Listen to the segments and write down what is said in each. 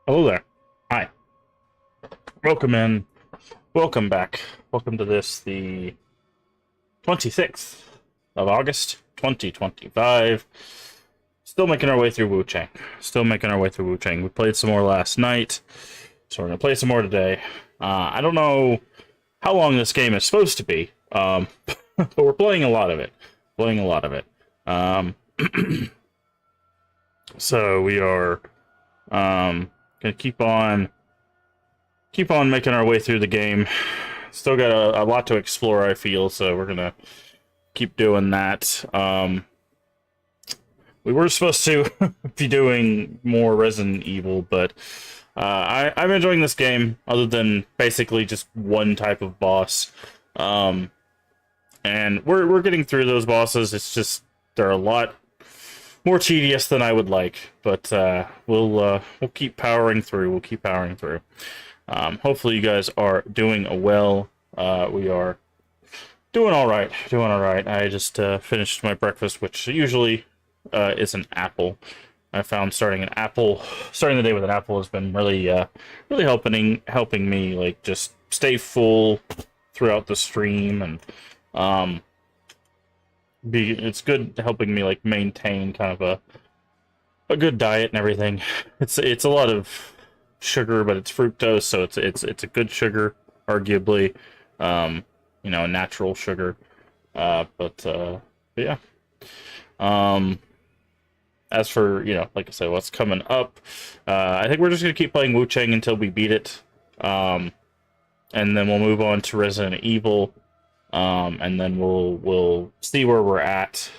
Hello there. Hi. Welcome in. Welcome back. Welcome to this, the 26th of August, 2025. Still making our way through Wuchang. We played some more last night, so we're going to play some more today. I don't know how long this game is supposed to be, but we're playing a lot of it. Um, so we are gonna keep on making our way through the game. Still got a lot to explore, I feel, so we're gonna keep doing that. We were supposed to be doing more Resident Evil, but I'm enjoying this game, other than basically just one type of boss. And we're getting through those bosses. It's just they're a lot more tedious than I would like, but we'll keep powering through. Hopefully you guys are doing well. We are doing all right. I just finished my breakfast, which usually is an apple. I found starting the day with an apple has been really helping me like just stay full throughout the stream, and it's good helping me like maintain kind of a good diet and everything. It's a lot of sugar, but it's fructose, so it's a good sugar, arguably, natural sugar. But yeah. As for, like I said, what's coming up, I think we're just gonna keep playing Wuchang until we beat it. And then we'll move on to Resident Evil. And then we'll see where we're at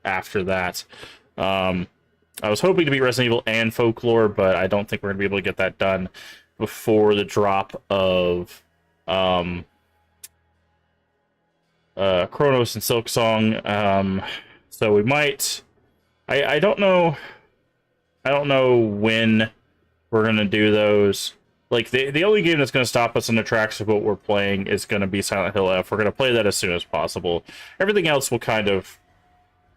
after that. I was hoping to beat Resident Evil and Folklore, but I don't think we're gonna be able to get that done before the drop of Chronos and Silk Song. So we might. I don't know. I don't know when we're gonna do those. Like, the only game that's going to stop us in the tracks of what we're playing is going to be Silent Hill F. We're going to play that as soon as possible. Everything else will kind of,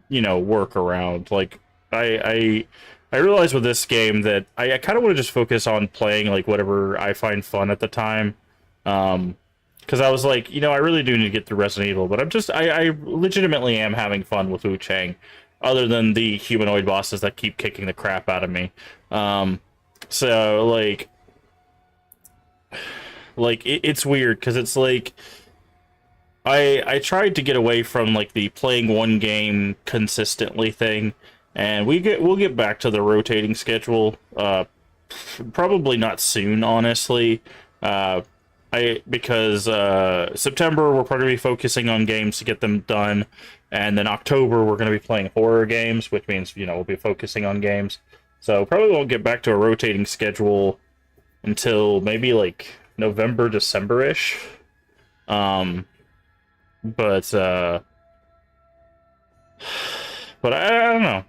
work around. Like, I realize with this game that I kind of want to just focus on playing, like, whatever I find fun at the time. Because I was like, I really do need to get through Resident Evil, but I legitimately am having fun with Wuchang, other than the humanoid bosses that keep kicking the crap out of me. So, it's weird because it's like I tried to get away from like the playing one game consistently thing, and we'll get back to the rotating schedule probably not soon, honestly. Because September we're probably going to be focusing on games to get them done, and then October we're going to be playing horror games, which means we'll be focusing on games. So probably won't get back to a rotating schedule until maybe like November, December-ish. But I don't know.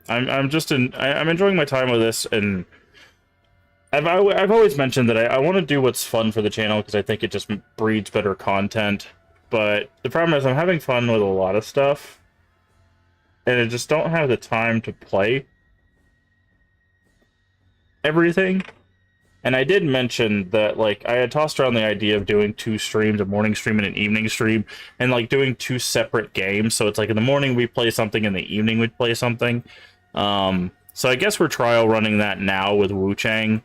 I'm enjoying my time with this, and I've always mentioned that I want to do what's fun for the channel because I think it just breeds better content. But the problem is I'm having fun with a lot of stuff, and I just don't have the time to play everything. And I did mention that, like, I had tossed around the idea of doing two streams, a morning stream and an evening stream, and, like, doing two separate games. So it's like in the morning we play something, in the evening we'd play something. So I guess we're trial running that now with Wuchang.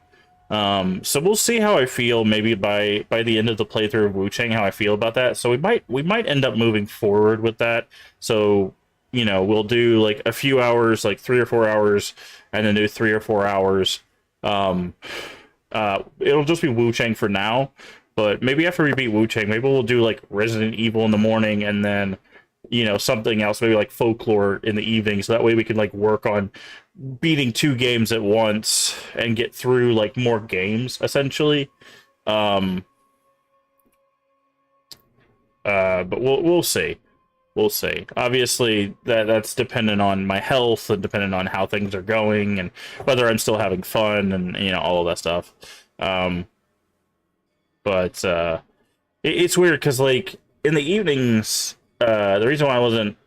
So we'll see how I feel, maybe by the end of the playthrough of Wuchang, how I feel about that. So we might end up moving forward with that. So, we'll do, like, a few hours, like 3 or 4 hours, and then do 3 or 4 hours. It'll just be Wuchang for now, but maybe after we beat Wuchang, maybe we'll do like Resident Evil in the morning, and then something else, maybe like Folklore in the evening, so that way we can like work on beating 2 games at once and get through like more games essentially. But we'll see. Obviously, that's dependent on my health and dependent on how things are going and whether I'm still having fun and all of that stuff. But it's weird because like in the evenings, the reason why I wasn't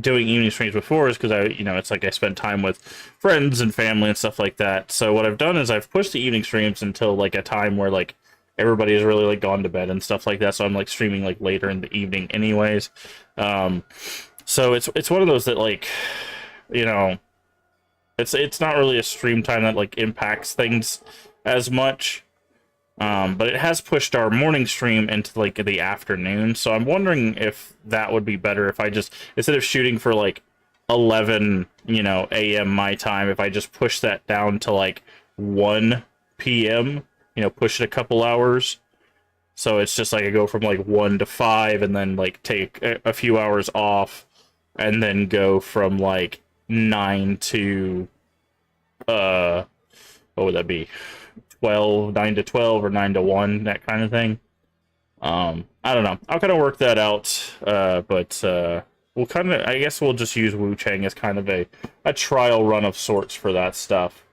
doing evening streams before is because it's like I spend time with friends and family and stuff like that. So what I've done is I've pushed the evening streams until like a time where like everybody has really like gone to bed and stuff like that. So I'm like streaming like later in the evening anyways. So it's one of those that like, you know, it's not really a stream time that like impacts things as much. But it has pushed our morning stream into like the afternoon. So I'm wondering if that would be better if I just, instead of shooting for like 11, a.m. my time, if I just push that down to like 1 p.m., push it a couple hours. So it's just like I go from like 1 to 5 and then like take a few hours off and then go from like 9 to, what would that be? 9 to 12 or 9 to 1, that kind of thing. I don't know. I'll kind of work that out, but we'll I guess we'll just use Wuchang as kind of a trial run of sorts for that stuff.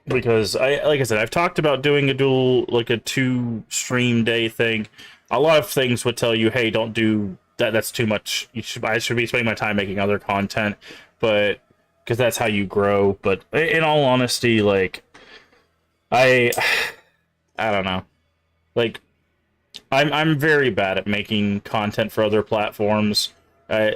Because like I said, I've talked about doing a like a 2 stream day thing. A lot of things would tell you, hey, don't do that. That's too much. I should be spending my time making other content, but because that's how you grow. But in all honesty, like I don't know. Like I'm very bad at making content for other platforms.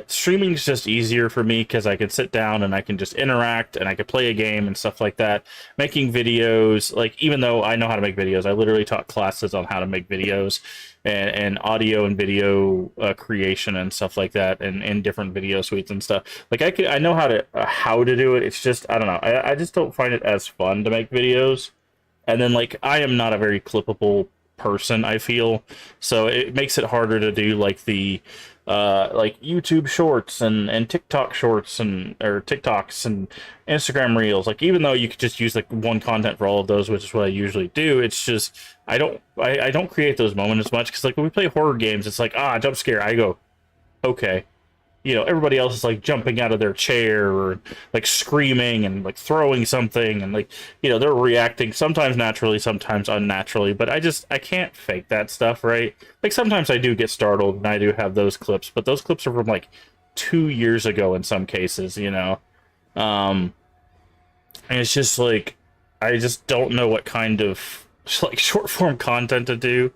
Streaming is just easier for me because I can sit down and I can just interact and I can play a game and stuff like that. Making videos, like even though I know how to make videos, I literally taught classes on how to make videos and audio and video creation and stuff like that, and different video suites and stuff. Like I know how to do it. It's just I don't know. I just don't find it as fun to make videos. And then like I am not a very clippable person, I feel, so it makes it harder to do like the like YouTube shorts and TikTok shorts or TikToks and Instagram reels. Like even though you could just use like one content for all of those, which is what I usually do, it's just I don't create those moments as much because like when we play horror games, it's like jump scare. I go, okay. Everybody else is like jumping out of their chair or like screaming and like throwing something and like, they're reacting sometimes naturally, sometimes unnaturally, but I can't fake that stuff, right? Like sometimes I do get startled and I do have those clips, but those clips are from like 2 years ago in some cases, and it's just like, I just don't know what kind of like short form content to do.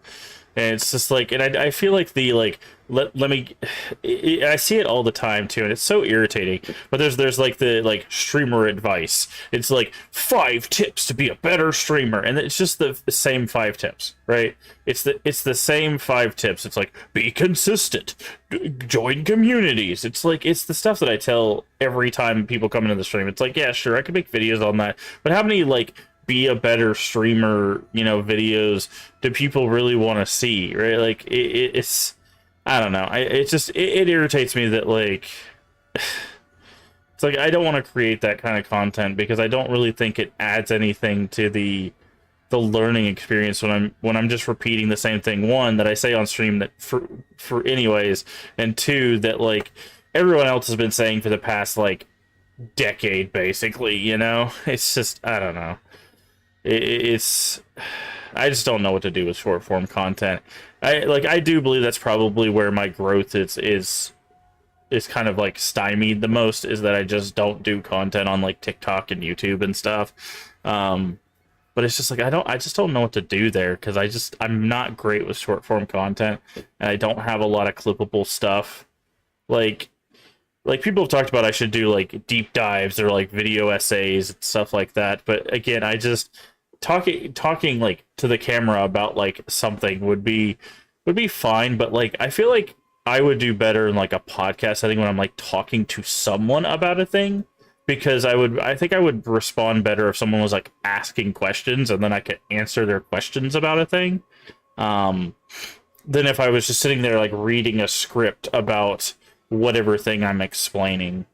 And it's just like, and I feel like the like let me I see it all the time too, and it's so irritating. But there's like the like streamer advice. It's like 5 tips to be a better streamer, and it's just the same 5 tips, right? It's the same 5 tips. It's like be consistent, join communities. It's like it's the stuff that I tell every time people come into the stream. It's like, yeah, sure, I could make videos on that, but how many like be a better streamer, videos do people really want to see, right? Like it's I don't know. It irritates me that like it's like I don't want to create that kind of content because I don't really think it adds anything to the learning experience when I'm just repeating the same thing, one, that I say on stream that for anyways, and two, that like everyone else has been saying for the past like decade basically, it's just I don't know. It's I just don't know what to do with short form content. I do believe that's probably where my growth is kind of like stymied the most, is that I just don't do content on like TikTok and YouTube and stuff. But it's just like I just don't know what to do there because I'm not great with short form content and I don't have a lot of clippable stuff. Like people have talked about I should do like deep dives or like video essays and stuff like that, but again, I just talking like to the camera about like something would be fine, but like I feel like I would do better in like a podcast setting when I'm like talking to someone about a thing, because I think I would respond better if someone was like asking questions and then I could answer their questions about a thing, than if I was just sitting there like reading a script about whatever thing I'm explaining.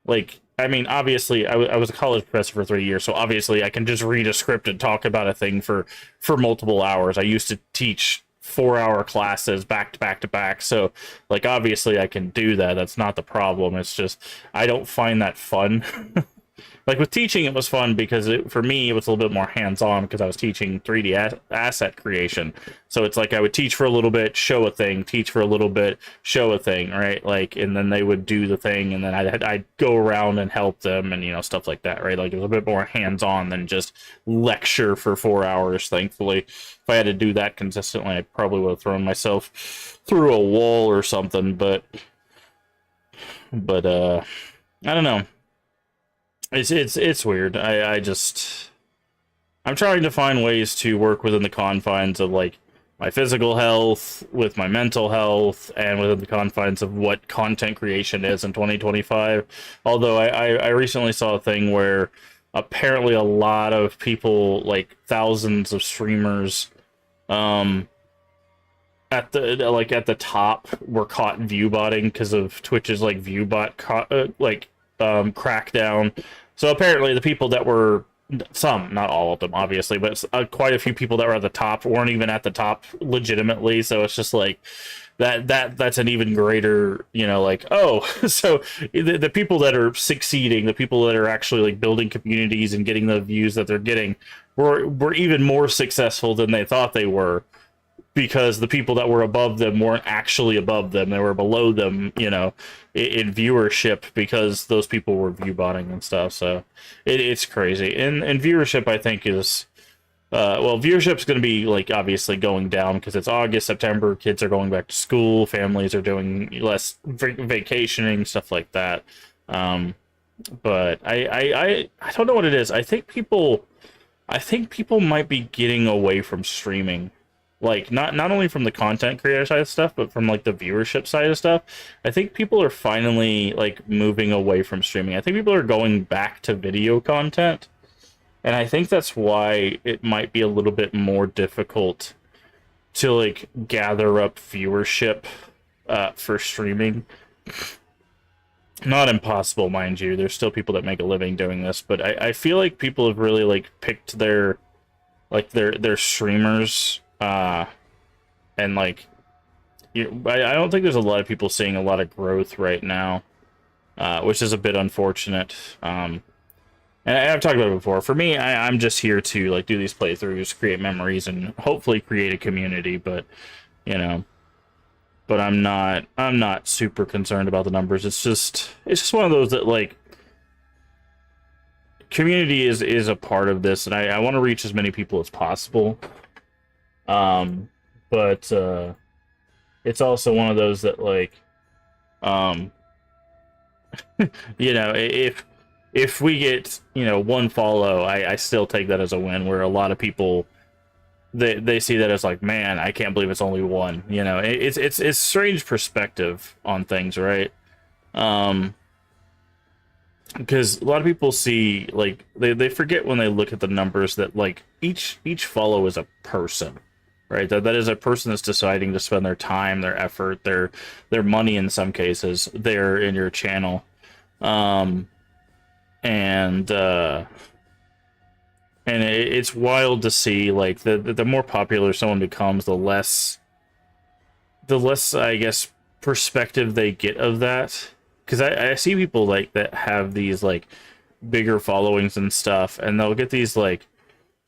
Like, I mean, obviously, I was a college professor for 3 years, so obviously I can just read a script and talk about a thing for multiple hours. I used to teach 4-hour classes back to back to back, so, like, obviously I can do that. That's not the problem. It's just, I don't find that fun. like with teaching, it was fun because for me, it was a little bit more hands-on because I was teaching 3D asset creation. So it's like I would teach for a little bit, show a thing, teach for a little bit, show a thing, right? Like, and then they would do the thing, and then I'd go around and help them, and stuff like that, right? Like it was a bit more hands-on than just lecture for 4 hours. Thankfully, if I had to do that consistently, I probably would have thrown myself through a wall or something. But I don't know. It's weird. I'm trying to find ways to work within the confines of like my physical health, with my mental health, and within the confines of what content creation is in 2025. Although I recently saw a thing where apparently a lot of people, like thousands of streamers, at the top were caught viewbotting because of Twitch's like viewbot crackdown. So apparently the people that were, some, not all of them obviously, but quite a few people that were at the top weren't even at the top legitimately. So it's just like that's an even greater, like, oh, so the people that are succeeding, the people that are actually like building communities and getting the views that they're getting were even more successful than they thought they were, because the people that were above them weren't actually above them. They were below them, in viewership, because those people were viewbotting and stuff. So it's crazy. And viewership, I think, is, viewership's going to be, like, obviously going down because it's August, September, kids are going back to school, families are doing less vacationing, stuff like that. But I don't know what it is. I think people might be getting away from streaming. Like, not only from the content creator side of stuff, but from like the viewership side of stuff. I think people are finally like moving away from streaming. I think people are going back to video content, and I think that's why it might be a little bit more difficult to like gather up viewership for streaming. Not impossible, mind you. There's still people that make a living doing this, but I feel like people have really like picked their streamers. And like, I don't think there's a lot of people seeing a lot of growth right now, which is a bit unfortunate. And I've talked about it before. For me, I'm just here to like do these playthroughs, create memories, and hopefully create a community. But but I'm not super concerned about the numbers. It's just one of those that like, community is a part of this, and I want to reach as many people as possible. But it's also one of those that like, if we get, one follow, I still take that as a win, where a lot of people, they see that as like, man, I can't believe it's only one. It's strange perspective on things, right? Because a lot of people see, like, they forget when they look at the numbers that like each follow is a person. Right, that is a person that's deciding to spend their time, their effort, their money in some cases there in your channel, and it's wild to see, like, the more popular someone becomes, the less I guess perspective they get of that. Because I see people like that have these like bigger followings and stuff, and they'll get these like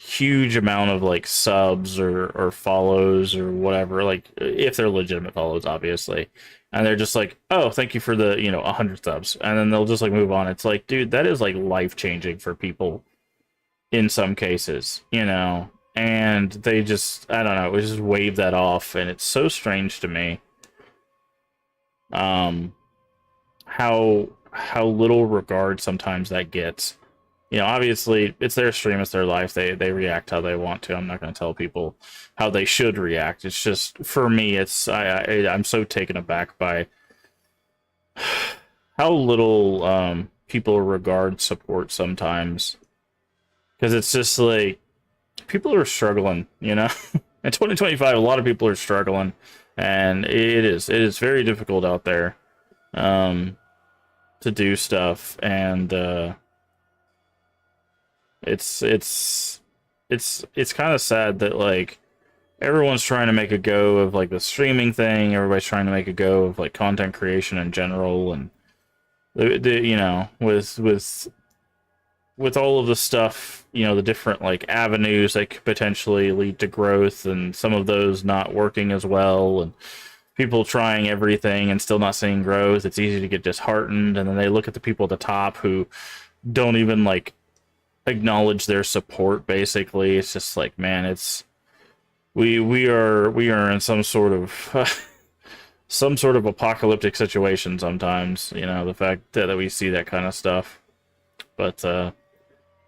huge amount of like subs or follows or whatever, like if they're legitimate follows, obviously, and they're just like, oh, thank you for the 100 subs, and then they'll just like move on. It's like, dude, that is like life-changing for people in some cases, and they just, I don't know, we just wave that off, and it's so strange to me how little regard sometimes that gets. Obviously, it's their stream, it's their life. They react how they want to. I'm not going to tell people how they should react. It's just, for me, I'm so taken aback by how little people regard support sometimes. Because it's just like, people are struggling, In 2025, a lot of people are struggling, and it is very difficult out there to do stuff, and it's kind of sad that like everyone's trying to make a go of like the streaming thing. Everybody's trying to make a go of like content creation in general, and with with all of the stuff, you know, the different like avenues that could potentially lead to growth, and some of those not working as well, and people trying everything and still not seeing growth, it's easy to get disheartened. And then they look at the people at the top who don't even like acknowledge their support. Basically, it's just like, man, it's we are in some sort of some sort of apocalyptic situation sometimes. You know, the fact that we see that kind of stuff. But I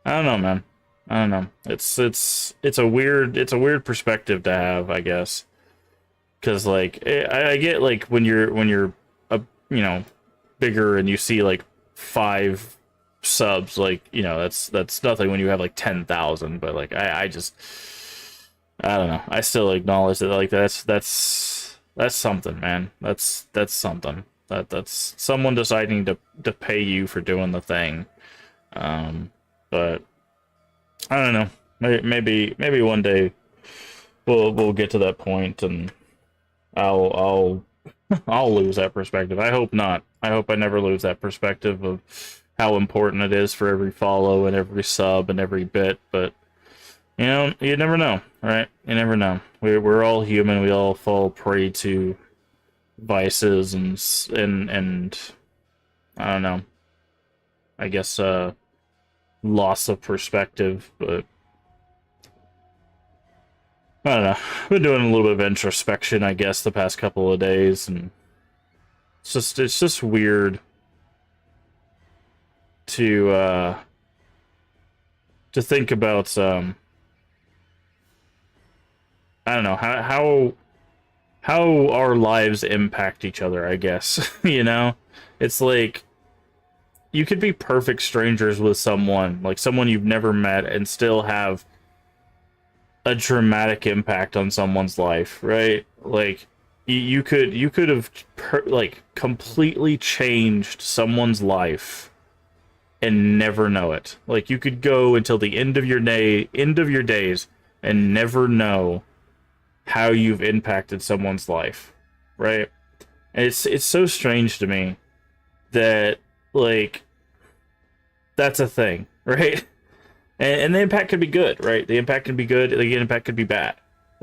don't know, man. I don't know. It's a weird perspective to have, I guess. Because like I get like when you're you know, bigger and you see like 5 subs, like, you know, that's nothing when you have like 10,000. But like I just, I don't know. I still acknowledge that like that's something, man. That's something. That's someone deciding to pay you for doing the thing. But I don't know. Maybe one day we'll get to that point, and I'll I'll lose that perspective. I hope not. I hope I never lose that perspective of how important it is for every follow and every sub and every bit. But you know, you never know, right? You never know. We're all human. We all fall prey to vices and I don't know. I guess loss of perspective, but I don't know. I've been doing a little bit of introspection, I guess, the past couple of days, and it's just weird to think about I don't know how our lives impact each other, I guess. You know? It's like you could be perfect strangers with someone, like someone you've never met, and still have a dramatic impact on someone's life, right? Like you could have like completely changed someone's life and never know it. Like you could go until the end of your days and never know how you've impacted someone's life, right? And it's so strange to me that like that's a thing, right? And the impact could be good, right? The impact can be good. The impact could be bad,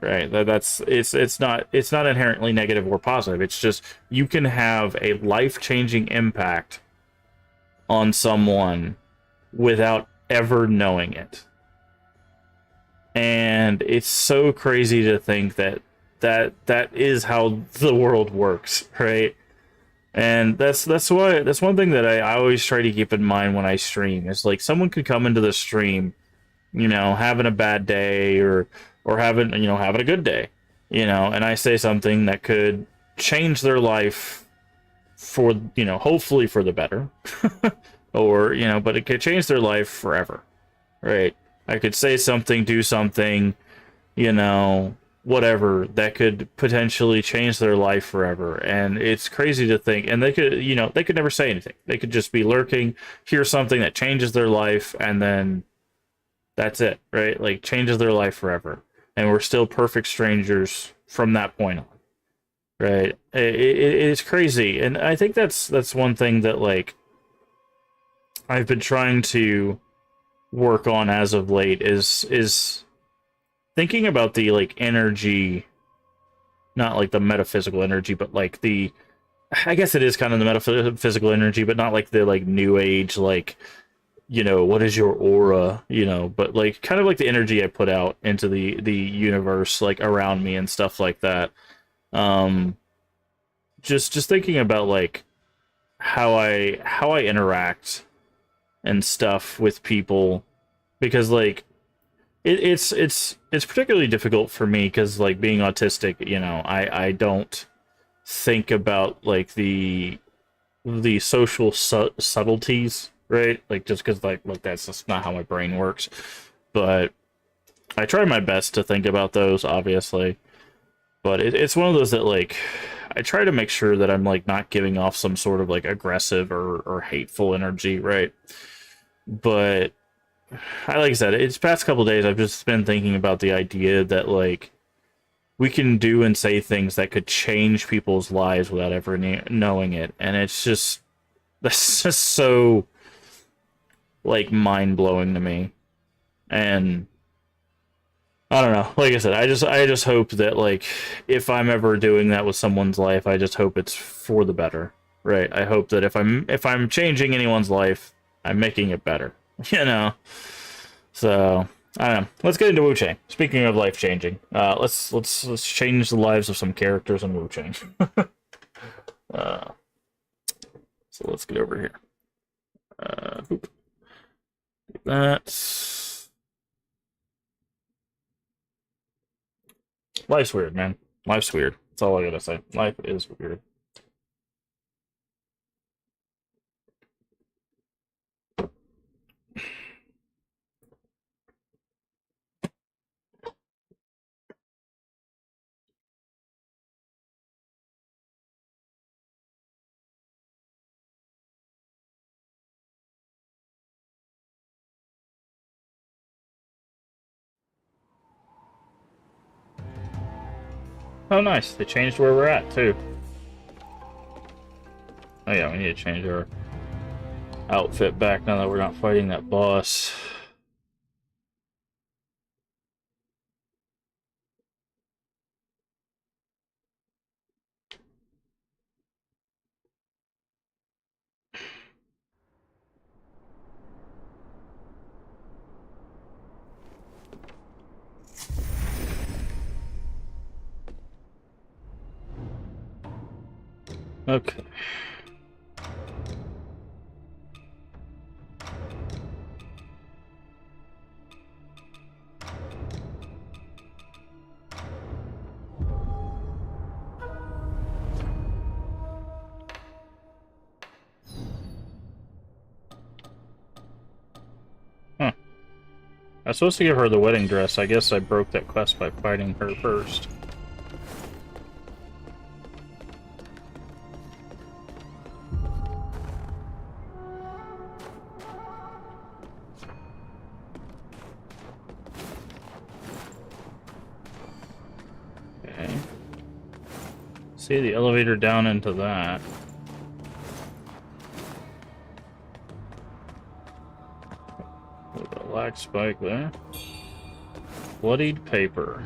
right? It's not inherently negative or positive. It's just you can have a life-changing impact on someone without ever knowing it. And it's so crazy to think that is how the world works, right? And that's one thing that I always try to keep in mind when I stream. Is like someone could come into the stream, you know, having a bad day or having a good day, you know, and I say something that could change their life for, you know, hopefully for the better. Or, you know, but it could change their life forever, right? I could say something, do something, you know, whatever, that could potentially change their life forever. And it's crazy to think, and they could never say anything. They could just be lurking, hear something that changes their life, and then that's it, right? Like changes their life forever. And we're still perfect strangers from that point on, right? It's crazy. And I think that's one thing that like I've been trying to work on as of late is thinking about the like energy, not like the metaphysical energy, but like I guess it is kind of the metaphysical energy, but not like the like new age, like, you know, what is your aura, you know, but like kind of like the energy I put out into the universe, like around me and stuff like that. Just thinking about like how I interact and stuff with people, because like it's particularly difficult for me because like being autistic, you know, I don't think about like the social subtleties, right? Like just because like that's just not how my brain works. But I try my best to think about those, obviously. But it's one of those that like I try to make sure that I'm like not giving off some sort of like aggressive or hateful energy, right? But like I said, it's past couple days I've just been thinking about the idea that like we can do and say things that could change people's lives without ever knowing it, and it's just that's just so like mind-blowing to me. And I don't know. Like I said, I just hope that, like, if I'm ever doing that with someone's life, I just hope it's for the better, right? I hope that if I'm changing anyone's life, I'm making it better, you know. So I don't know. Let's get into Wuchang. Speaking of life changing, let's change the lives of some characters in Wuchang. uh, so let's get over here. That's life's weird, man. Life's weird. That's all I gotta say. Life is weird. Oh, nice. They changed where we're at, too. Oh, yeah, we need to change our outfit back now that we're not fighting that boss. Okay. Huh. I was supposed to give her the wedding dress. I guess I broke that quest by fighting her first. Okay. See the elevator down into that. A lag spike there. Bloodied paper.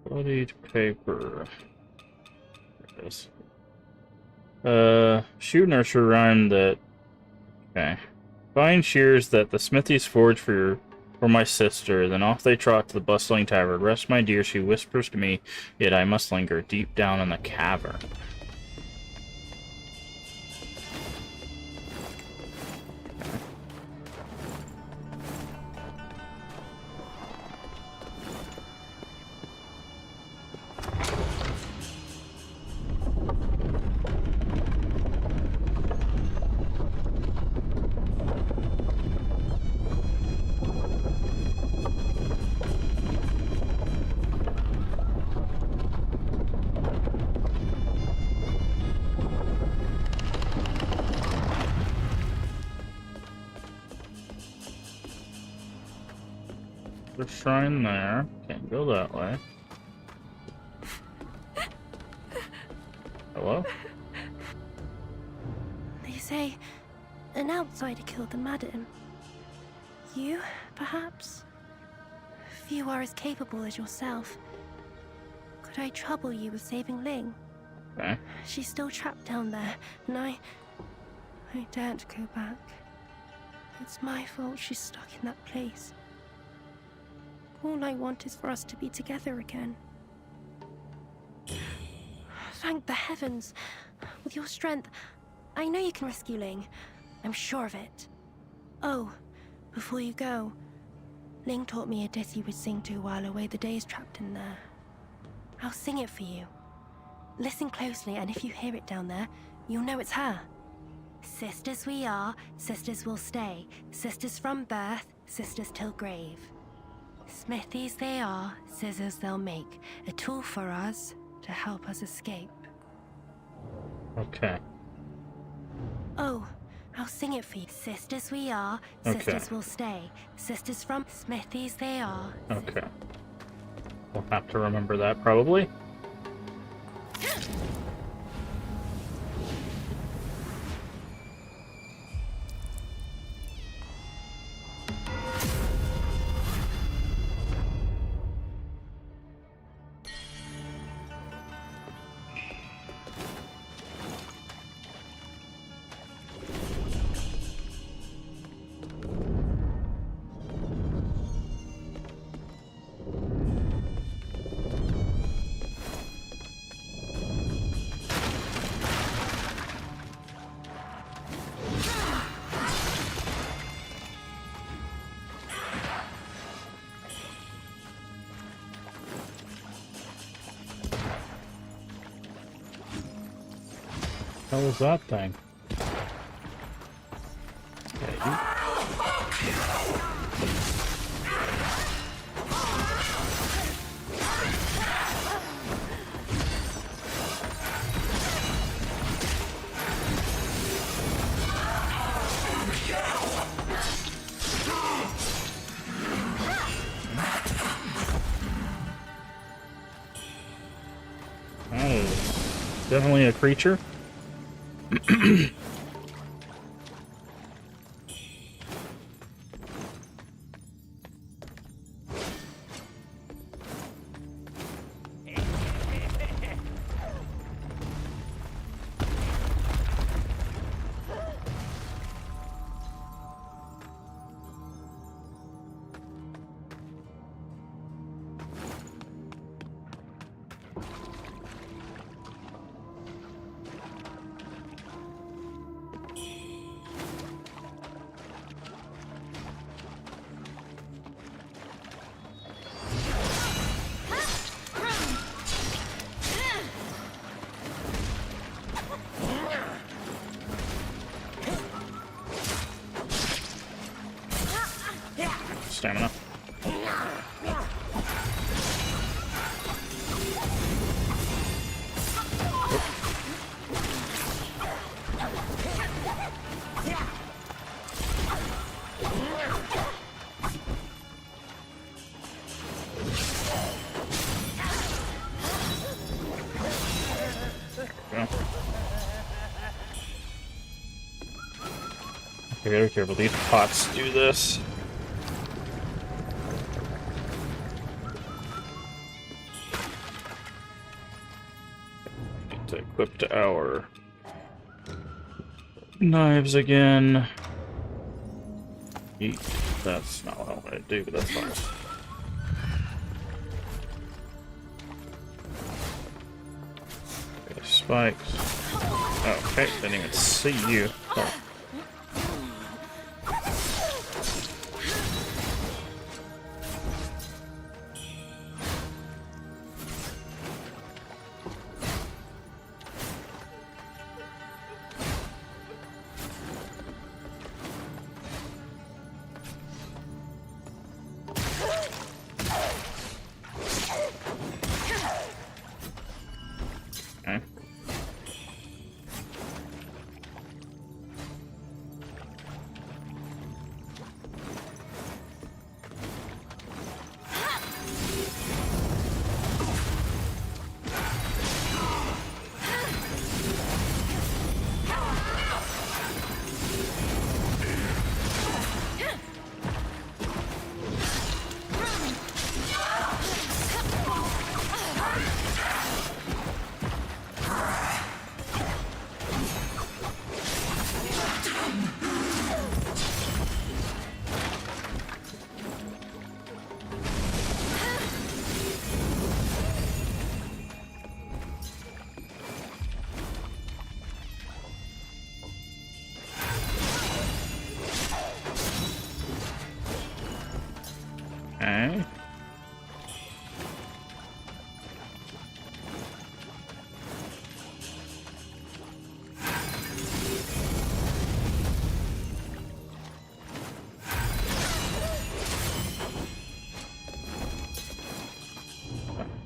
Bloodied paper. There it is. Shoot nursery rhyme that. Okay. Find shears that the smithies forge for my sister. Then off they trot to the bustling tavern. Rest, my dear, she whispers to me, yet I must linger deep down in the cavern. The shrine there. Can't go that way. Hello? They say an outsider killed the madam. You, perhaps? Few are as capable as yourself. Could I trouble you with saving Ling? Okay. She's still trapped down there, and I daren't go back. It's my fault she's stuck in that place. All I want is for us to be together again. Thank the heavens. With your strength, I know you can rescue Ling. I'm sure of it. Oh, before you go, Ling taught me a ditty you would sing to while away the days trapped in there. I'll sing it for you. Listen closely, and if you hear it down there, you'll know it's her. Sisters we are, sisters will stay. Sisters from birth, sisters till grave. Smithies they are, scissors they'll make. A tool for us to help us escape. Okay. Oh, I'll sing it for you. Sisters we are, Okay. sisters will stay. Sisters from Smithies they are. Okay. We'll have to remember that, probably. What was that thing? Oh, definitely a creature. Stamina. Okay, very careful. These pots do this. Need to equip our knives again. Eat. That's not what I want to do, but that's fine. Okay, spikes. Okay, didn't even see you. Oh. Okay. Okay.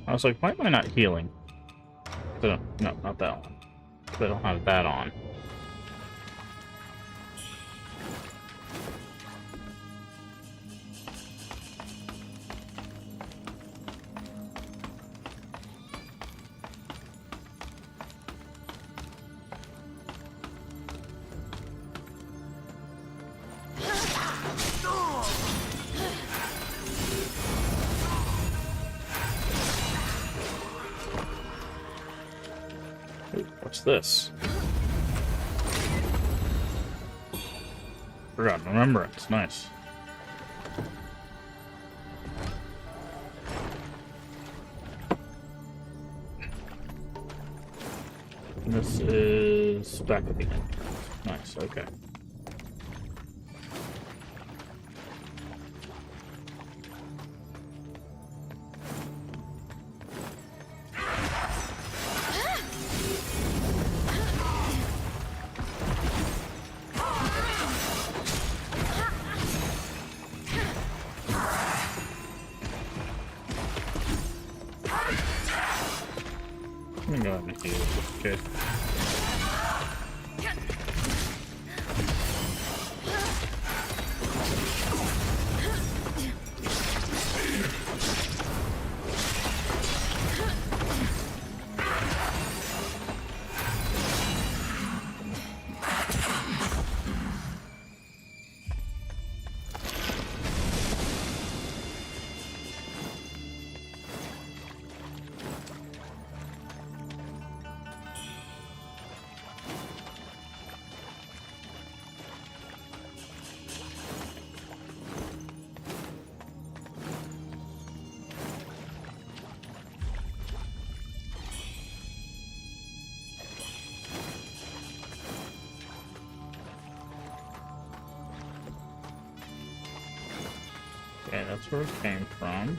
I was like, why am I not healing? No, not that one. I don't have that on. What's this? Forgotten Remembrance. Nice. This is back at the end. Nice, okay. I'm gonna go ahead and heal this kid. Okay, that's where it came from.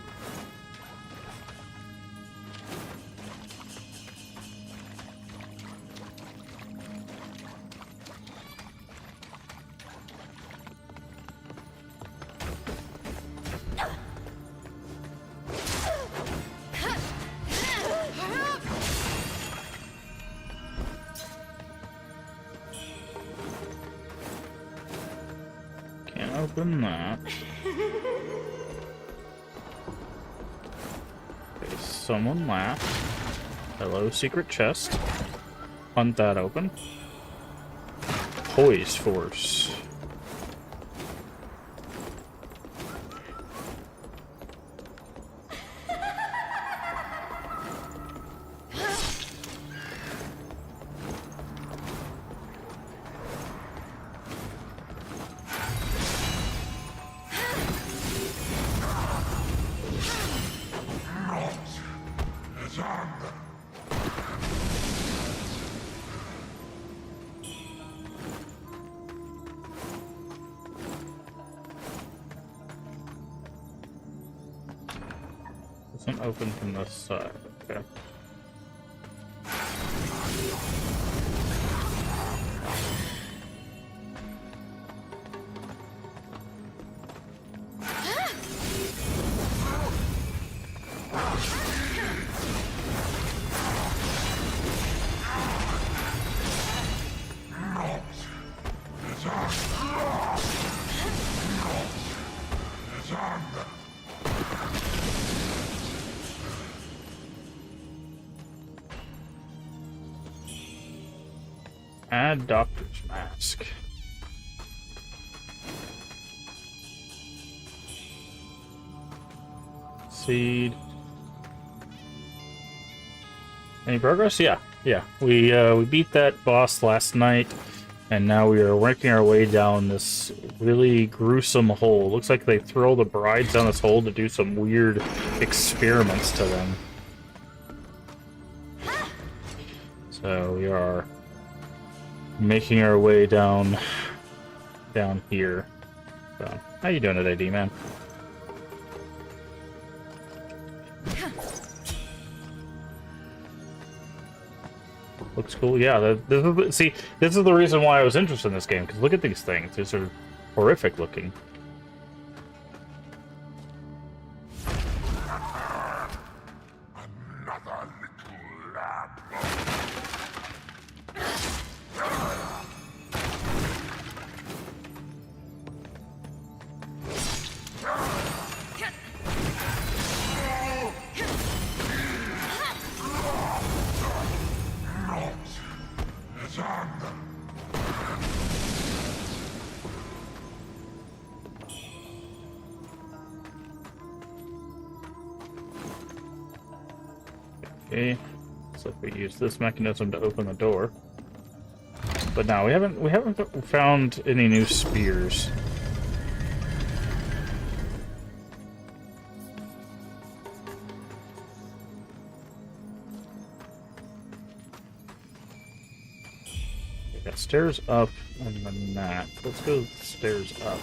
Can't open that. Okay, someone laughed. Hello, secret chest. Hunt that open. Poise force. Doesn't open from this side. Okay. Add Doctor's Mask. Seed. Any progress? Yeah. We beat that boss last night, and now we are working our way down this really gruesome hole. Looks like they throw the brides down this hole to do some weird experiments to them. So we are making our way down here. So, how you doing today, D-Man? Looks cool. Yeah, this is the reason why I was interested in this game, because look at these things. These are horrific looking. Another little lamb. Okay, So if we use this mechanism to open the door. But no, we haven't found any new spears. We got stairs up and then that. Let's go stairs up.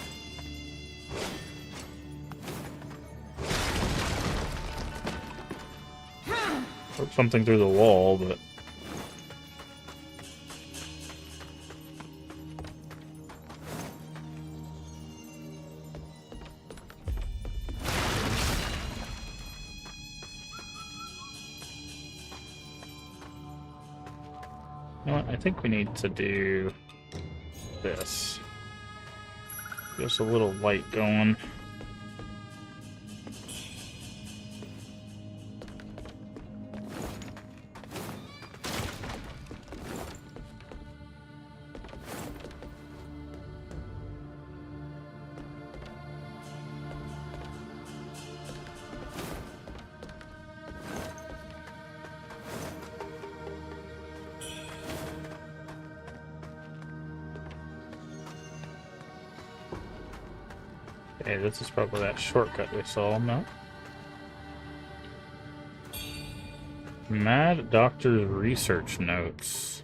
Broke something through the wall, but you know what? I think we need to do this. Just a little light going. Okay, this is probably that shortcut we saw, no? Mad Doctor's research notes.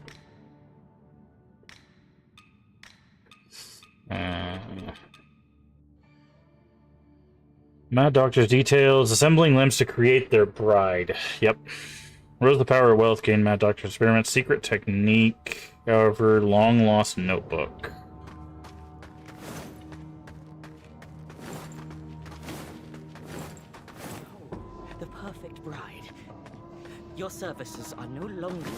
Mad Doctor's details, assembling limbs to create their bride. Yep. Rose the Power of Wealth, gain Mad Doctor's experiment, secret technique, however, long lost notebook. The perfect bride. Your services are no longer.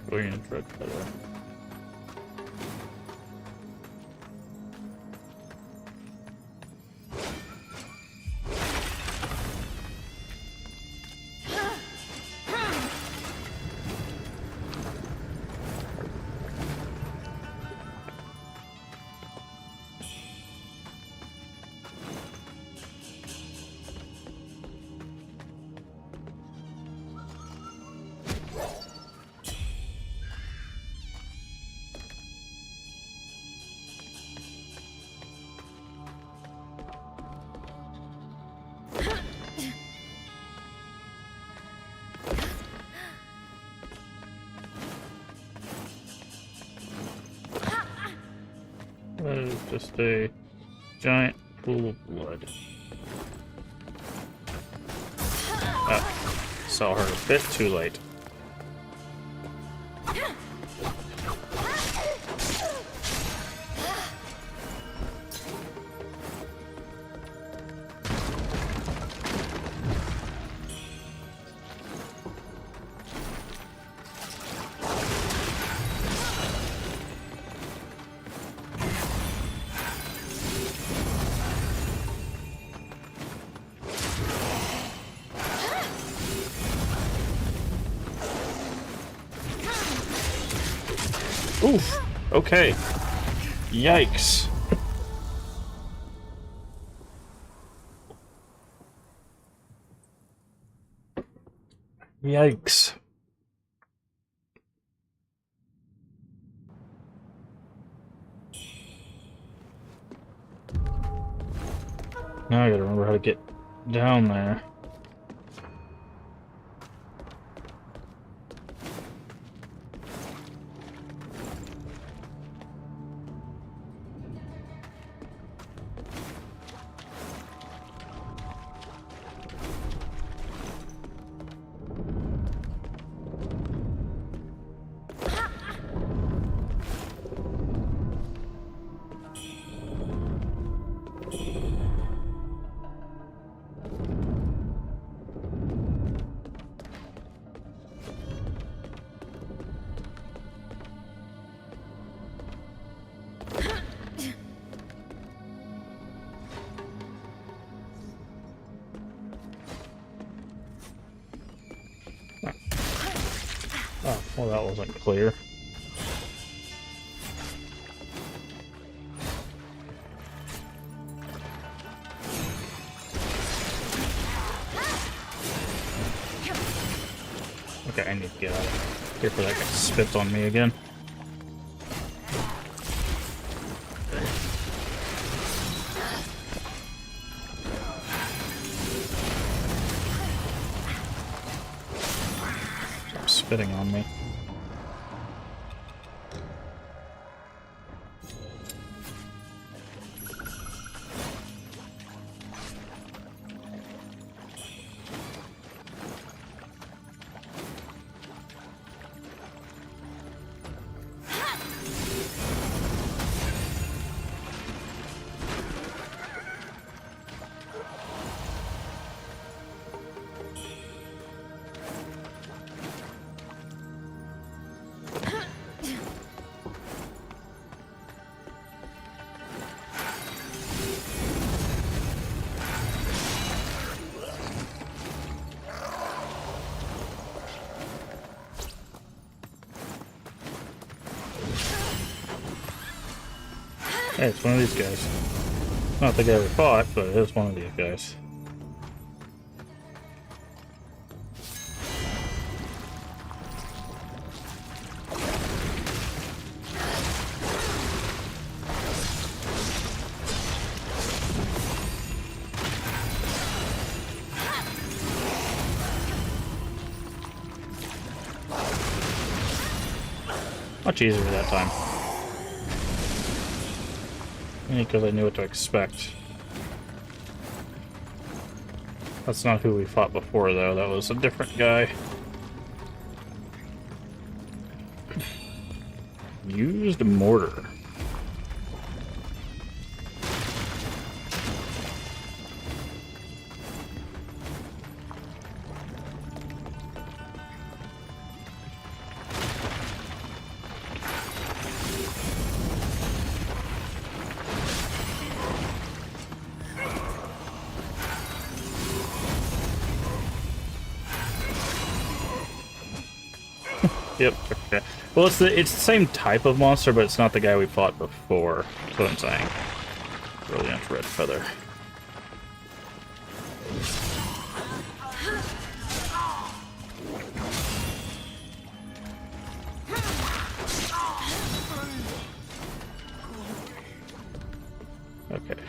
Going in tread better. That is just a giant pool of blood. Oh, saw her a bit too late. Oof. Okay. Yikes. Yikes. Now I gotta remember how to get down there. Well, that wasn't clear. Okay, I need to get out of here before that guy spits on me again. Stop spitting on me. Hey, it's one of these guys. Not the guy we fought, but it is one of these guys. Much easier that time. Because I knew what to expect. That's not who we fought before, though. That was a different guy. Used mortar. Yep. Okay. Well, it's the same type of monster, but it's not the guy we fought before. That's what I'm saying. Brilliant red feather. Okay.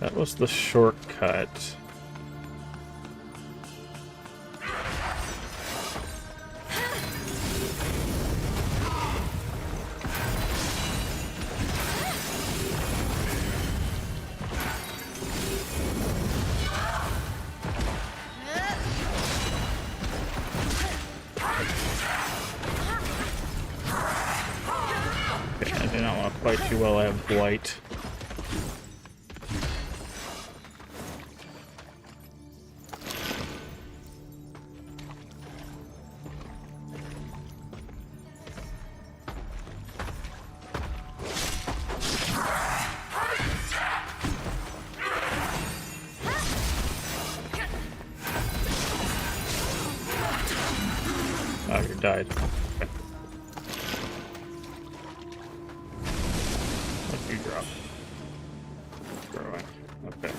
That was the shortcut. I do not want to fight you while I have blight. Oh, you died. Okay. What you drop? Throwing. Okay.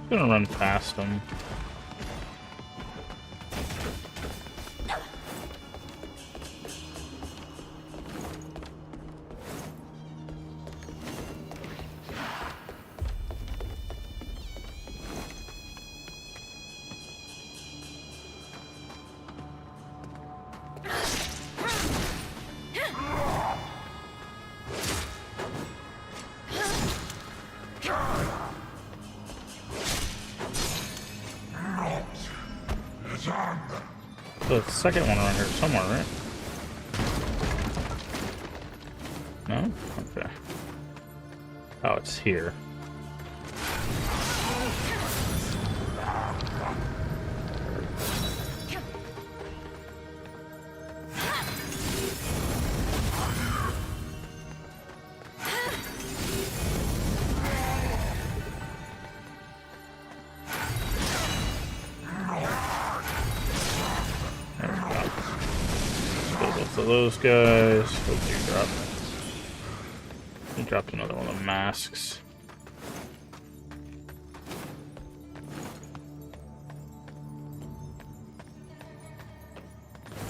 I'm gonna run past him. The second one around here somewhere, right? No? Okay. Oh, it's here. So those guys, what did you drop? You dropped another one of the masks.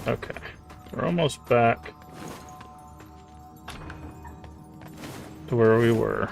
Okay, we're almost back to where we were.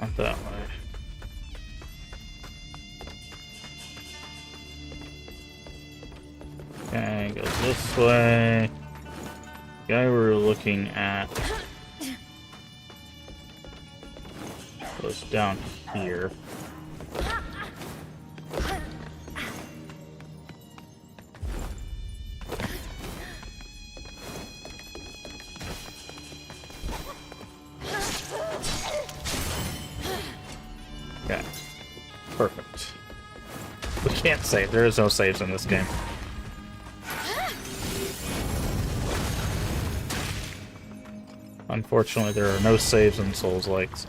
Not that way. Okay, goes this way. The guy we're looking at goes down here. Okay, perfect. We can't save. There is no saves in this game. Unfortunately, there are no saves in Souls-likes.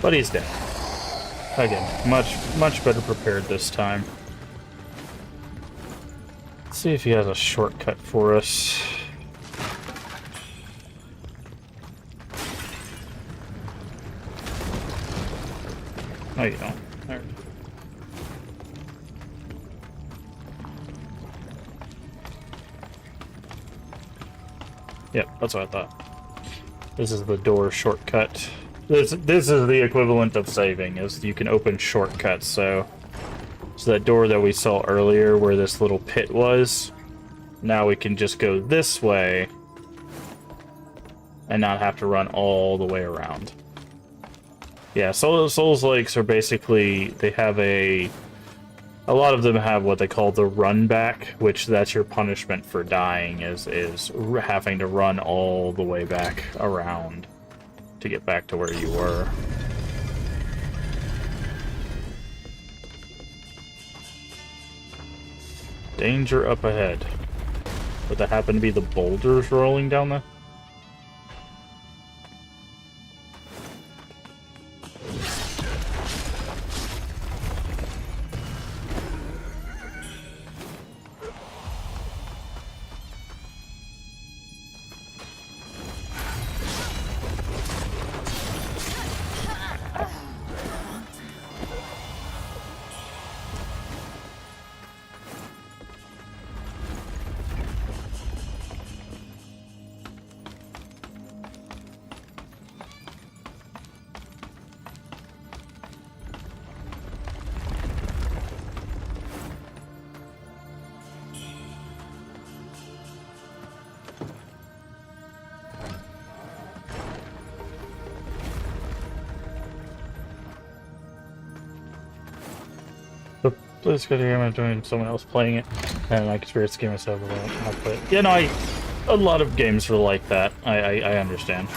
But he's dead. Again, much better prepared this time. Let's see if he has a shortcut for us. No, you don't. There. Yep, that's what I thought. This is the door shortcut. This is the equivalent of saving, is you can open shortcuts, so that door that we saw earlier where this little pit was, now we can just go this way and not have to run all the way around. Yeah, Souls-likes are basically, they have a lot of them have what they call the run back, which that's your punishment for dying, is having to run all the way back around to get back to where you were. Danger up ahead. Would that happen to be the boulders rolling down the... Let's go to here. I'm doing someone else playing it, and I can experience the game myself. I'll play it. You know, a lot of games are like that. I understand.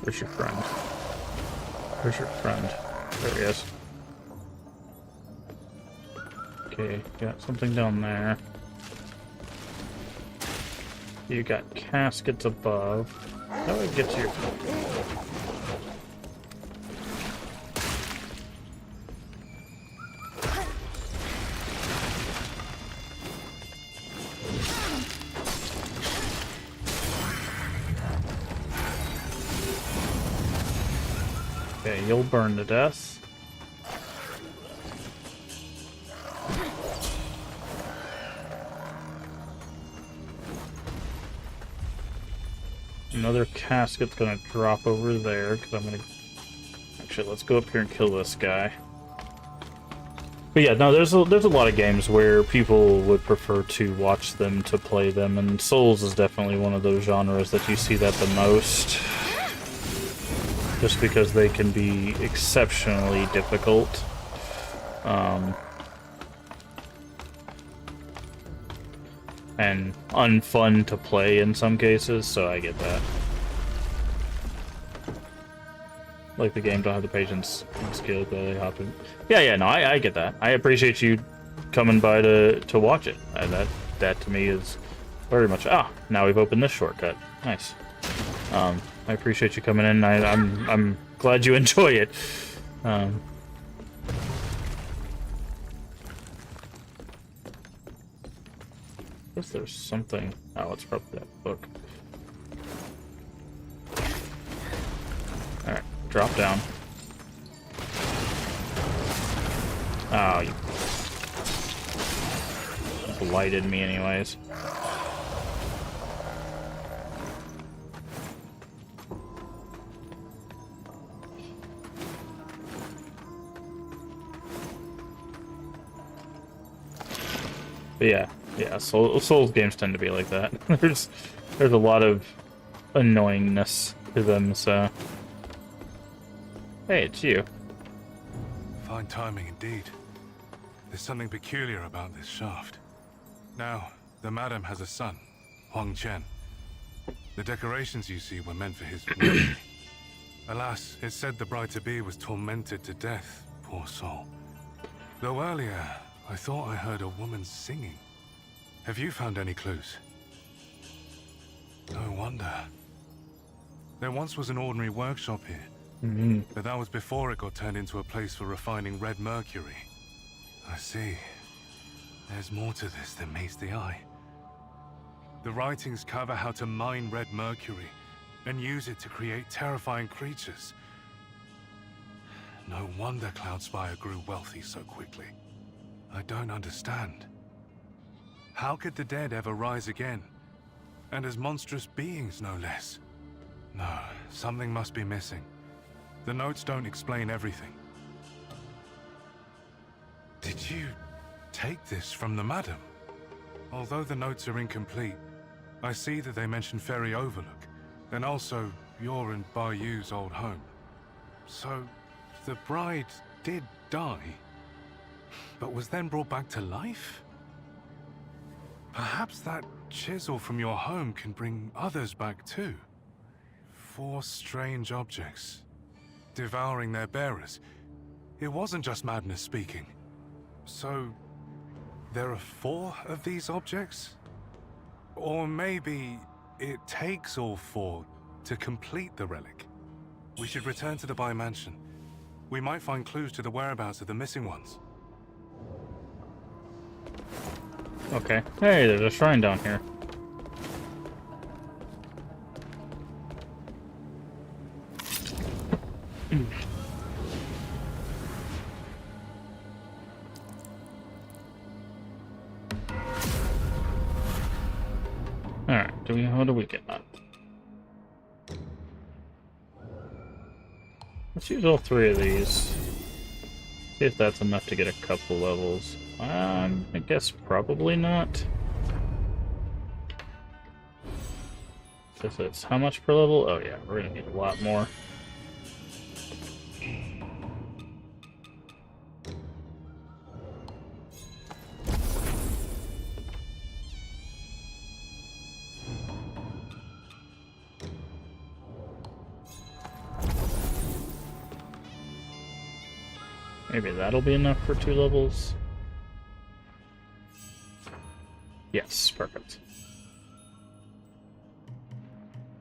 Where's your friend? Where's your friend? There he is. Okay, got something down there. You got caskets above. How do I get to your... Okay, you'll burn to death. Another casket's gonna drop over there, because I'm gonna... Actually, let's go up here and kill this guy. But yeah, no, there's a lot of games where people would prefer to watch them to play them, and Souls is definitely one of those genres that you see that the most. Just because they can be exceptionally difficult. And unfun to play in some cases, so I get that. Like the game don't have the patience and skill that they hop in. Yeah, no, I get that. I appreciate you coming by to watch it. That to me is very much... Ah, now we've opened this shortcut. Nice. I appreciate you coming in. I'm glad you enjoy it. I guess there's something... Oh, it's probably that book. Alright, drop down. Oh, you... blighted me anyways. But yeah, Souls games tend to be like that. There's a lot of annoyingness to them, so... Hey, it's you. Fine timing indeed. There's something peculiar about this shaft. Now, the madam has a son, Wuchang. The decorations you see were meant for his wedding. Alas, it's said the bride-to-be was tormented to death, poor soul. Though earlier, I thought I heard a woman singing. Have you found any clues? No wonder. There once was an ordinary workshop here, but that was before it got turned into a place for refining red mercury. I see. There's more to this than meets the eye. The writings cover how to mine red mercury and use it to create terrifying creatures. No wonder Cloudspire grew wealthy so quickly. I don't understand. How could the dead ever rise again? And as monstrous beings, no less. No, something must be missing. The notes don't explain everything. Did you take this from the madam? Although the notes are incomplete, I see that they mention Ferry Overlook, and also your and Bayou's old home. So, the bride did die, but was then brought back to life? Perhaps that chisel from your home can bring others back too. 4 strange objects, devouring their bearers. It wasn't just madness speaking. So, there are 4 of these objects? Or maybe it takes all 4 to complete the relic. We should return to the Bai Mansion. We might find clues to the whereabouts of the missing ones. Okay. Hey, there's a shrine down here. Alright, what do we get now? Let's use all 3 of these. See if that's enough to get a couple levels. I guess probably not. So it's how much per level? Oh yeah, we're gonna need a lot more. Maybe that'll be enough for 2 levels. Yes, perfect.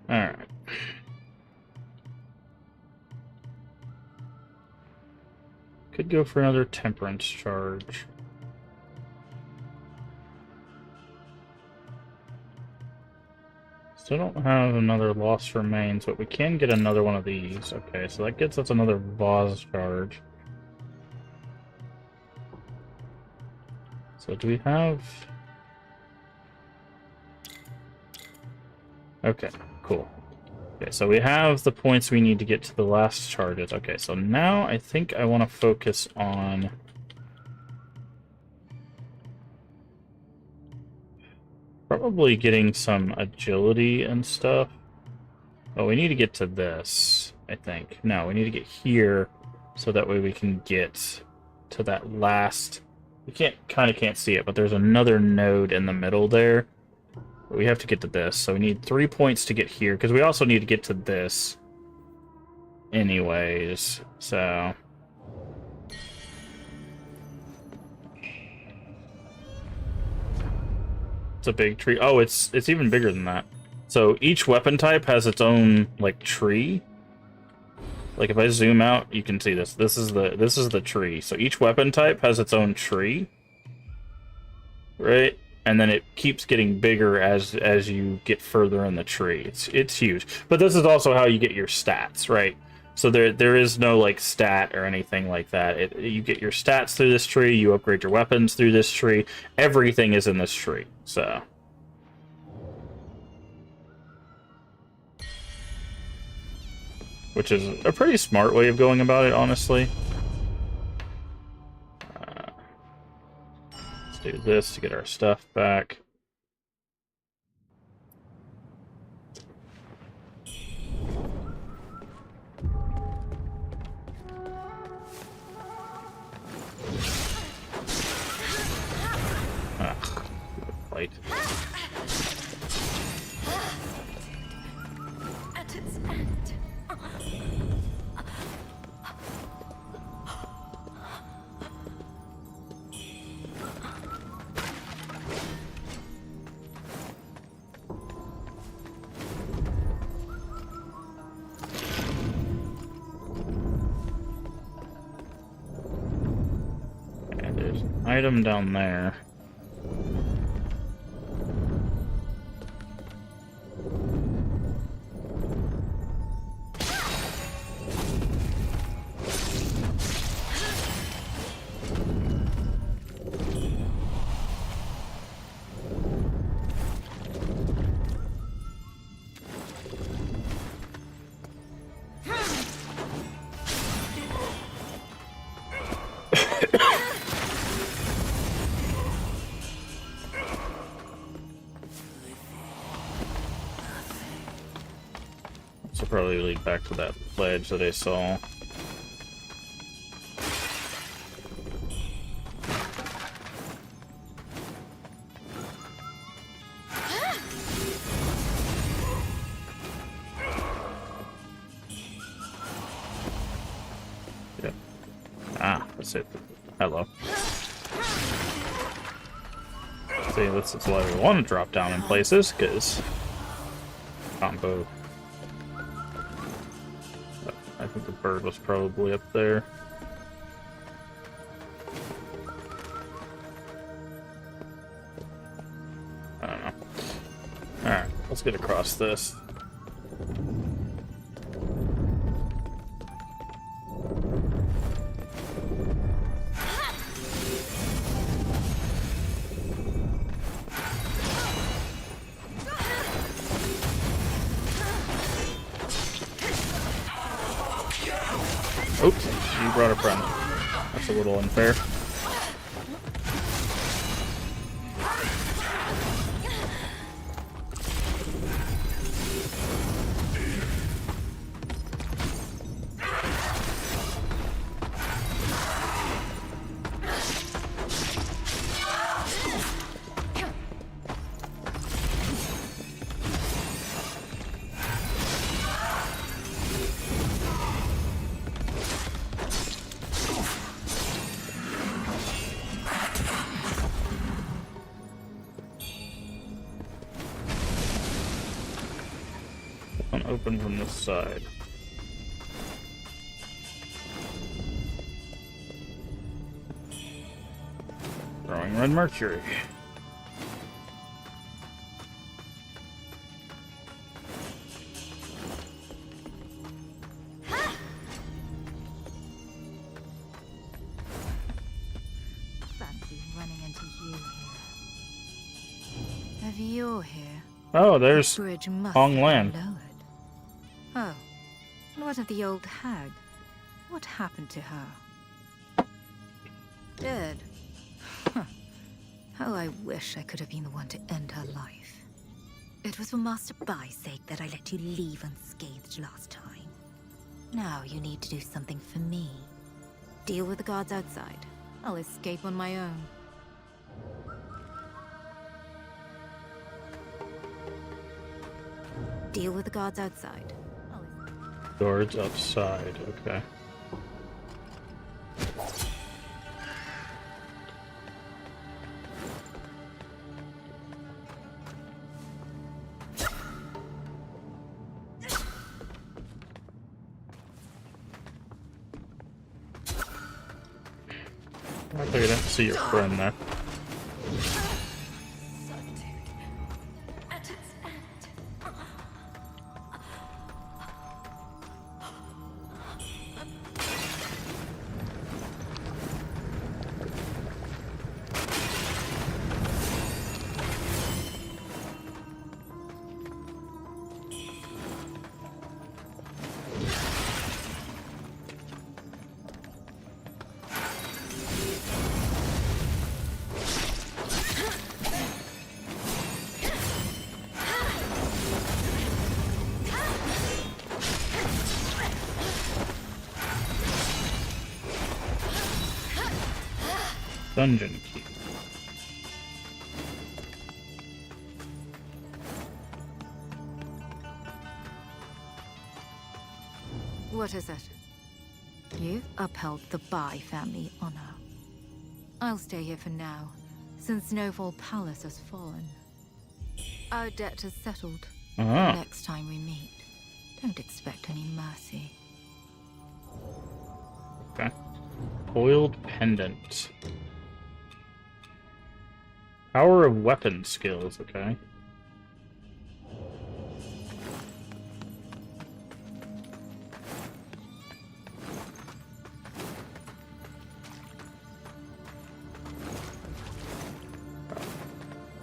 Alright. Could go for another temperance charge. Still don't have another lost remains, but we can get another one of these. Okay, so that gets us another vase charge. So do we have... Okay, cool. Okay, so we have the points we need to get to the last charges. Okay, so now I think I want to focus on... probably getting some agility and stuff. Oh, we need to get to this, I think. No, we need to get here, so that way we can get to that last... We kind of can't see it, but there's another node in the middle there. We have to get to this, so we need 3 points to get here, because we also need to get to this anyways, so... It's a big tree. Oh, it's even bigger than that. So each weapon type has its own, like, tree. Like, if I zoom out, you can see this. This is the tree. So each weapon type has its own tree. Right? And then it keeps getting bigger as you get further in the tree. It's huge. But this is also how you get your stats, right? So there is no like stat or anything like that. You get your stats through this tree, you upgrade your weapons through this tree. Everything is in this tree. So which is a pretty smart way of going about it, honestly. Let's do this to get our stuff back. Ugh, fight. At its end. And there's an item down there. This will probably lead back to that ledge that I saw. Yep. Ah, that's it. Hello. See, this is why we want to drop down in places, because combo. I think the bird was probably up there. I don't know. Alright, let's get across this. Oops, you brought a friend. That's a little unfair. open from this side. Throwing red mercury. Fancy running into you here. If you're here, Oh, there's the bridge must Hong have Lan. been lowered. Oh, and what of the old hag? What happened to her? Dead. Huh. How I wish I could have been the one to end her life. It was for Master Bai's sake that I let you leave unscathed last time. Now you need to do something for me. Deal with the guards outside. I'll escape on my own. Deal with the guards outside. Guards outside, okay. I think I didn't see your friend there. At its end. Dungeon key. What is it? You upheld the Bai family honor. I'll stay here for now, since Snowfall Palace has fallen. Our debt is settled. Ah. Next time we meet, don't expect any mercy. Okay. Coiled pendant. Power of weapon skills, okay.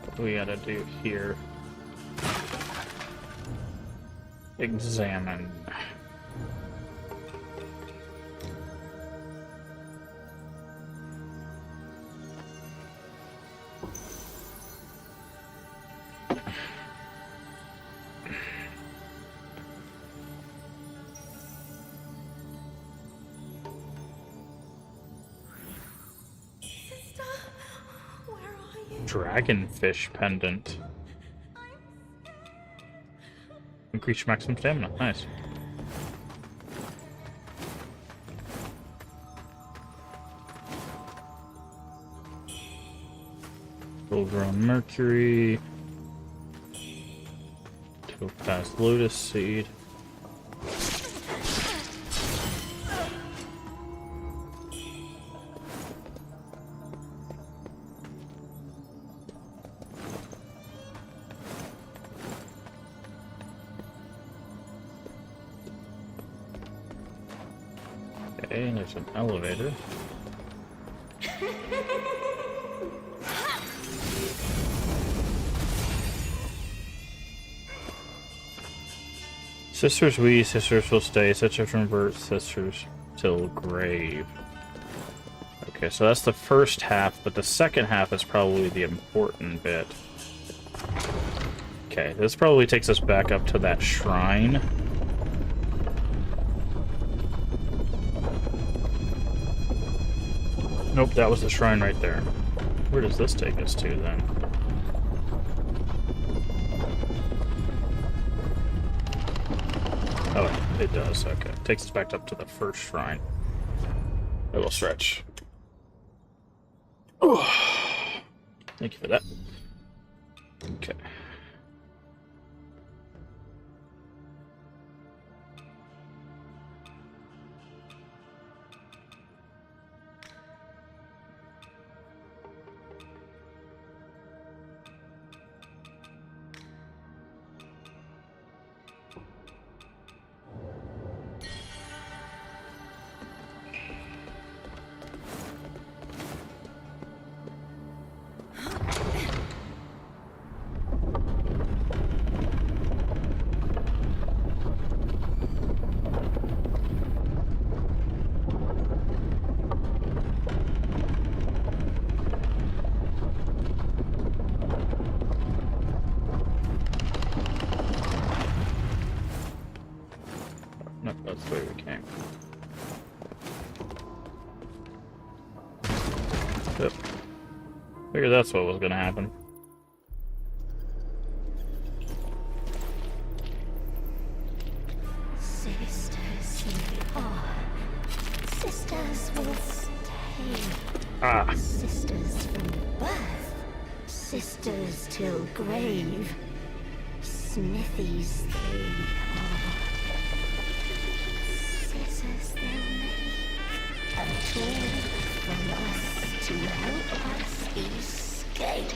What do we gotta do here? Examine. Sister, where are you? Dragonfish pendant. Increase maximum stamina. Nice. Full-grown mercury. Topaz lotus seed. Okay, there's an elevator. Sisters we, sisters will stay, sisters convert, sisters till grave. Okay, so that's the first half, but the second half is probably the important bit. Okay, this probably takes us back up to that shrine. Nope, that was the shrine right there. Where does this take us to, then? Oh, it does. Okay. Takes us back up to the first shrine. A little stretch. Oh, thank you for that. Okay. Yep. Figured that's what was gonna happen. Sisters will stay. Ah. Sisters from birth. Sisters till grave. Smithies they are. Scissors they'll make. A tool for us to help us escape.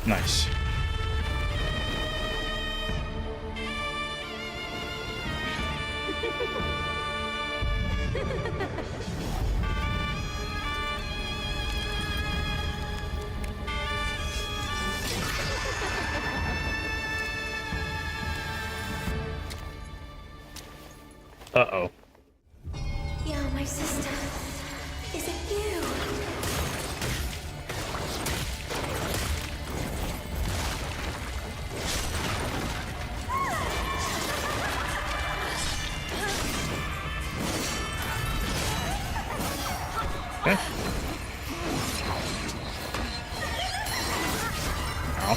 Nice. Uh-oh. Yeah, my sister. Is it you? Okay. Ow.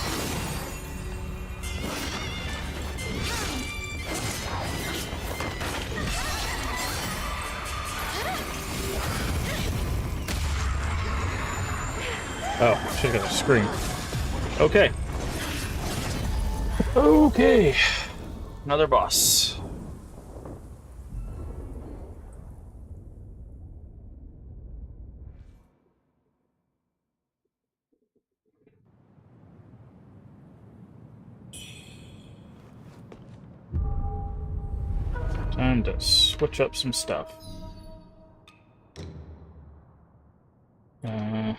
Oh, should've got a scream. Okay. Okay. Another boss. Time to switch up some stuff. Okay,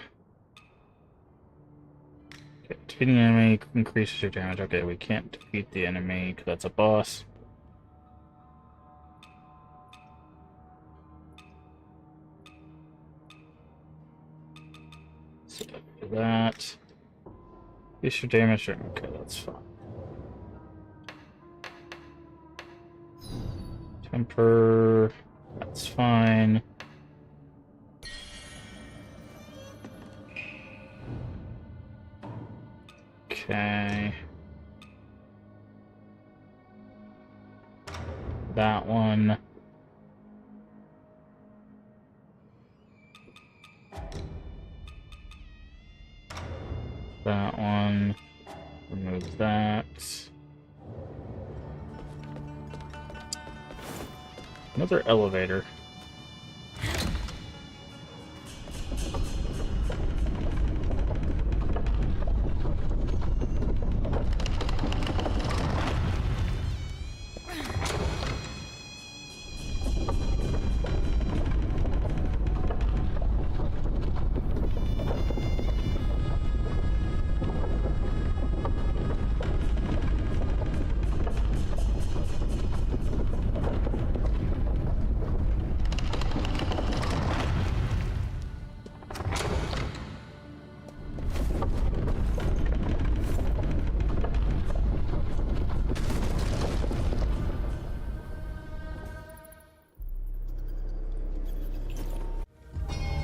defeating an enemy increases your damage. Okay, we can't defeat the enemy because that's a boss. So for that, increase your damage. Okay, that's fine. Temper, that's fine. Okay. That one. That one. Remove that. Another elevator.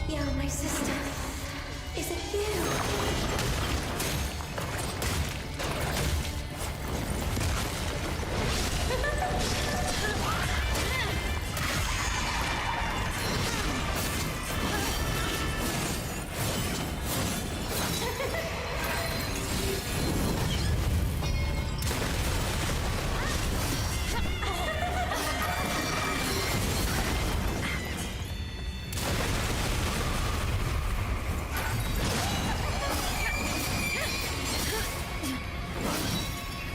Yeah, my sister. Is it you?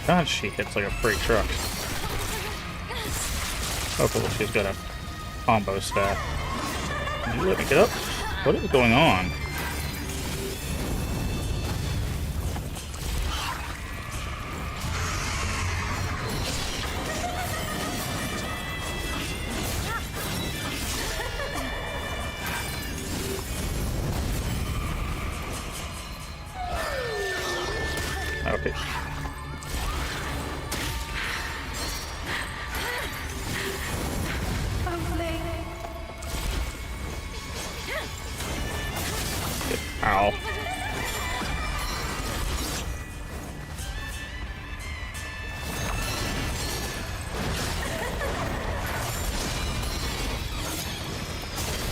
God, she hits like a freight truck. Oh, cool. She's got a combo staff. Can you let me get up? What is going on? Ow.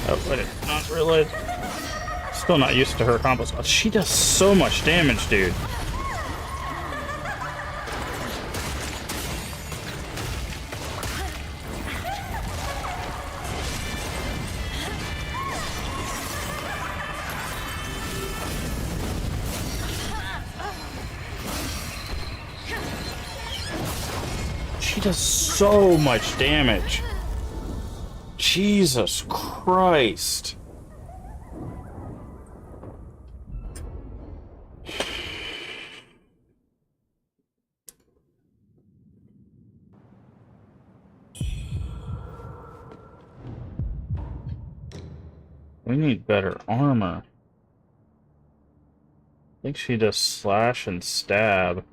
Oh, I did not realize. Still not used to her combos. Oh, she does so much damage, dude. She does so much damage. Jesus Christ. We need better armor. I think she does slash and stab.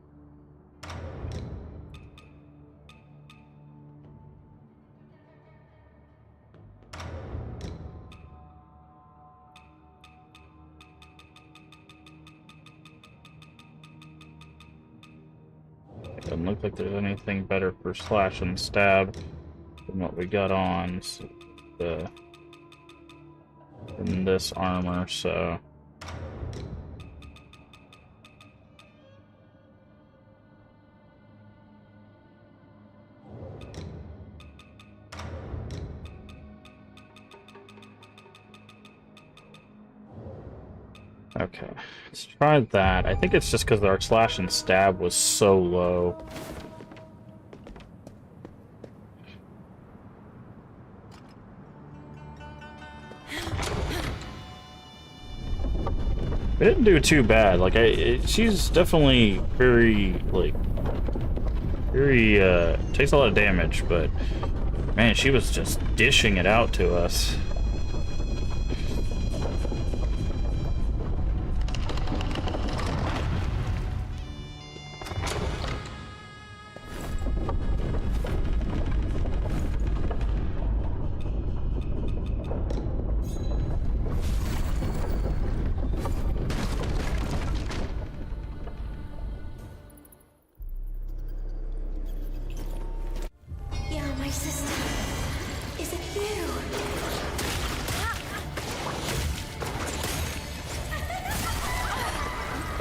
It doesn't look like there's anything better for slash and stab than what we got on in this armor, so. Okay, let's try that. I think it's just because our slash and stab was so low. We didn't do too bad. Like, she's definitely very, like, takes a lot of damage, but man, she was just dishing it out to us.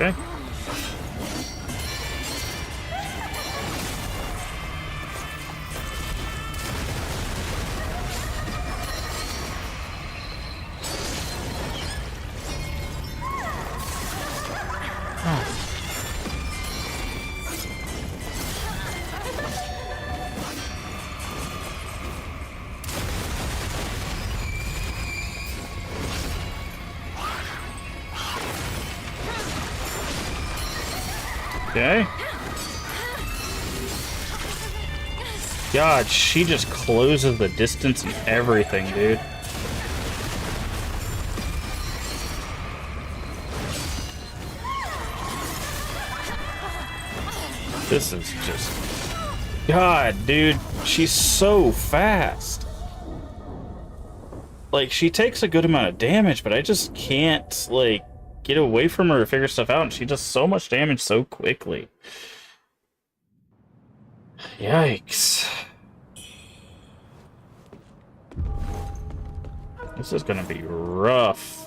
Okay. Okay. God, she just closes the distance and everything, dude. This is just... God, dude, she's so fast. Like, she takes a good amount of damage, but I just can't, like, get away from her to figure stuff out, and she does so much damage so quickly. Yikes. This is gonna be rough.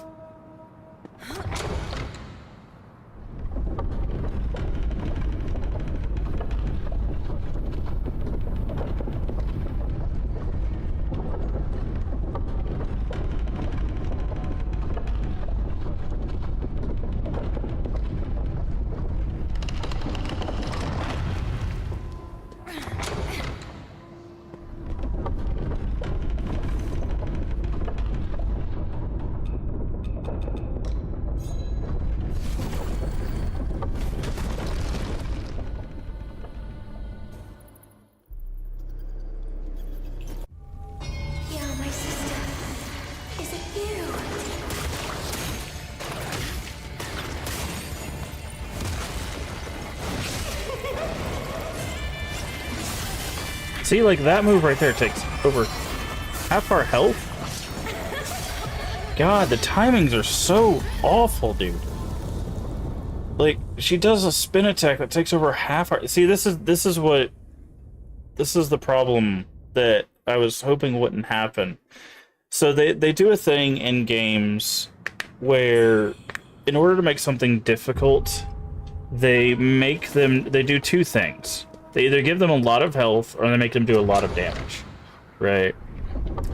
See, like, that move right there takes over half our health? God, the timings are so awful, dude. Like, she does a spin attack that takes over half our... See, this is the problem that I was hoping wouldn't happen. So they do a thing in games where, in order to make something difficult, they do two things. They either give them a lot of health, or they make them do a lot of damage, right?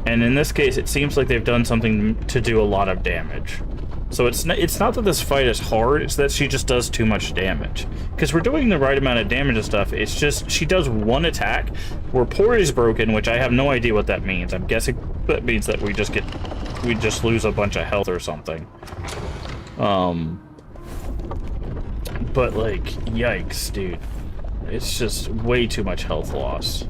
And in this case, it seems like they've done something to do a lot of damage. So it's not that this fight is hard, it's that she just does too much damage. Because we're doing the right amount of damage and stuff, it's just, she does one attack, where poise broken, which I have no idea what that means. I'm guessing that means that we just lose a bunch of health or something. But, like, yikes, dude. It's just way too much health loss.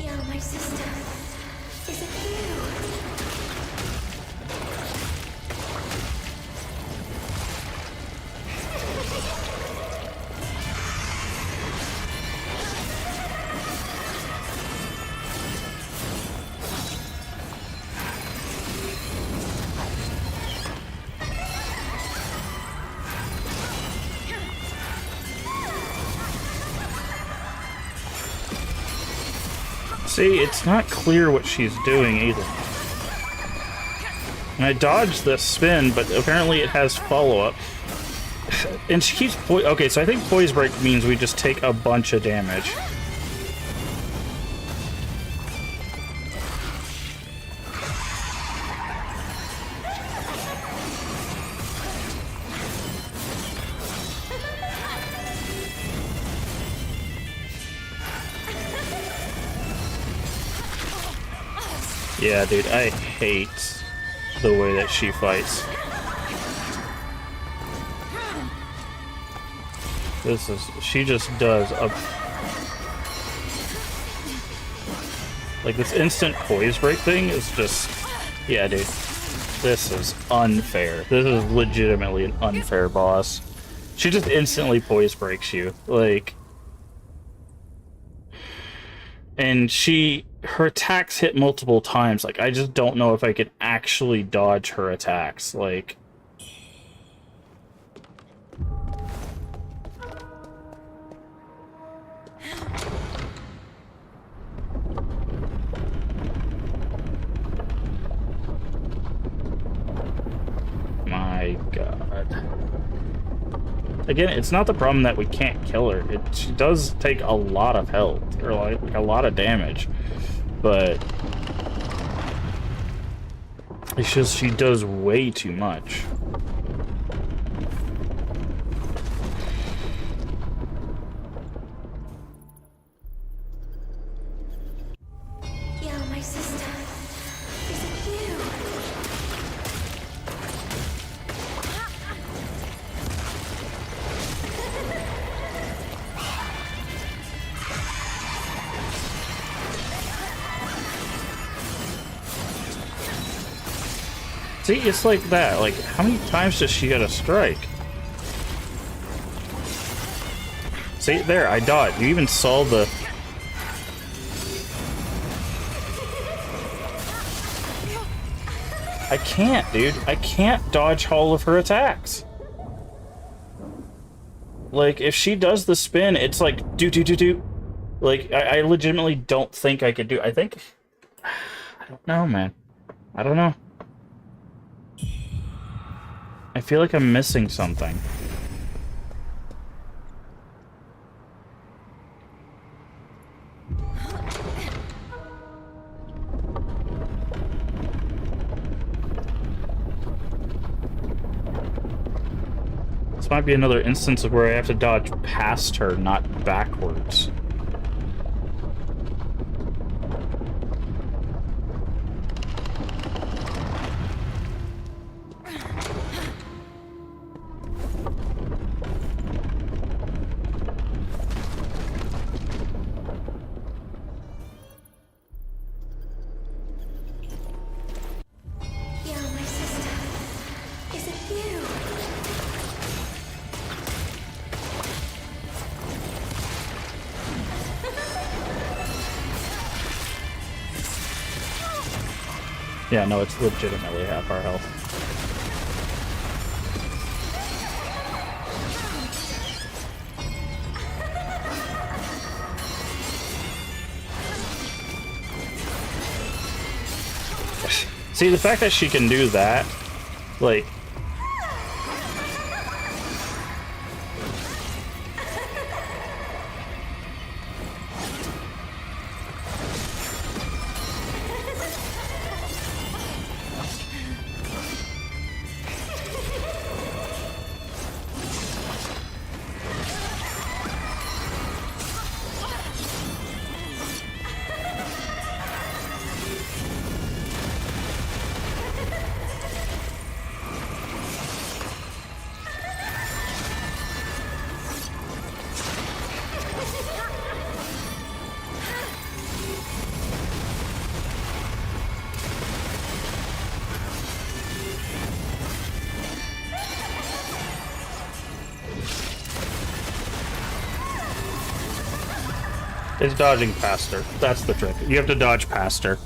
Yeah, my sister. Is it you? See, it's not clear what she's doing either. And I dodged the spin, but apparently it has follow-up. And she keeps okay, so I think poise break means we just take a bunch of damage. Yeah, dude, I hate the way that she fights. She just does a... Like, this instant poise break thing is just... Yeah, dude. This is unfair. This is legitimately an unfair boss. She just instantly poise breaks you. Like... And her attacks hit multiple times. Like, I just don't know if I can actually dodge her attacks. Like... My God. Again, it's not the problem that we can't kill her. She does take a lot of health, or like a lot of damage, but it's just she does way too much. Yeah, my sister. Is it you? See, it's like that. Like, how many times does she gotta strike? See, there, I dodged. You even saw the... I can't, dude. I can't dodge all of her attacks. Like, if she does the spin, it's like, do. Like, I legitimately don't think I could do... I think... I don't know, man. I don't know. I feel like I'm missing something. This might be another instance of where I have to dodge past her, not backwards. Yeah, my sister. Is it you? Yeah, no, it's legitimately half our health. See, the fact that she can do that, like... It's dodging past her. That's the trick. You have to dodge past her.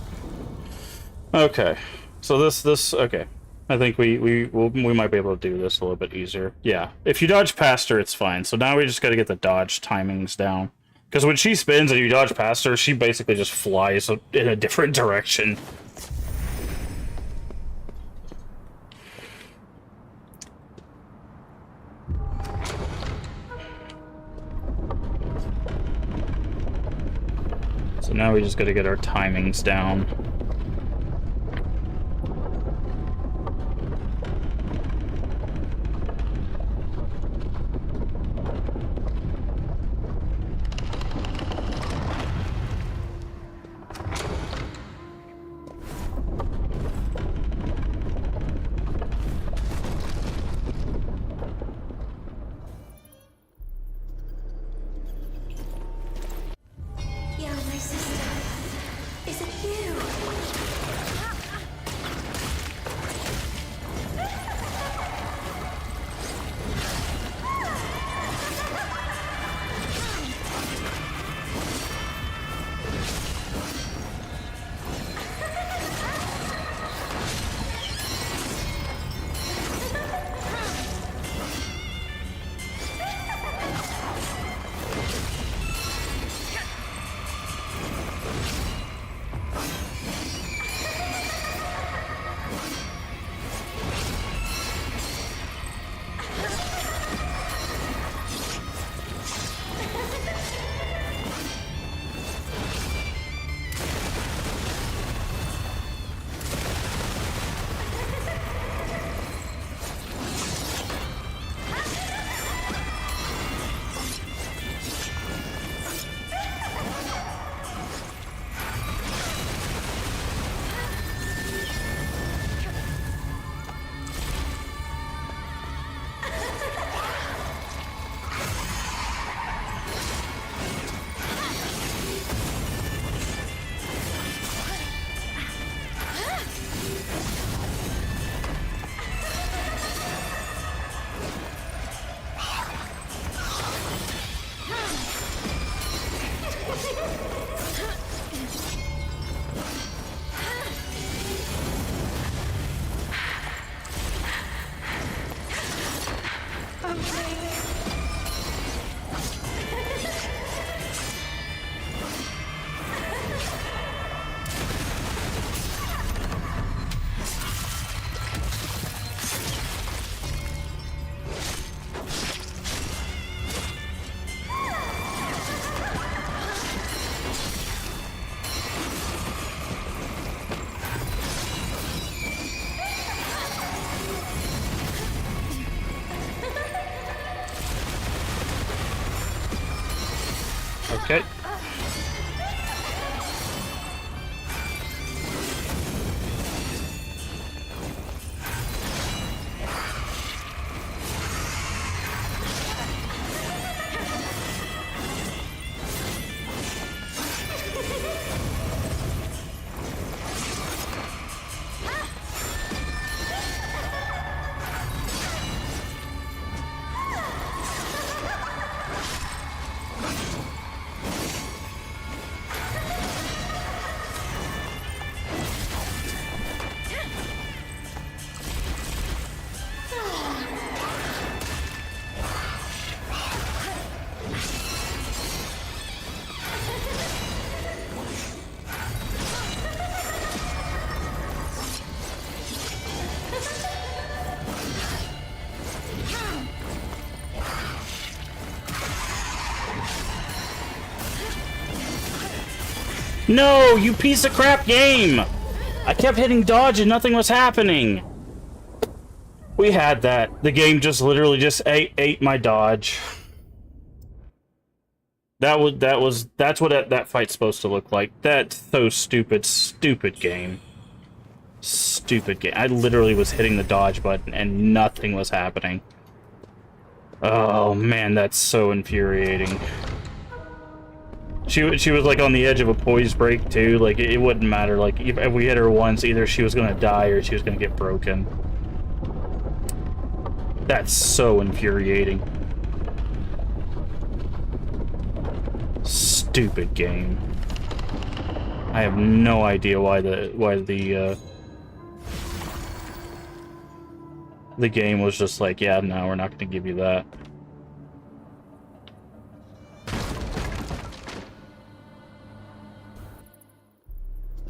Okay. So okay. I think we might be able to do this a little bit easier. Yeah. If you dodge past her, it's fine. So now we just got to get the dodge timings down. Because when she spins and you dodge past her, she basically just flies in a different direction. So now we just got to get our timings down. Yeah, my sister. Is it you? No, you piece of crap game! I kept hitting dodge and nothing was happening. We had that. The game just literally just ate my dodge. That's what that fight's supposed to look like. That's so stupid, stupid game. Stupid game. I literally was hitting the dodge button and nothing was happening. Oh man, that's so infuriating. She was like on the edge of a poise break too. Like it wouldn't matter. Like if we hit her once, either she was gonna die or she was gonna get broken. That's so infuriating. Stupid game. I have no idea why the game was just like, yeah, no, we're not going to give you that.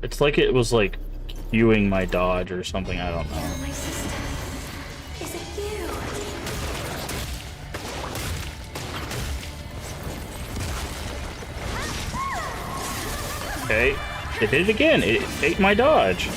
It's like it was like cueing my dodge or something, I don't know. Oh, my sister. Is it you? Okay, it did it again. It ate my dodge.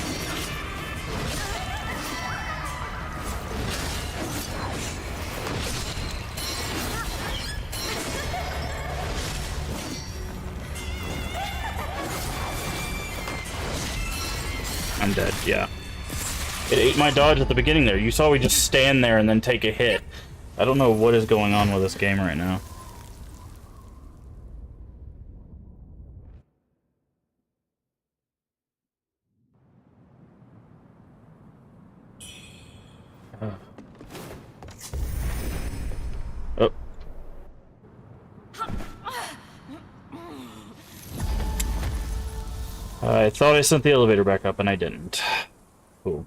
I'm dead, yeah. It ate my dodge at the beginning there. You saw we just stand there and then take a hit. I don't know what is going on with this game right now. Oh. I thought I sent the elevator back up and I didn't. Cool.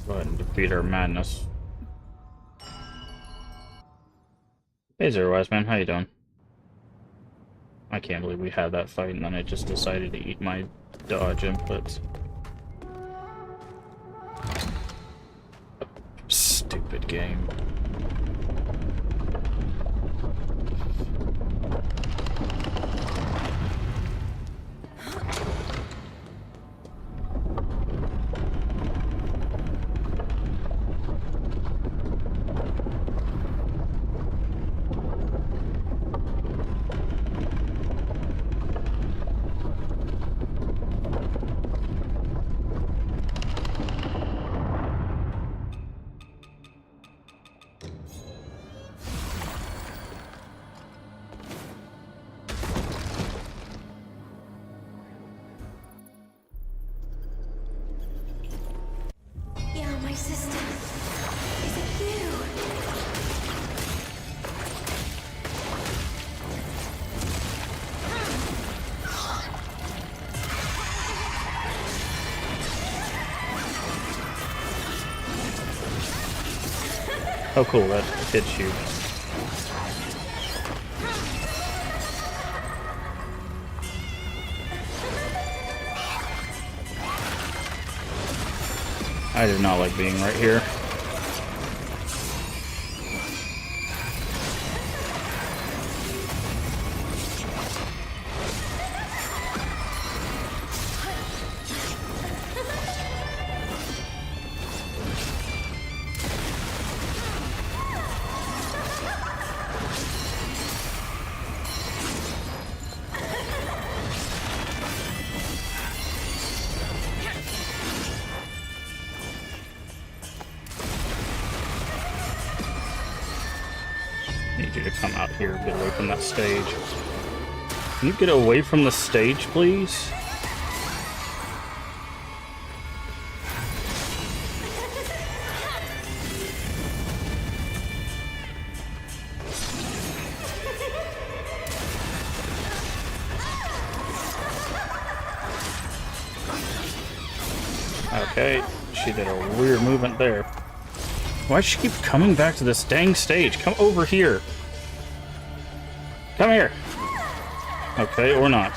Go ahead and defeat our madness. Hey Zero Wise Man, how you doing? I can't believe we had that fight and then I just decided to eat my dodge inputs. Stupid game. Yeah, my sister. Is it you? Oh cool, that hits you. I do not like being right here. Need you to come out here, get away from that stage. Can you get away from the stage, please? Okay, She did a weird movement there. Why does she keep coming back to this dang stage? Come over here. Come here. Okay, or not.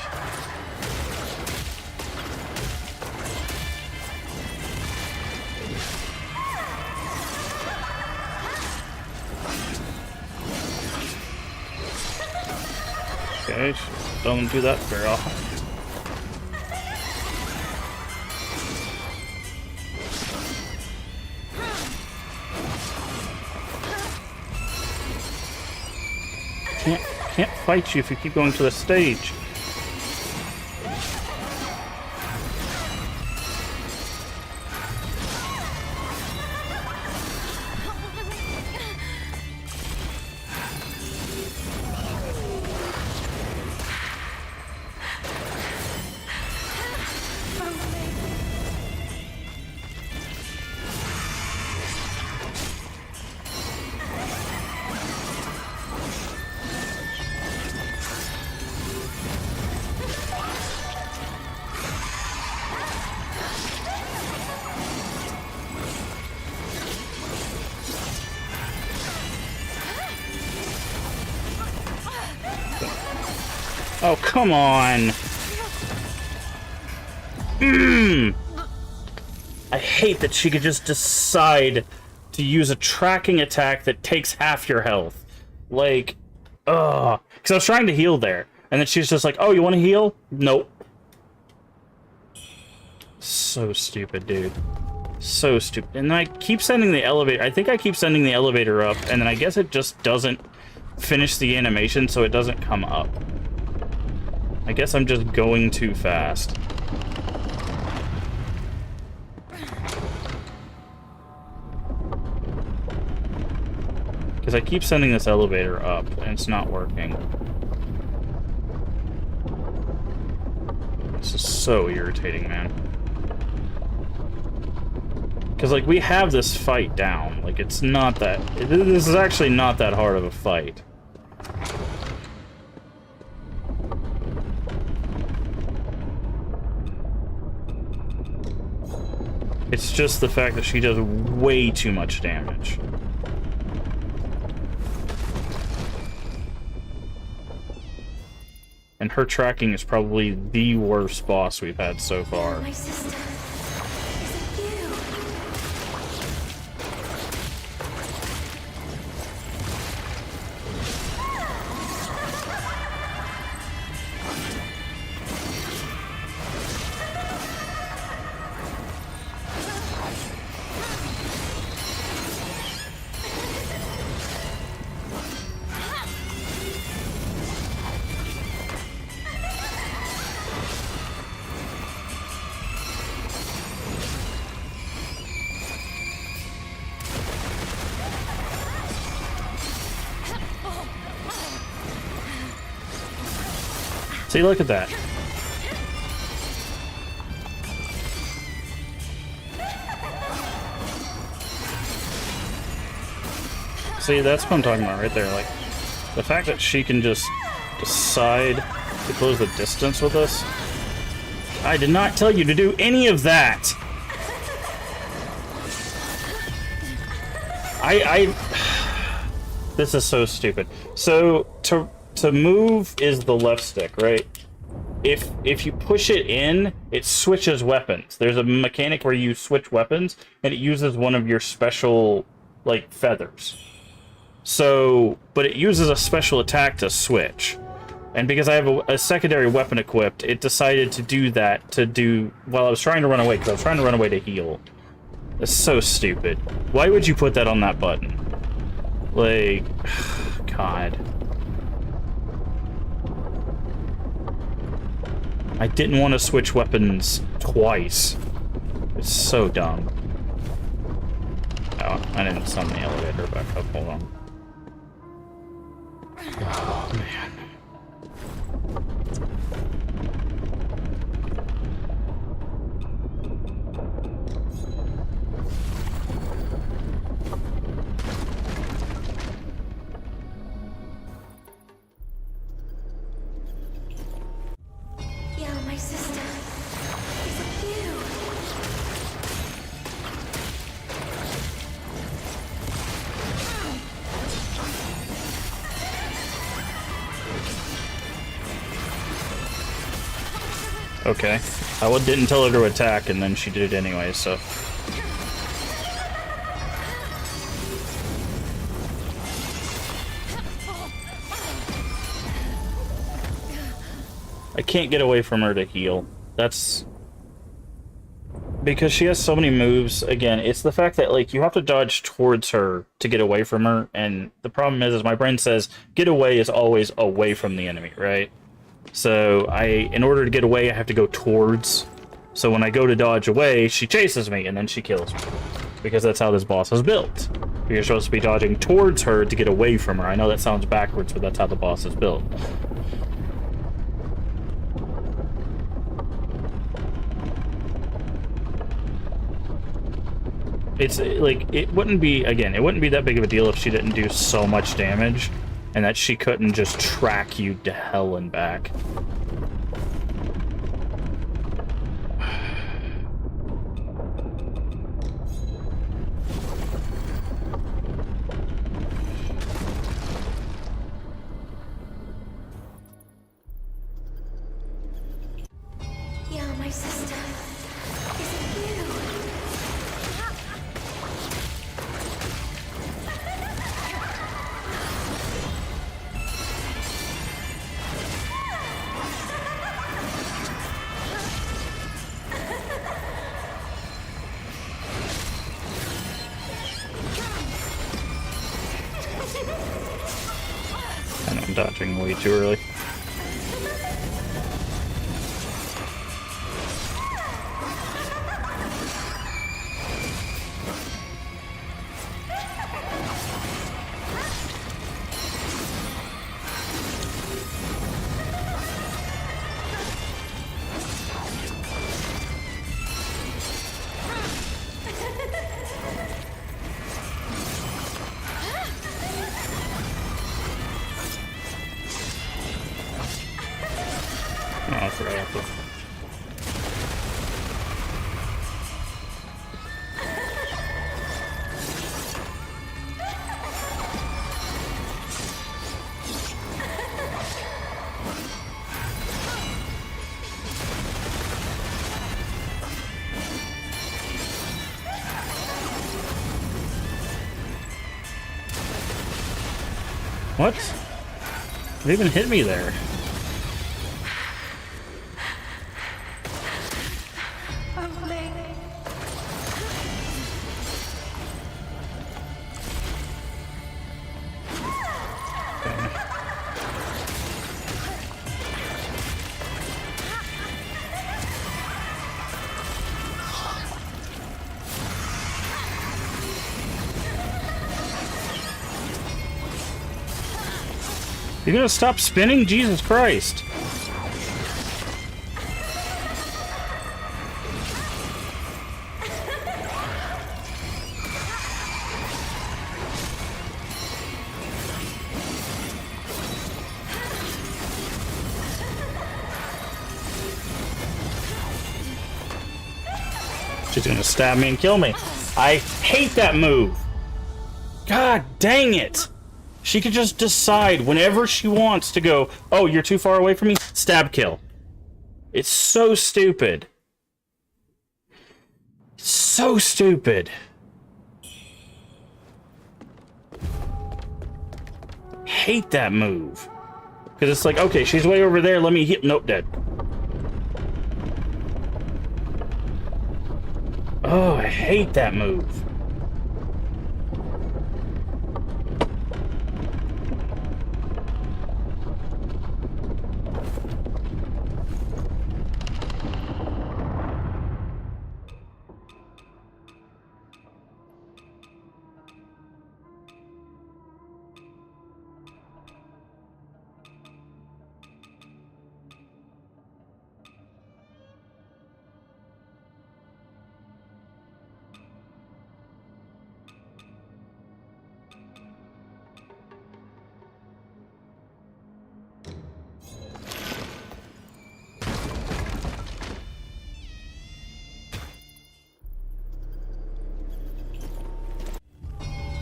Okay, don't do that very often. Can't fight you if you keep going to the stage. Oh, come on! I hate that she could just decide to use a tracking attack that takes half your health. Like, ugh. Because I was trying to heal there, and then she's just like, oh, you want to heal? Nope. So stupid, dude. So stupid. And I keep sending the elevator. I think I keep sending the elevator up, and then I guess it just doesn't finish the animation, so it doesn't come up. I guess I'm just going too fast. Because I keep sending this elevator up, and it's not working. This is so irritating, man. Because, like, we have this fight down. Like, it's not that... This is actually not that hard of a fight. It's just the fact that she does way too much damage. And her tracking is probably the worst boss we've had so far. My sister. Is it you? See, look at that. See, that's what I'm talking about right there. Like, the fact that she can just decide to close the distance with us. I did not tell you to do any of that. This is so stupid. So, to move is the left stick, right? If you push it in, it switches weapons. There's a mechanic where you switch weapons, and it uses one of your special, like, feathers. So, but it uses a special attack to switch. And because I have a secondary weapon equipped, it decided to do that while I was trying to run away, because I was trying to run away to heal. It's so stupid. Why would you put that on that button? Like, God. I didn't want to switch weapons twice. It's so dumb. Oh, I didn't summon the elevator back up. Hold on. Oh, man. Yeah, my sister. Is it you? Okay. I didn't tell her to attack, and then she did it anyway, so... I can't get away from her to heal. That's... because she has so many moves. Again, it's the fact that, like, you have to dodge towards her to get away from her, and the problem is my brain says get away is always away from the enemy, right? So in order to get away, I have to go towards. So when I go to dodge away, she chases me, and then she kills me. Because that's how this boss is built. You're supposed to be dodging towards her to get away from her. I know that sounds backwards, but that's how the boss is built. It's like, it wouldn't be that big of a deal if she didn't do so much damage and that she couldn't just track you to hell and back. Yeah, my sister. Is it you? I know I'm dodging way too early. Oh, I forgot about this. What? It even hit me there. You gonna stop spinning? Jesus Christ. She's gonna stab me and kill me. I hate that move. God dang it. She could just decide whenever she wants to go, oh, you're too far away from me? Stab kill. It's so stupid. So stupid. Hate that move. Because it's like, okay, she's way over there, let me hit. Nope, dead. Oh, I hate that move.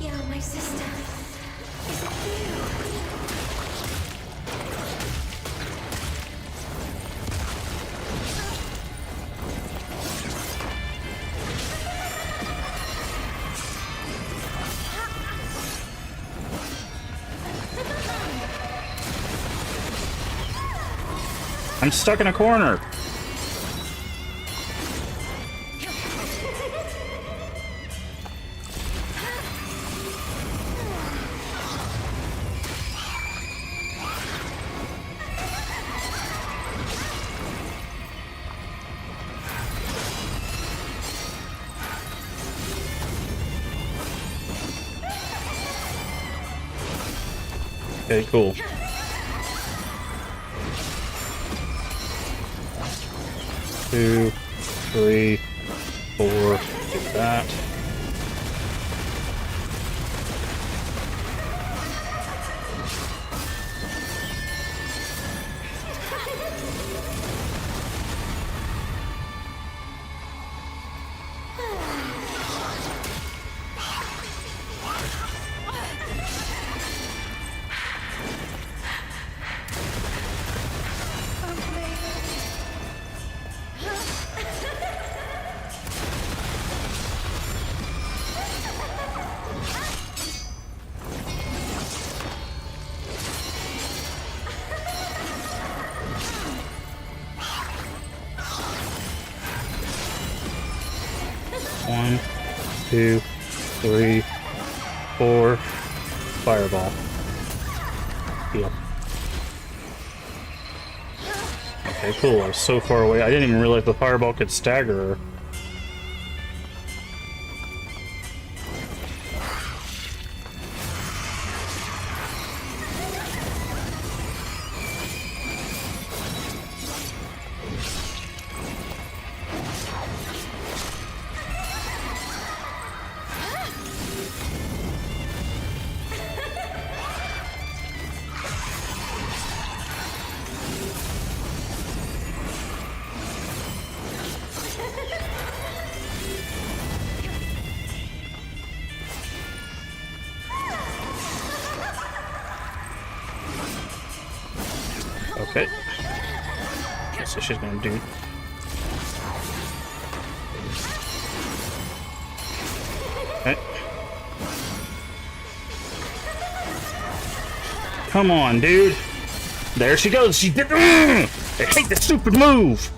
Yeah, my sister. Is it you? I'm stuck in a corner. Okay, cool. 2, 3, 4. Do that. One, 2, 3, 4. Fireball. Yep. Okay, cool. I was so far away. I didn't even realize the fireball could stagger her. Okay. That's what she's gonna do. Okay. Come on, dude. There she goes. She did. I hate this stupid move.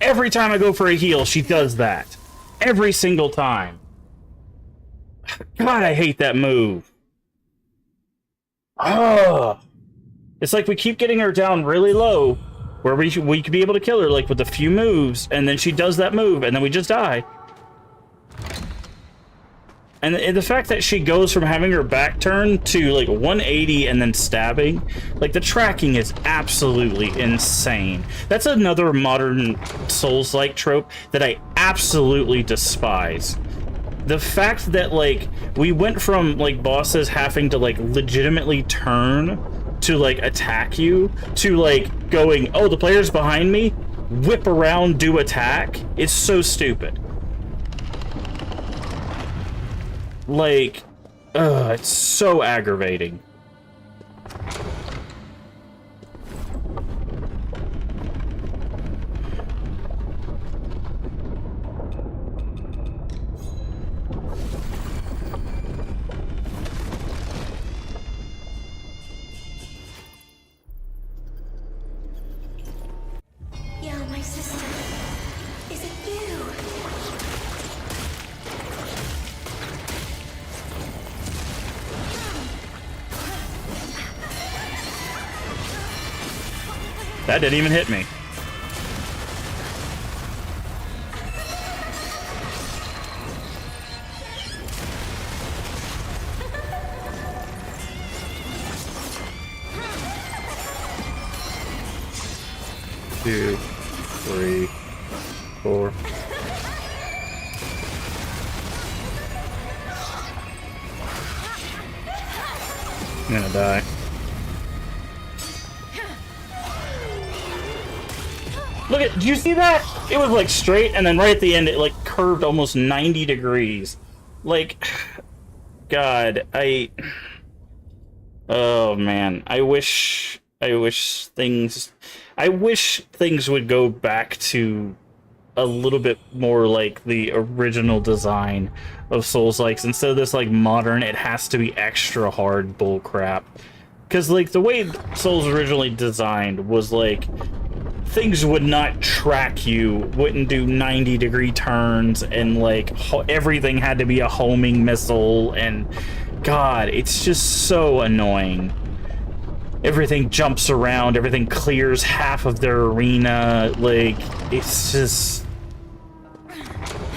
Every time I go for a heal, she does that. Every single time. God, I hate that move. Oh. It's like we keep getting her down really low, where we could be able to kill her like with a few moves, and then she does that move, and then we just die. And the fact that she goes from having her back turned to like 180 and then stabbing, like the tracking is absolutely insane. That's another modern Souls-like trope that I absolutely despise. The fact that like we went from like bosses having to like legitimately turn to like attack you to like going, oh, the player's behind me, whip around, do attack. It's so stupid. Like, it's so aggravating. Yeah, my sister. Is it you? That didn't even hit me. Two, 3, 4. I'm gonna die. Look at, do you see that? It was like straight, and then right at the end it like curved almost 90 degrees. Like, God, oh man, I wish things would go back to a little bit more like the original design of Souls-likes instead of this like modern, it has to be extra hard bullcrap. Because, like, the way Souls originally designed was, like, things would not track you, wouldn't do 90-degree turns, and, like, everything had to be a homing missile, and, God, it's just so annoying. Everything jumps around, everything clears half of their arena, like, it's just...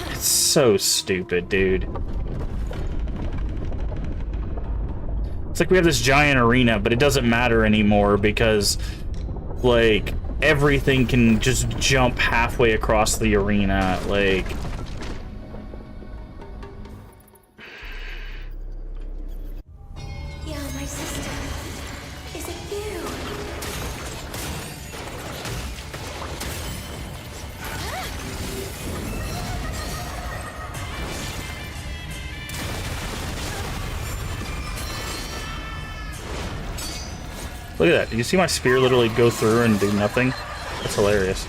It's so stupid, dude. It's like we have this giant arena, but it doesn't matter anymore because, like, everything can just jump halfway across the arena, like... Yeah, my sister. Is it you? Look at that. Do you see my spear literally go through and do nothing? That's hilarious.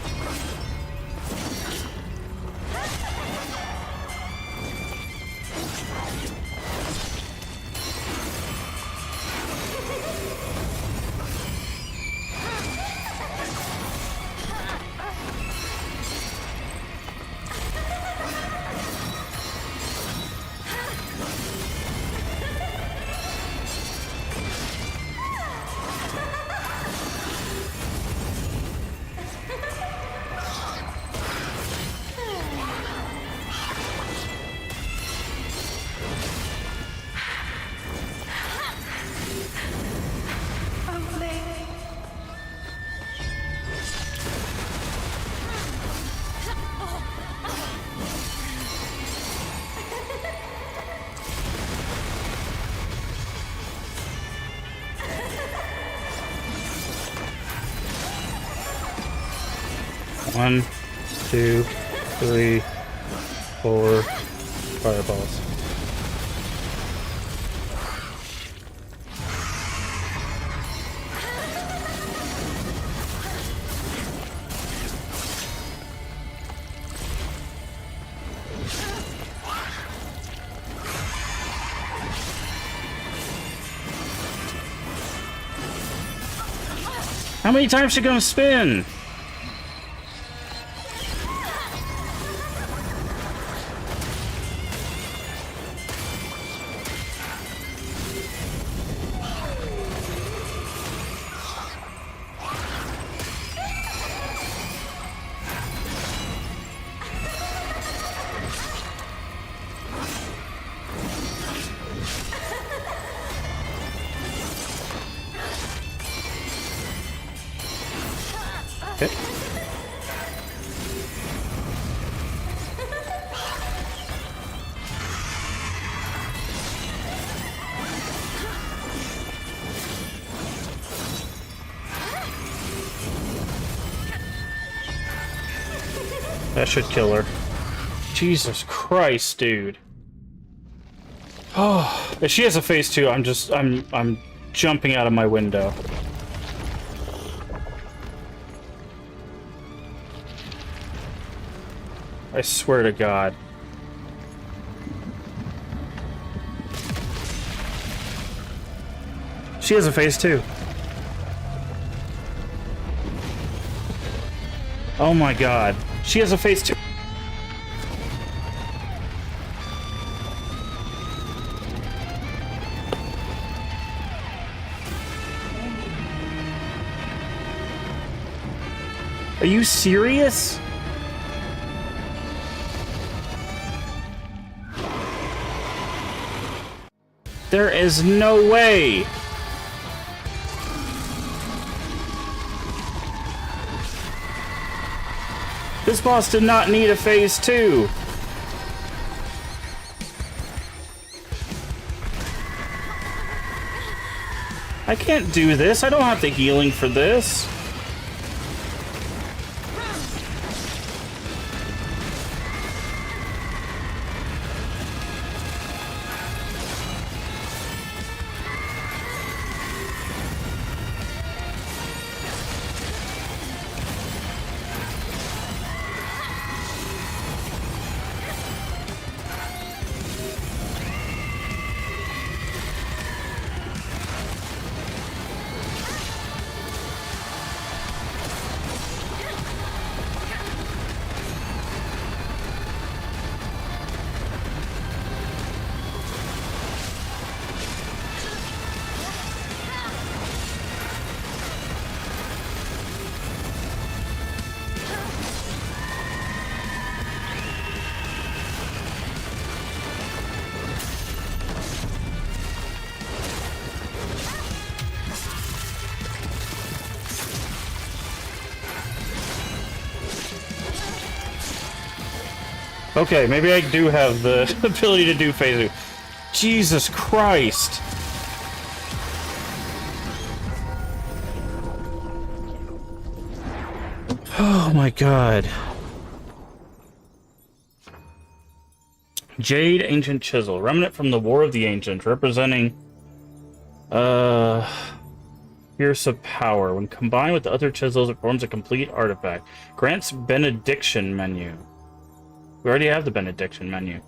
One, two, three, four fireballs. How many times you gonna spin? Okay. That should kill her. Jesus Christ, dude. Oh, if she has a phase 2, I'm jumping out of my window. I swear to God. She has a phase 2. Oh my God. She has a phase 2. Are you serious? There is no way. This boss did not need a phase 2. I can't do this. I don't have the healing for this. Okay, maybe I do have the ability to do phase. Jesus Christ! Oh my god. Jade Ancient Chisel, remnant from the War of the Ancients, representing Pierce of Power. When combined with the other chisels, it forms a complete artifact. Grants Benediction menu. We already have the Benediction menu.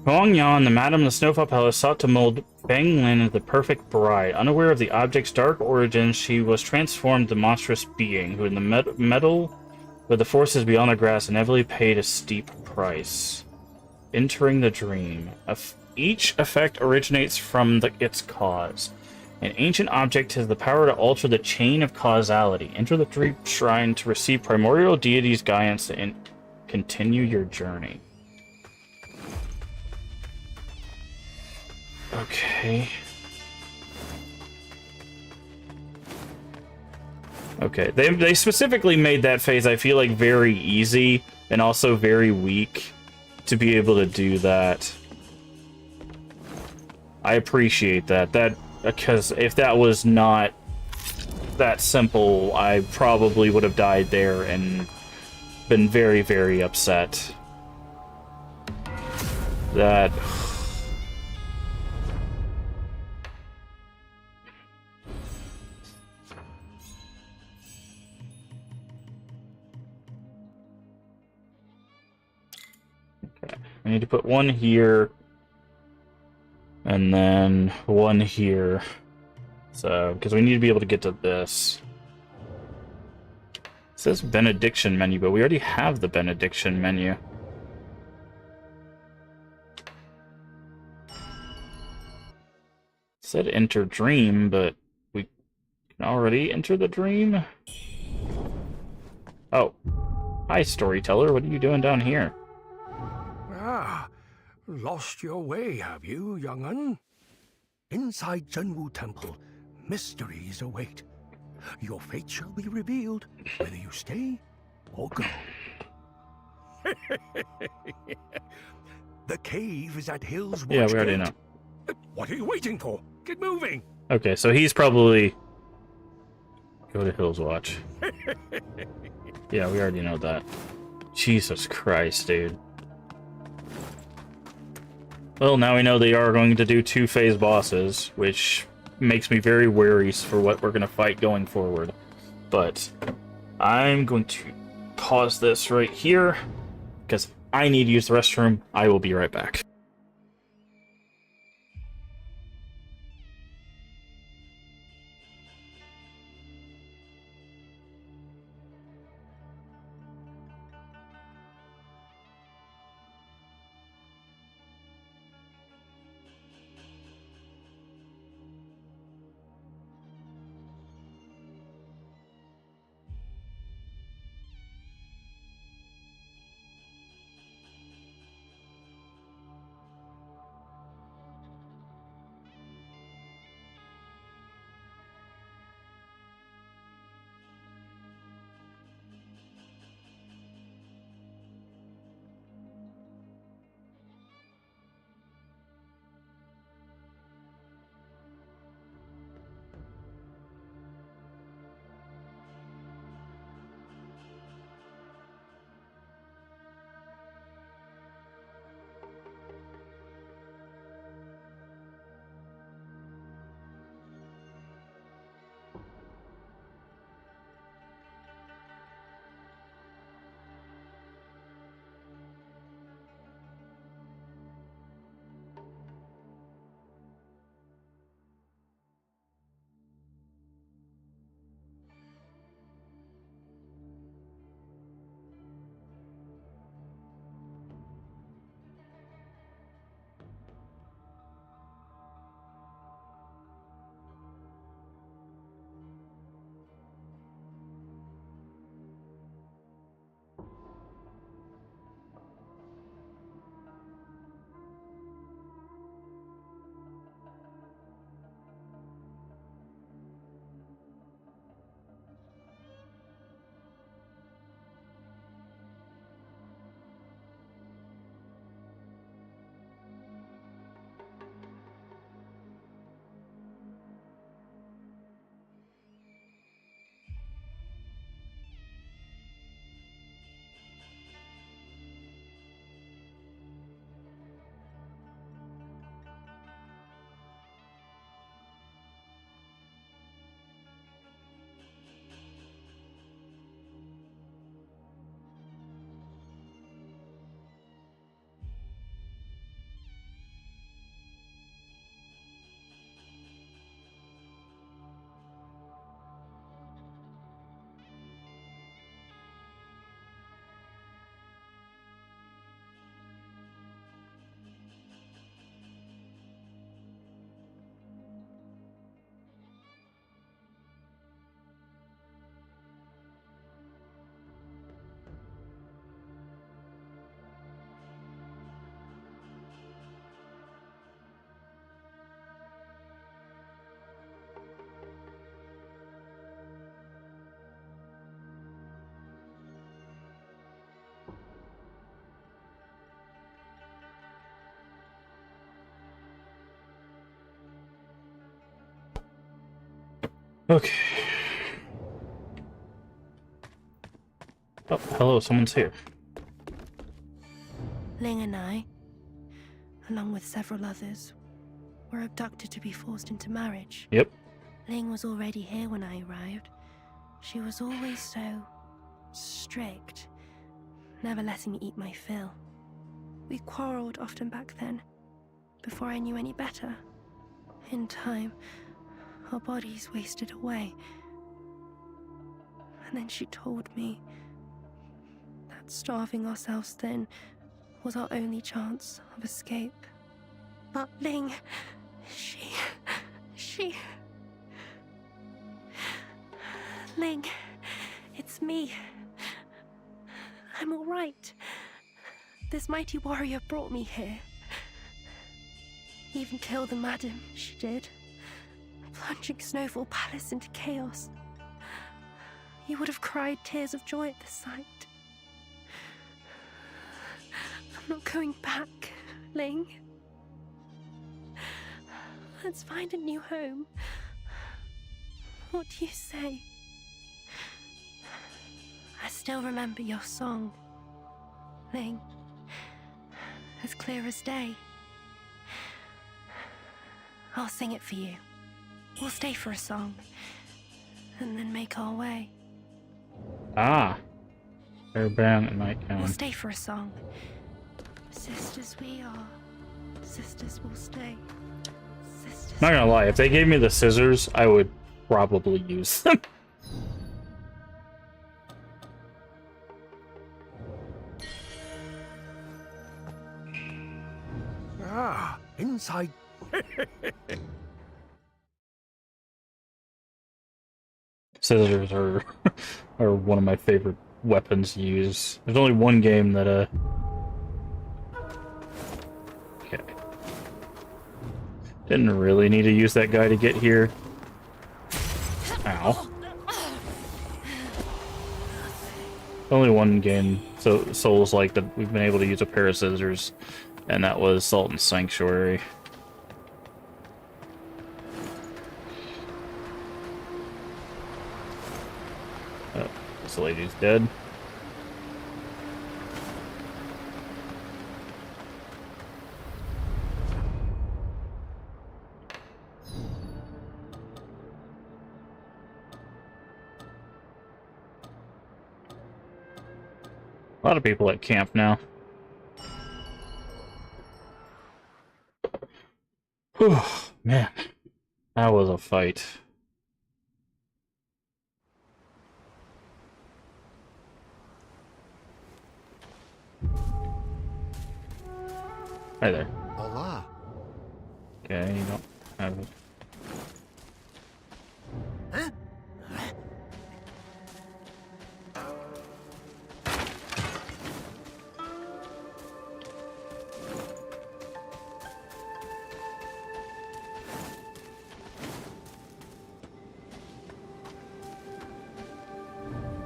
Huang Yan, the Madam of the Snowfall Palace, sought to mold Bang Lin into the perfect bride. Unaware of the object's dark origins, she was transformed the monstrous being, who in the meddle with the forces beyond the grass inevitably paid a steep price. Entering the dream. Each effect originates from its cause. An ancient object has the power to alter the chain of causality. Enter the dream shrine to receive primordial deity's guidance and continue your journey. Okay. Okay, they specifically made that phase, I feel like, very easy and also very weak to be able to do that. I appreciate that. Because if that was not that simple, I probably would have died there and been very, very upset. That... Okay. I need to put one here. And then one here. So, because we need to be able to get to this. It says Benediction menu, but we already have the Benediction menu. It said enter dream, but we can already enter the dream? Oh. Hi, storyteller. What are you doing down here? Ah, lost your way, have you, young'un? Inside Zhenwu Temple, mysteries await. Your fate shall be revealed, whether you stay or go. The cave is at Hill's Watch. Yeah, we already Gate. know. What are you waiting for? Get moving! Okay, so he's probably... Go to Hill's Watch. Yeah, we already know that. Jesus Christ, dude. Well, now we know they are going to do 2 phase bosses, which makes me very wary for what we're going to fight going forward. But I'm going to pause this right here, because I need to use the restroom. I will be right back. Okay. Oh, hello, someone's here. Ling and I, along with several others, were abducted to be forced into marriage. Yep. Ling was already here when I arrived. She was always so strict, never letting me eat my fill. We quarreled often back then, before I knew any better. In time, our bodies wasted away. And then she told me that starving ourselves thin was our only chance of escape. But Ling, she... Ling, it's me. I'm all right. This mighty warrior brought me here. Even killed the madam, she did. Plunging Snowfall Palace into chaos. You would have cried tears of joy at the sight. I'm not going back, Ling. Let's find a new home. What do you say? I still remember your song, Ling, as clear as day. I'll sing it for you. We'll stay for a song, and then make our way. Ah. They're bound at night We'll count. stay for a song. Sisters we are, sisters will stay. Sisters. Not gonna lie, if they gave me the scissors, I would probably use them. Ah, inside. Scissors are are one of my favorite weapons to use. There's only one game that okay. Didn't really need to use that guy to get here. Ow. Only one game Souls like that we've been able to use a pair of scissors, and that was Salt and Sanctuary. Oh, this lady's dead. A lot of people at camp now. Whew, man, that was a fight. Hi there. Hola. Okay, you don't have it.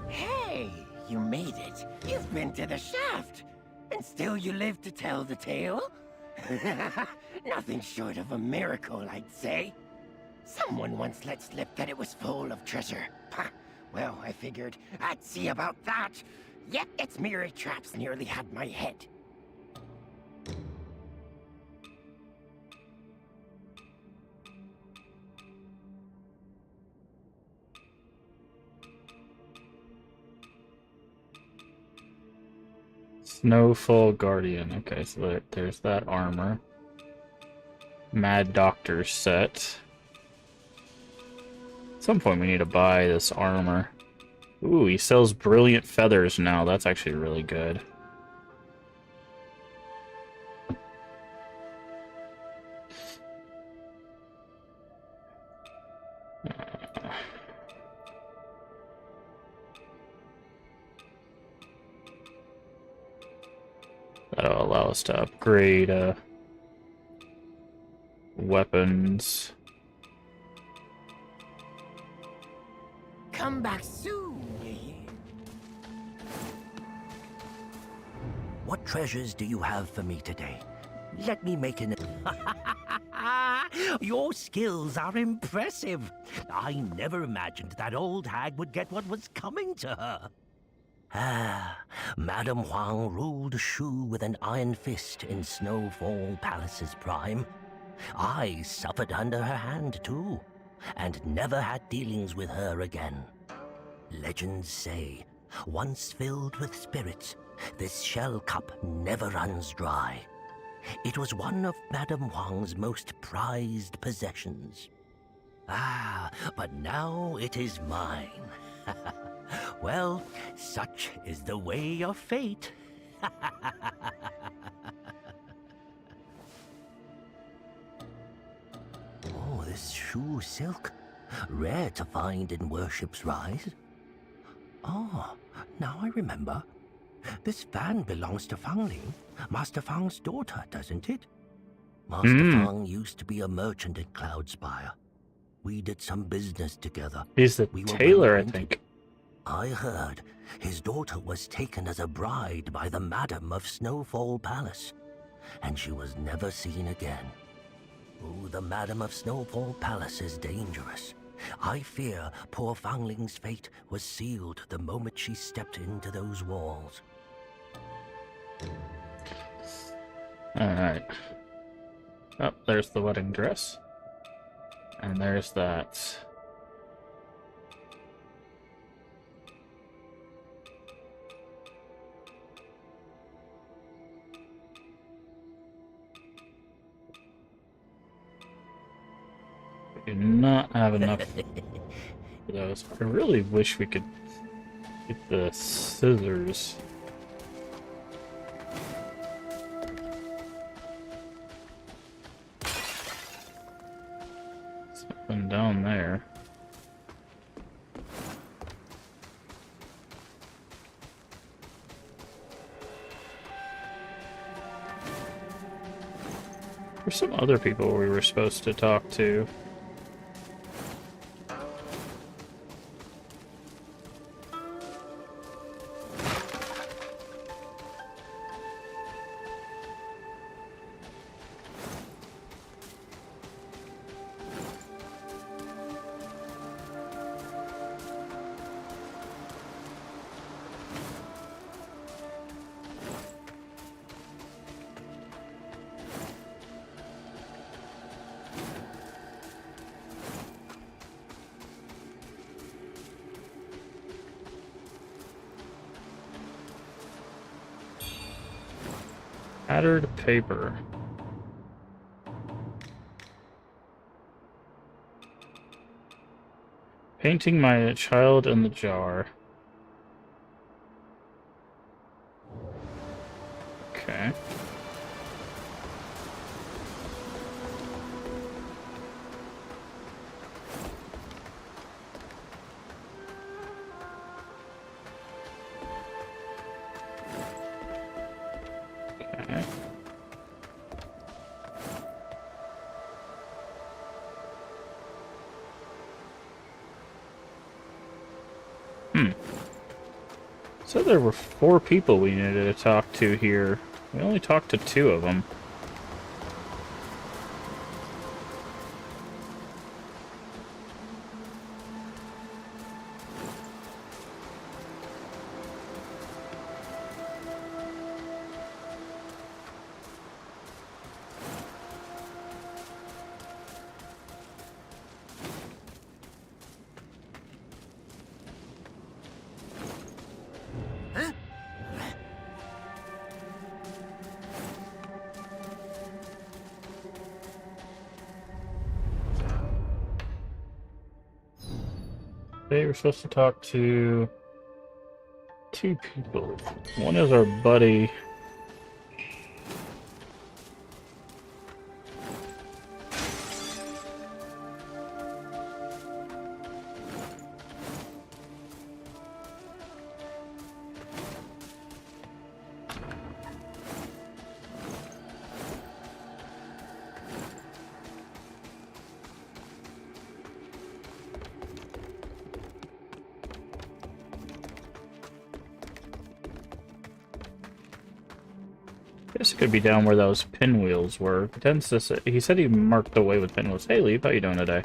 Hey, you made it. You've been to the shaft. And still you live to tell the tale? Nothing short of a miracle, I'd say. Someone once let slip that it was full of treasure. Pah. Well, I figured I'd see about that. Yet its mirror traps nearly had my head. Snowfall Guardian. Okay, so there's that armor. Mad Doctor set. At some point we need to buy this armor. Ooh, he sells brilliant feathers now. That's actually really good. That'll allow us to upgrade weapons. Come back soon, you hear? What treasures do you have for me today? Let me make an... Your skills are impressive. I never imagined that old hag would get what was coming to her. Ah, Madame Huang ruled Shu with an iron fist in Snowfall Palace's prime. I suffered under her hand too, and never had dealings with her again. Legends say, once filled with spirits, this shell cup never runs dry. It was one of Madame Huang's most prized possessions. Ah, but now it is mine. Well, such is the way of fate. Oh, this shoe silk. Rare to find in Worship's Rise. Oh, now I remember. This fan belongs to Fangling, Master Fang's daughter, doesn't it? Master Fang used to be a merchant at Cloudspire. We did some business together. He's the We were tailor, I well-acquainted. think. I heard his daughter was taken as a bride by the Madam of Snowfall Palace, and she was never seen again. Oh, the Madam of Snowfall Palace is dangerous. I fear poor Fangling's fate was sealed the moment she stepped into those walls. Alright. Oh, there's the wedding dress. And there's that. We do not have enough for those. I really wish we could get the scissors. Something down there. There's some other people we were supposed to talk to. Tattered paper. Painting my child in the jar. Okay. Okay. So there were 4 people we needed to talk to here. We only talked to 2 of them. They were supposed to talk to 2 people. One is our buddy. guess it could be down where those pinwheels were. It tends to say, he said he marked the way with pinwheels. Hey, Leaf, how you doing today?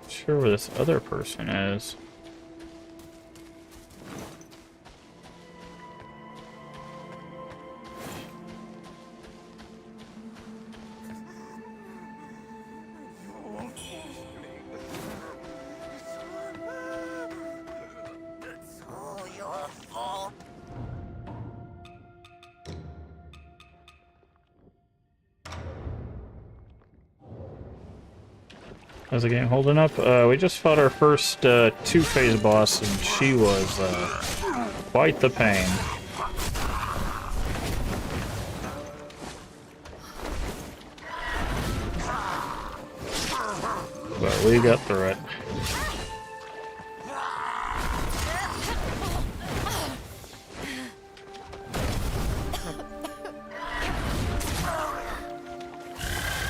Sure where this other person is. How's the game holding up? We just fought our first two-phase boss, and she was quite the pain. But we got through it.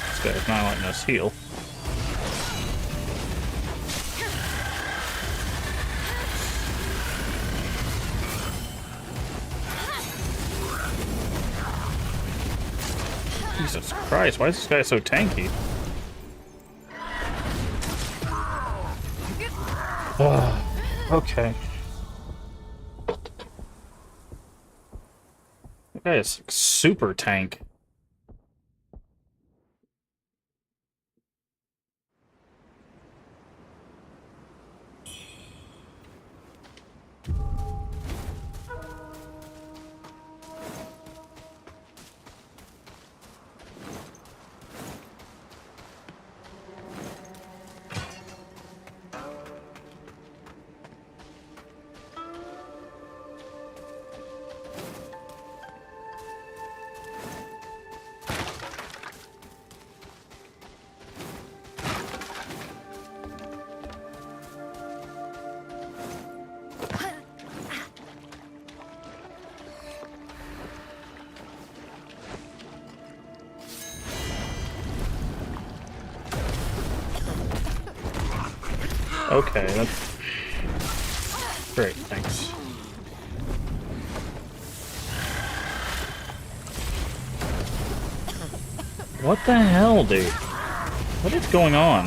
This guy's not letting us heal. Jesus Christ, why is this guy so tanky? Okay. That guy is super tank. Okay, that's great, thanks. What the hell, dude? What is going on?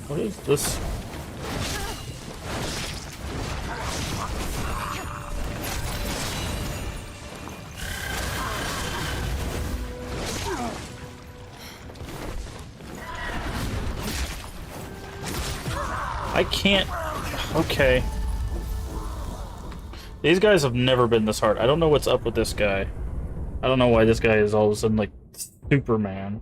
What is this? I can't... Okay. These guys have never been this hard. I don't know what's up with this guy. I don't know why this guy is all of a sudden like Superman.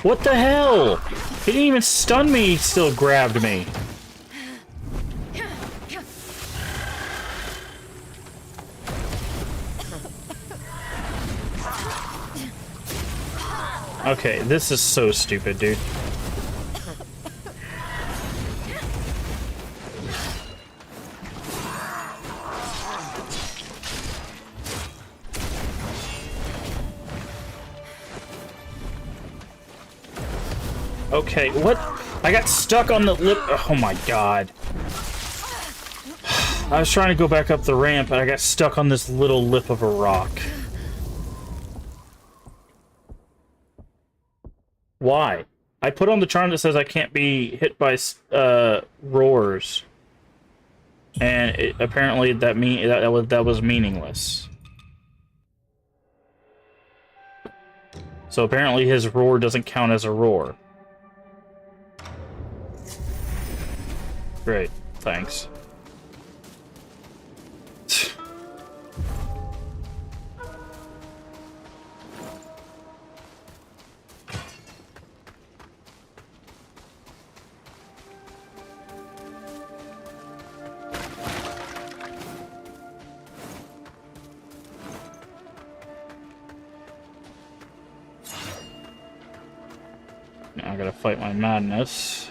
What the hell? He didn't even stun me, he still grabbed me. Okay, this is so stupid, dude. Okay, what? I got stuck on the lip. Oh my god. I was trying to go back up the ramp, and I got stuck on this little lip of a rock. Why? I put on the charm that says I can't be hit by roars, and apparently that was meaningless. So apparently his roar doesn't count as a roar. Great, thanks. Now I gotta fight my madness.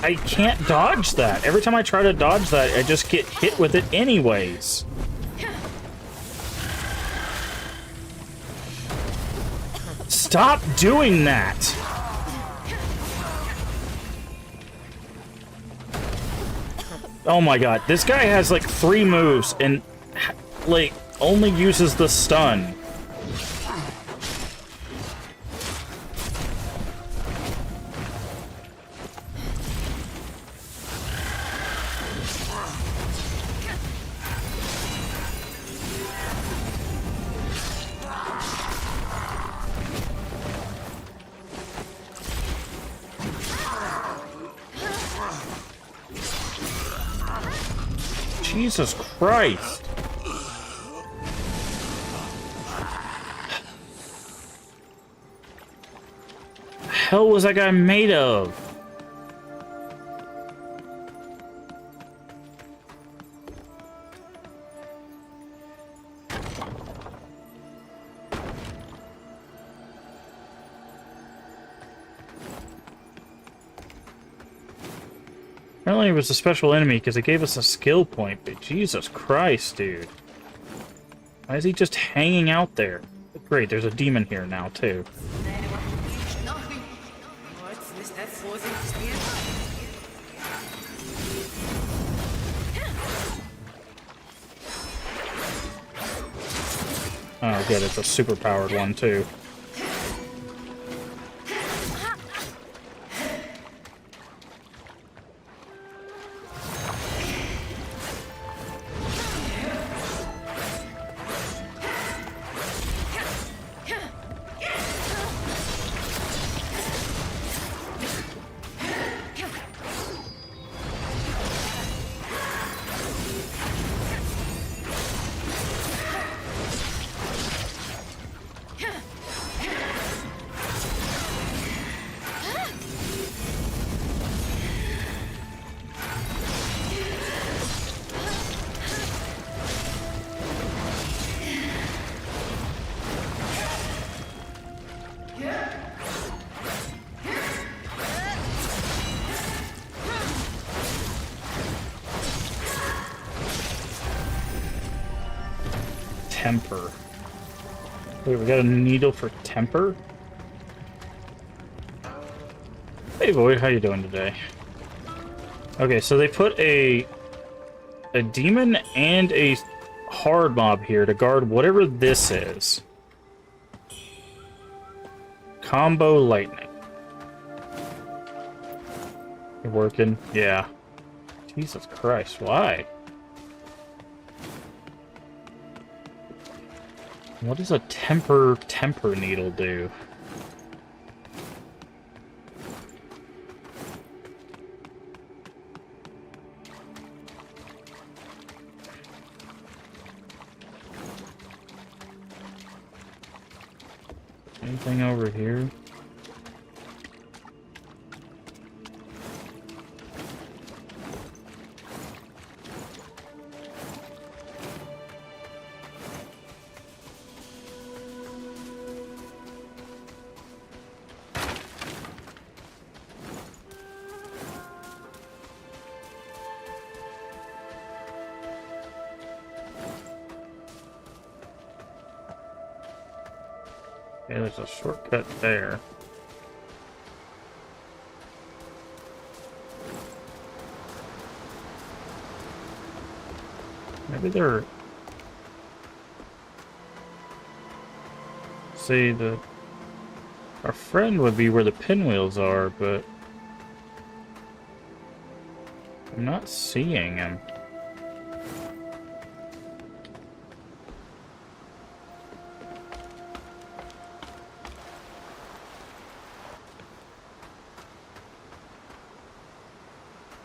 I can't dodge that. Every time I try to dodge that, I just get hit with it anyways. Stop doing that! Oh my god, this guy has like 3 moves and like only uses the stun. Jesus Christ. The hell was that guy made of? Apparently it was a special enemy because it gave us a skill point, but Jesus Christ, dude. Why is he just hanging out there? Great, there's a demon here now, too. Oh, good, it's a super-powered one, too. Temper. Wait, we got a needle for temper? Hey boy, how you doing today? Okay, so they put a demon and a hard mob here to guard whatever this is. Combo lightning. You working? Yeah. Jesus Christ, why? What does a temper needle do? Anything over here? Okay, there's a shortcut there. Maybe they're... See, our friend would be where the pinwheels are, but... I'm not seeing him.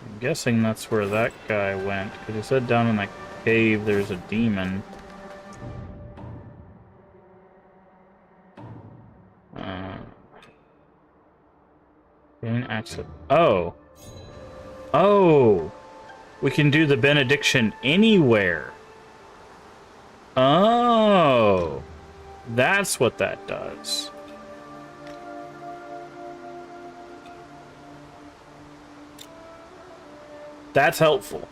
I'm guessing that's where that guy went, because he said down in that cave there's a demon. Gain access. Oh! Oh! We can do the benediction anywhere. Oh! That's what that does. That's helpful.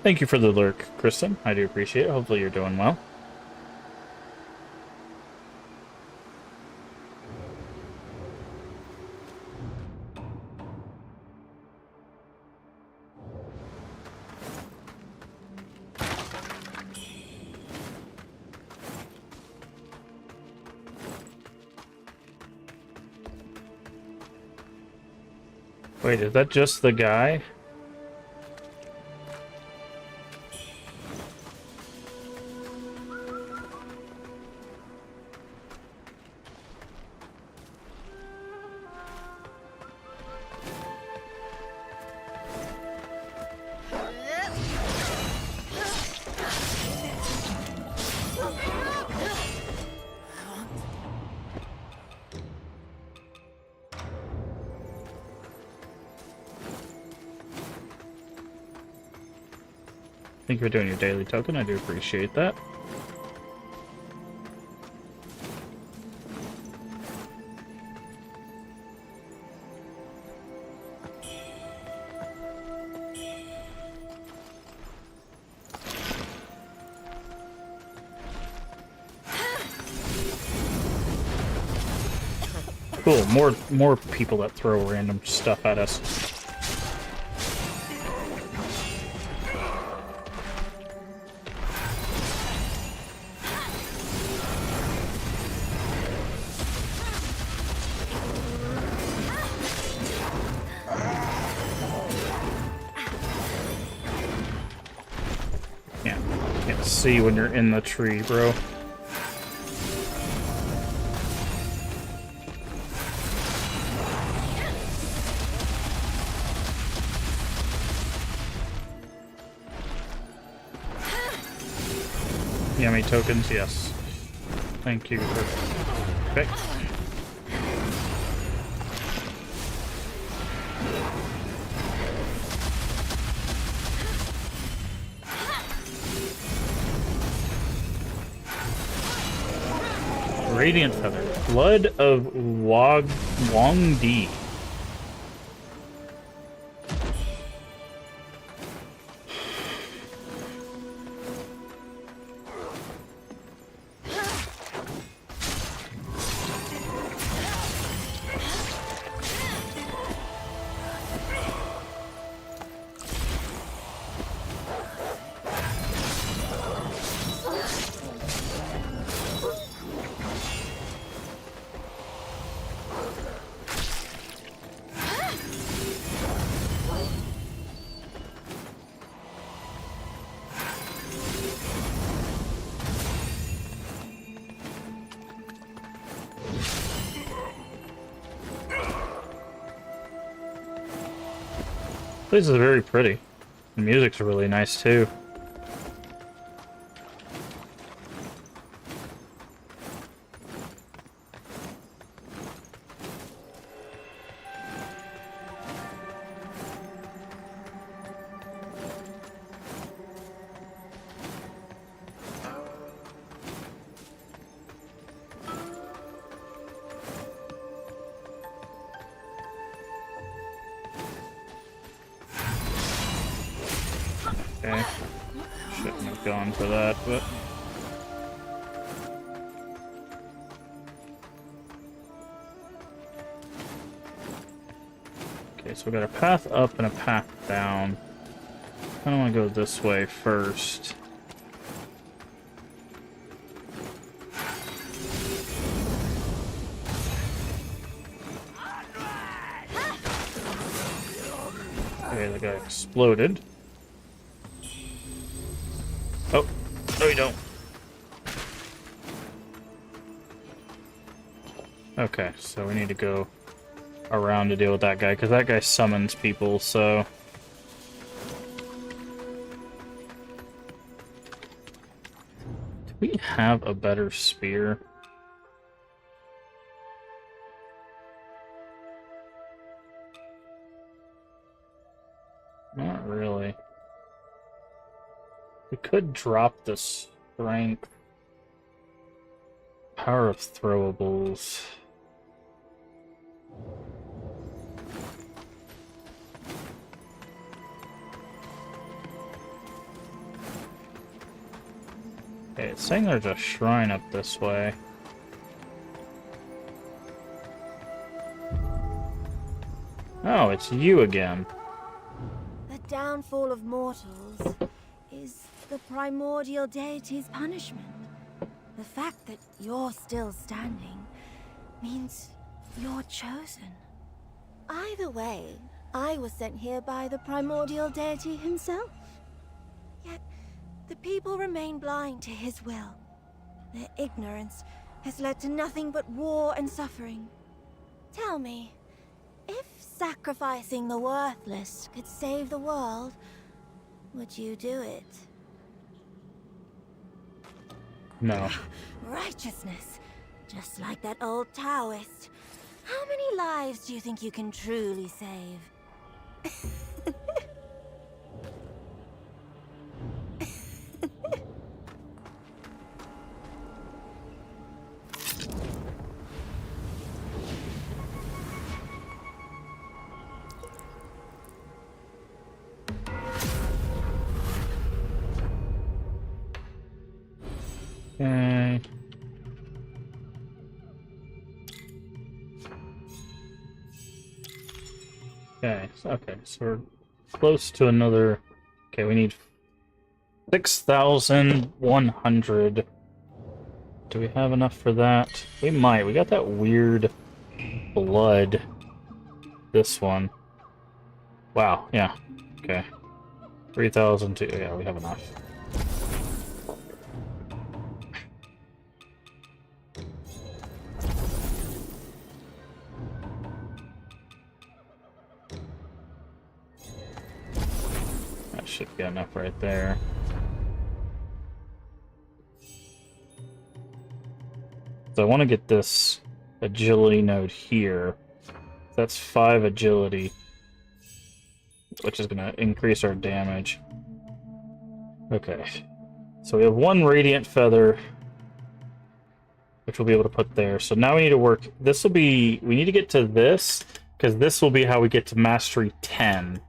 Thank you for the lurk, Kristen. I do appreciate it. Hopefully you're doing well. Wait, is that just the guy? Thank you for doing your daily token. I do appreciate that. Cool. More people that throw random stuff at us. Can't see when you're in the tree, bro. Yummy tokens, yes. Thank you for... Okay. Radiant Feather. Blood of Wang Di. This is very pretty. The music's really nice too. time for that, but... Okay, so we got a path up and a path down. I don't want to go this way first. Okay, that guy exploded. Oh, no you don't. Okay, so we need to go around to deal with that guy, because that guy summons people, so... Do we have a better spear? Not really. We could drop the strength. Power of throwables. Okay, it's saying there's a shrine up this way. Oh, it's you again. The downfall of mortals is the primordial deity's punishment. The fact that you're still standing means you're chosen. Either way, I was sent here by the primordial deity himself. Yet, the people remain blind to his will. Their ignorance has led to nothing but war and suffering. Tell me, if sacrificing the worthless could save the world, would you do it? No. Righteousness. Just like that old Taoist. How many lives do you think you can truly save? Okay. Okay, so we're close to another... Okay, we need 6,100. Do we have enough for that? We might. We got that weird blood. This one. Wow, yeah. Okay. 3,002. Yeah, we have enough. That should be enough right there. So I want to get this agility node here. That's 5 agility, which is going to increase our damage. Okay. So we have 1 radiant feather, which we'll be able to put there. So now we need to work... This will be... We need to get to this, because this will be how we get to Mastery 10.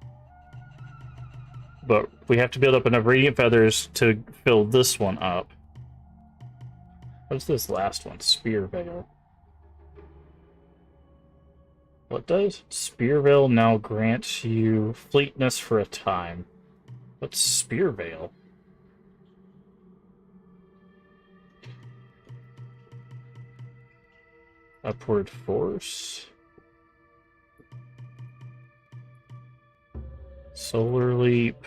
But we have to build up enough radiant feathers to fill this one up. What's this last one? Spear Veil. What does? Spear Veil now grants you fleetness for a time. What's Spear Veil? Upward Force. Solar Leap.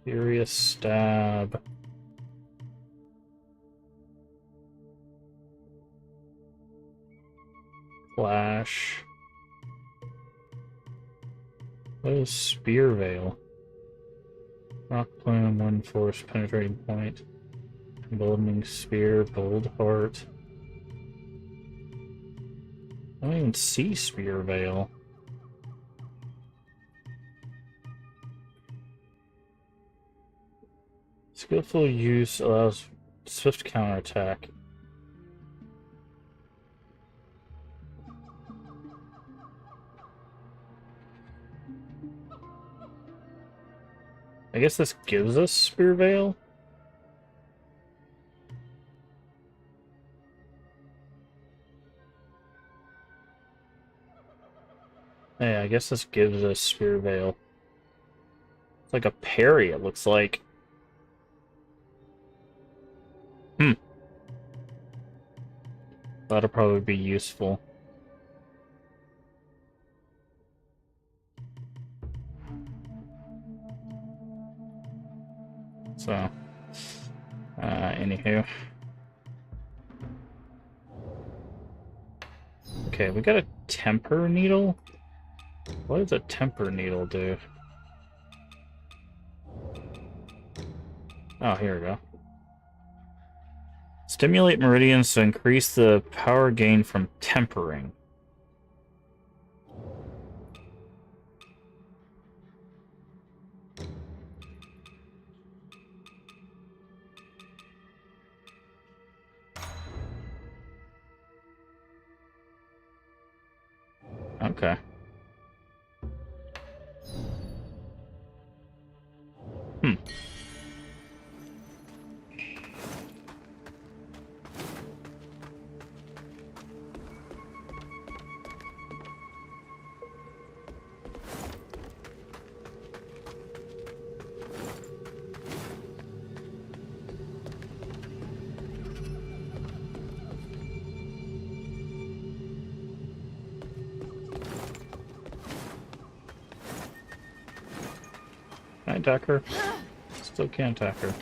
Furious Stab. Flash. What is Spear Veil? Rock Plume, 1 Force, Penetrating Point. Emboldening Spear, Bold Heart. I don't even see Spear Veil. Skillful use allows swift counterattack. I guess this gives us Spear Veil. Yeah, I guess this gives us Spear Veil. It's like a parry, it looks like. That'll probably be useful. So, anywho. Okay, we got a temper needle. What does a temper needle do? Oh, here we go. Stimulate meridians to increase the power gain from tempering. Okay. Can I attack her? Still can't attack her.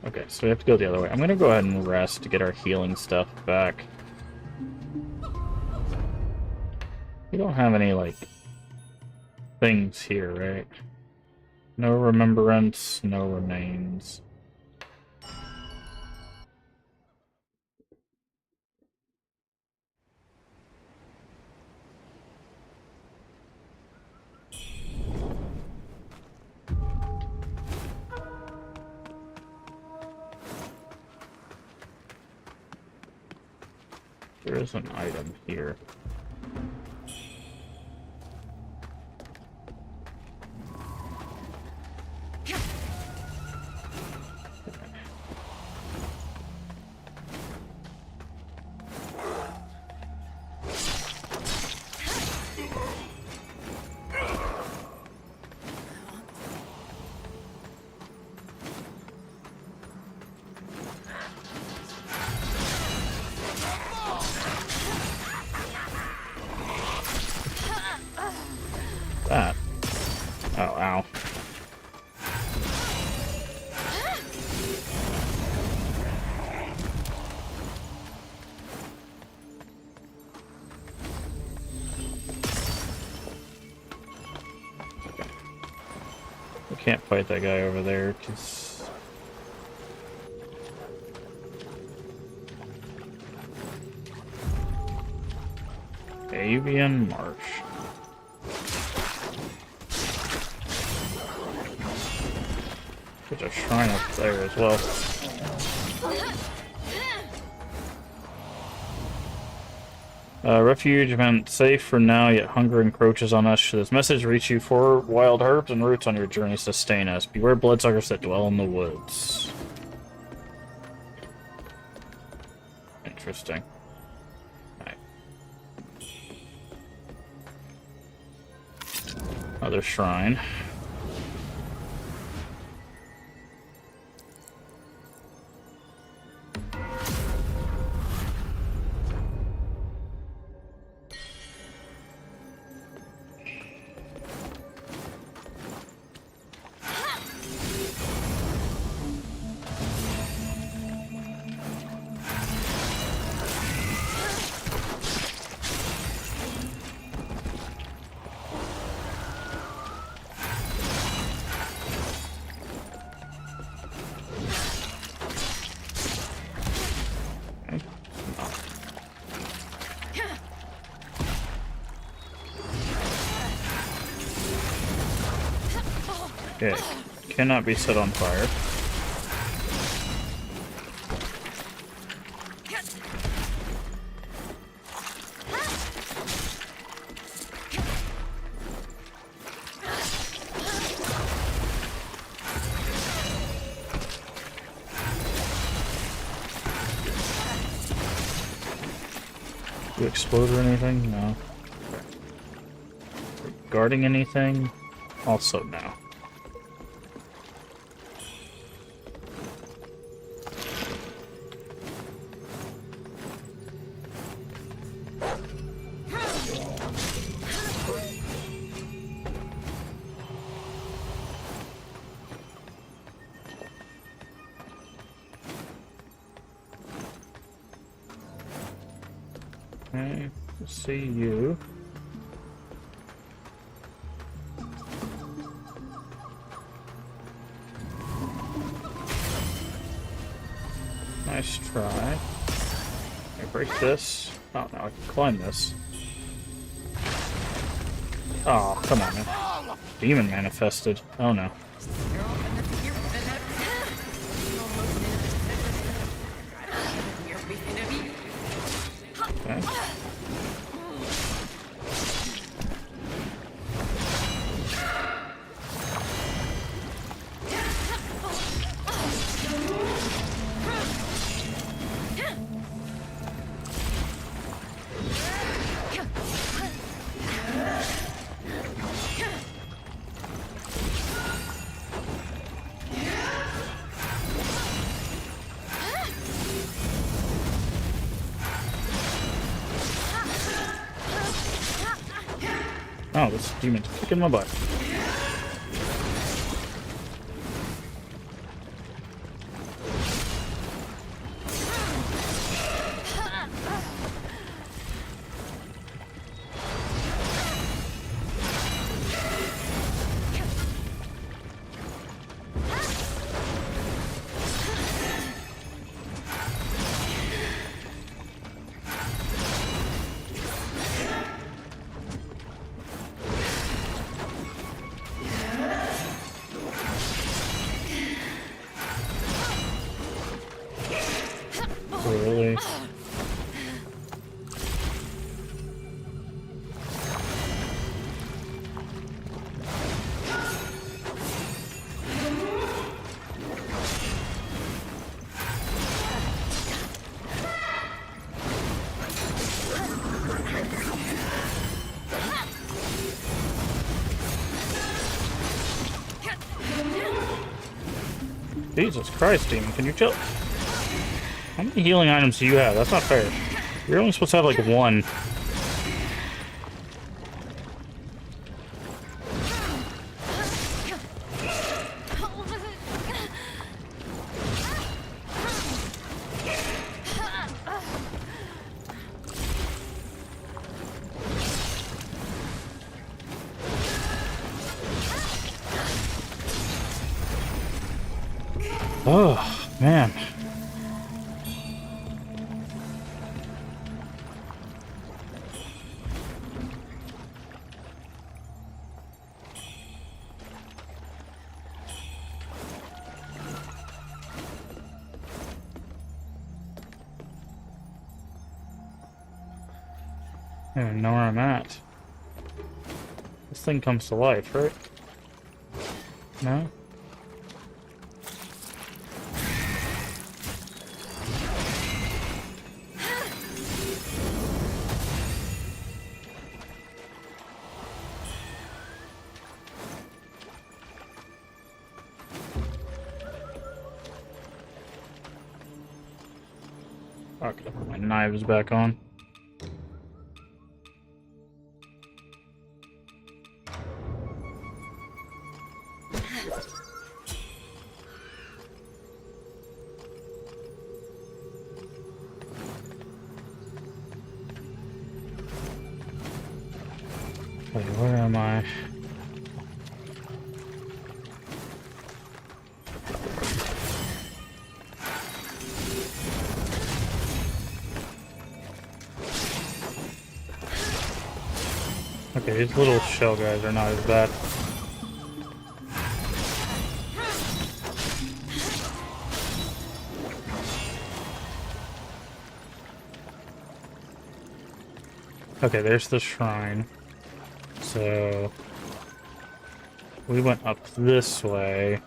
Okay, so we have to go the other way. I'm gonna go ahead and rest to get our healing stuff back. We don't have any, like, things here, right? No remembrance, no remains. There is an item here. That. Oh, ow. We can't fight that guy over there, because... Avian Marsh. There's a shrine up there as well. Refuge meant safe for now, yet hunger encroaches on us. Should this message reach you, 4 wild herbs and roots on your journey sustain us. Beware bloodsuckers that dwell in the woods. Interesting. Alright. Another shrine. Okay, cannot be set on fire. You explode or anything? No. Guarding anything? Also no. Okay, see you. Nice try. I break this. Oh, now I can climb this. Oh, come on, man. Demon manifested. Oh no. Okay. Oh, this demon's kicking my butt. Really? Jesus Christ, demon, can you chill? How many healing items do you have? That's not fair. You're only supposed to have like one. Oh, man. I don't even know where I'm at. This thing comes to life, right? No? Okay, put my knives back on. Wait, where am I? Okay, these little shell guys are not as bad. Okay, there's the shrine. So we went up this way.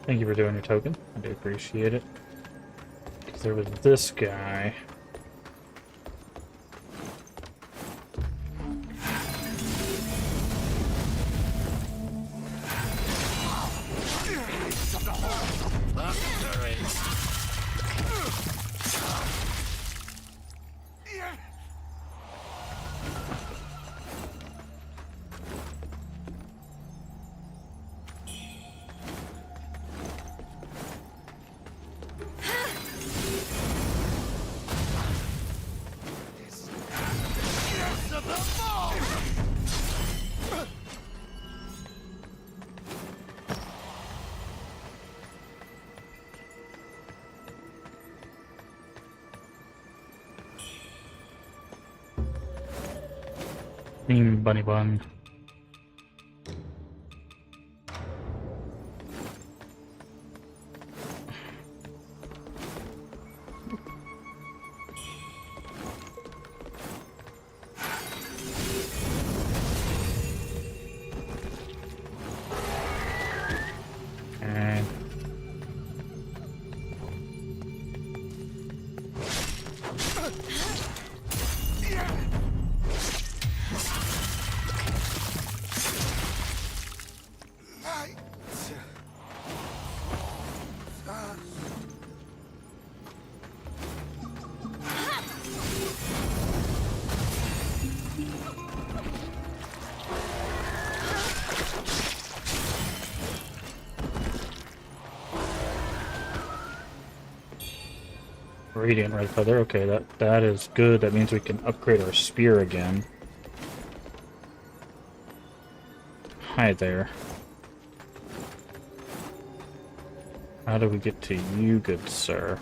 Thank you for doing your token. I do appreciate it. 'Cause there was this guy. Bunny bun. And Radiant Red Feather. Okay, that is good. That means we can upgrade our spear again. Hi there. How do we get to you, good sir?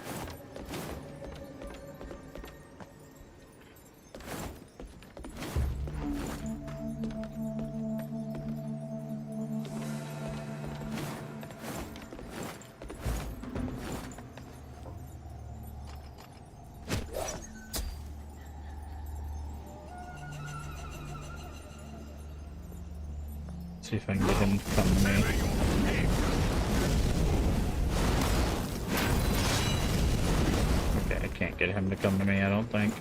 See if I can get him to come to me. Okay, I can't get him to come to me, I don't think.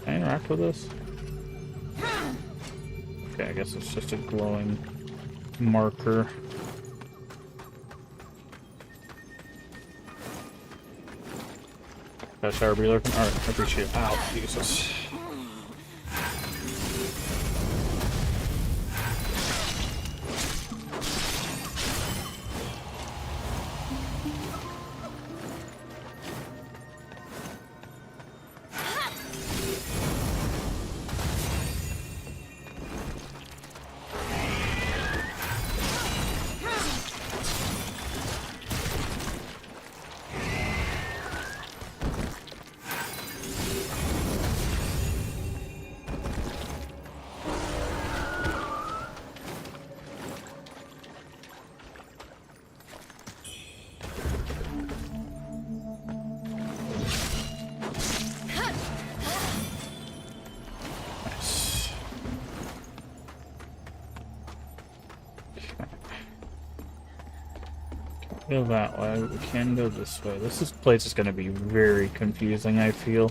Can I interact with this? Okay, I guess it's just a glowing marker. That shower be lurking? Alright, I appreciate it. Ow, Jesus. Go that way. We can go this way. This place is going to be very confusing, I feel.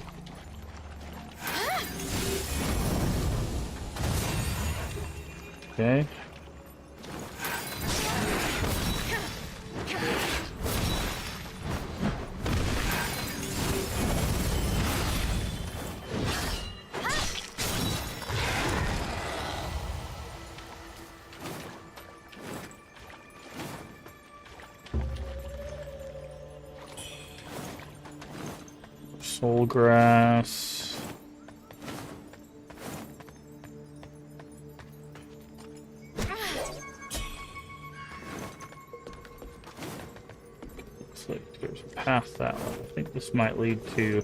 Okay. Soul grass. like there's a path that way. I think this might lead to...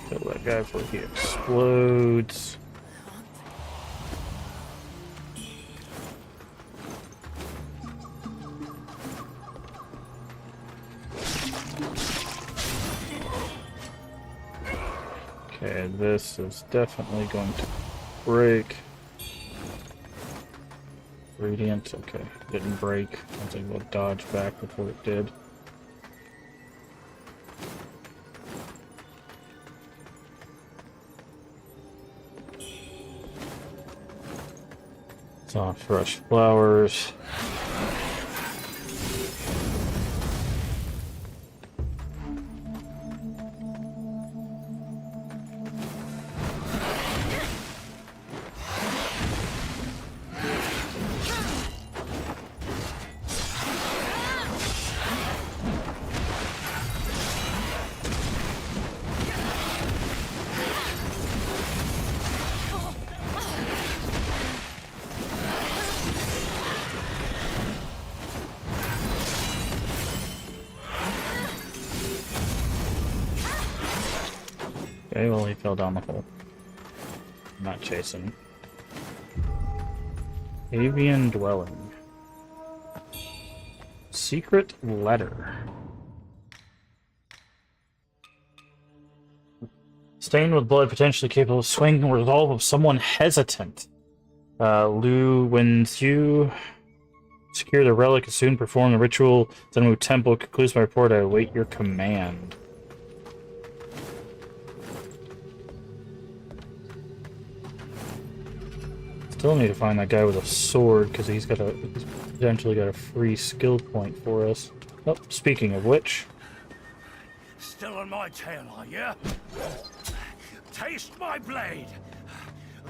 Kill that guy before he explodes. Okay, this is definitely going to break. Radiant, okay, didn't break. I think we'll dodge back before it did. Soft fresh flowers. Okay, well, he fell down the hole. I'm not chasing. Avian dwelling. Secret letter. Stained with blood, potentially capable of swaying the resolve of someone hesitant. Lu Wenxiu. Secure the relic and soon perform the ritual. Zenwu Temple concludes my report. I await your command. Still need to find that guy with a sword because he's potentially got a free skill point for us. Oh, speaking of which, Still on my tail, are you? Taste my blade.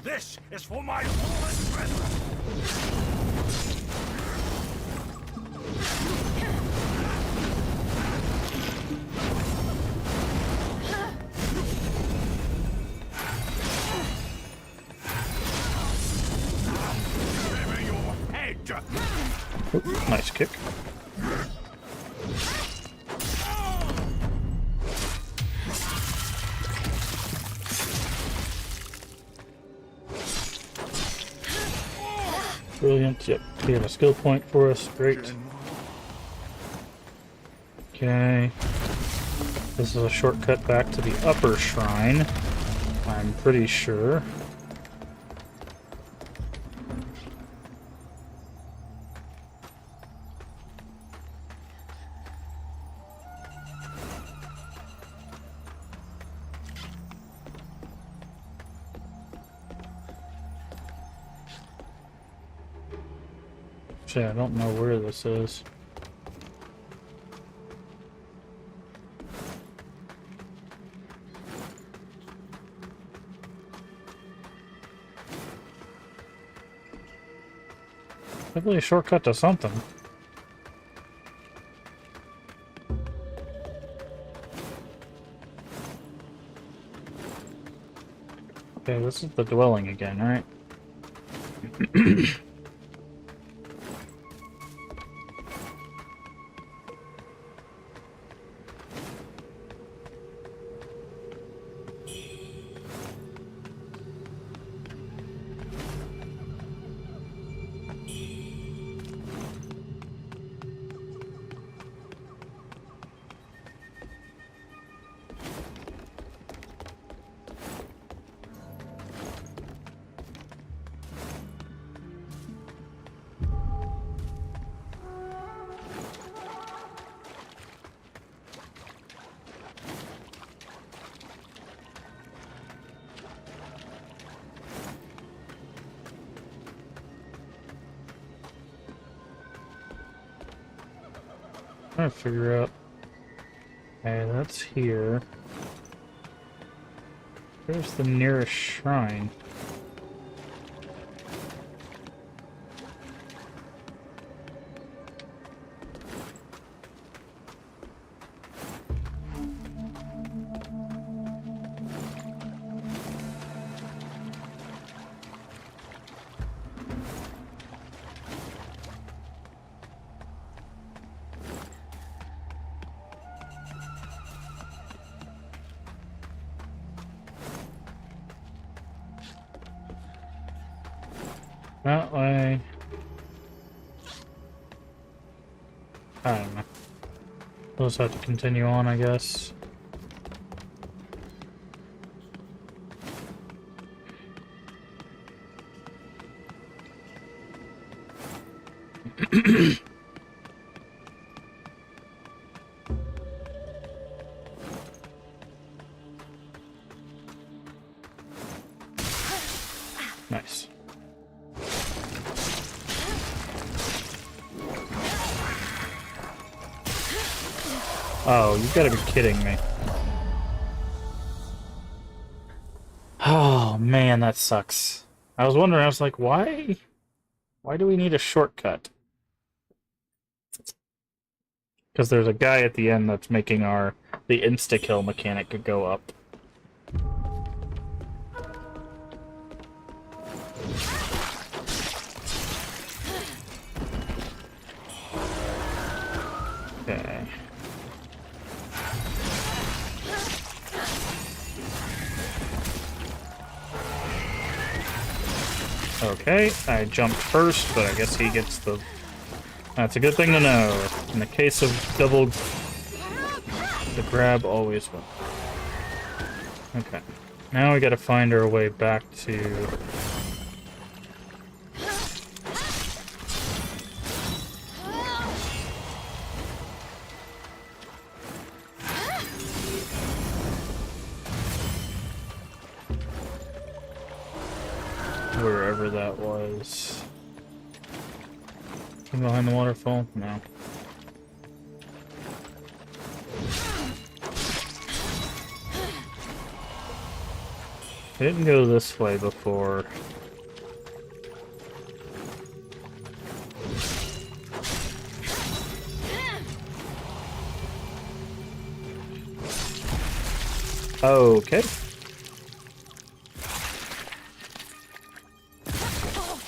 This is for my fallen brethren. oh, nice kick. Brilliant. Yep, he had a skill point for us. Great. Okay. This is a shortcut back to the upper shrine, I'm pretty sure. Actually, I don't know where this is. Probably a shortcut to something. Okay, this is the dwelling again, right? Trying to figure out. Okay, that's here. Where's the nearest shrine? That way. I don't know. We'll just have to continue on, I guess. Nice. Oh, you gotta be kidding me. Oh man, that sucks. I was wondering, I was like, why do we need a shortcut? Because there's a guy at the end that's making the insta-kill mechanic go up. Okay. Okay, I jumped first, but I guess he gets the... That's a good thing to know. In the case of double... The grab always wins. Okay. Now we gotta find our way back to... wherever that was. Behind the waterfall? No. I didn't go this way before. Okay.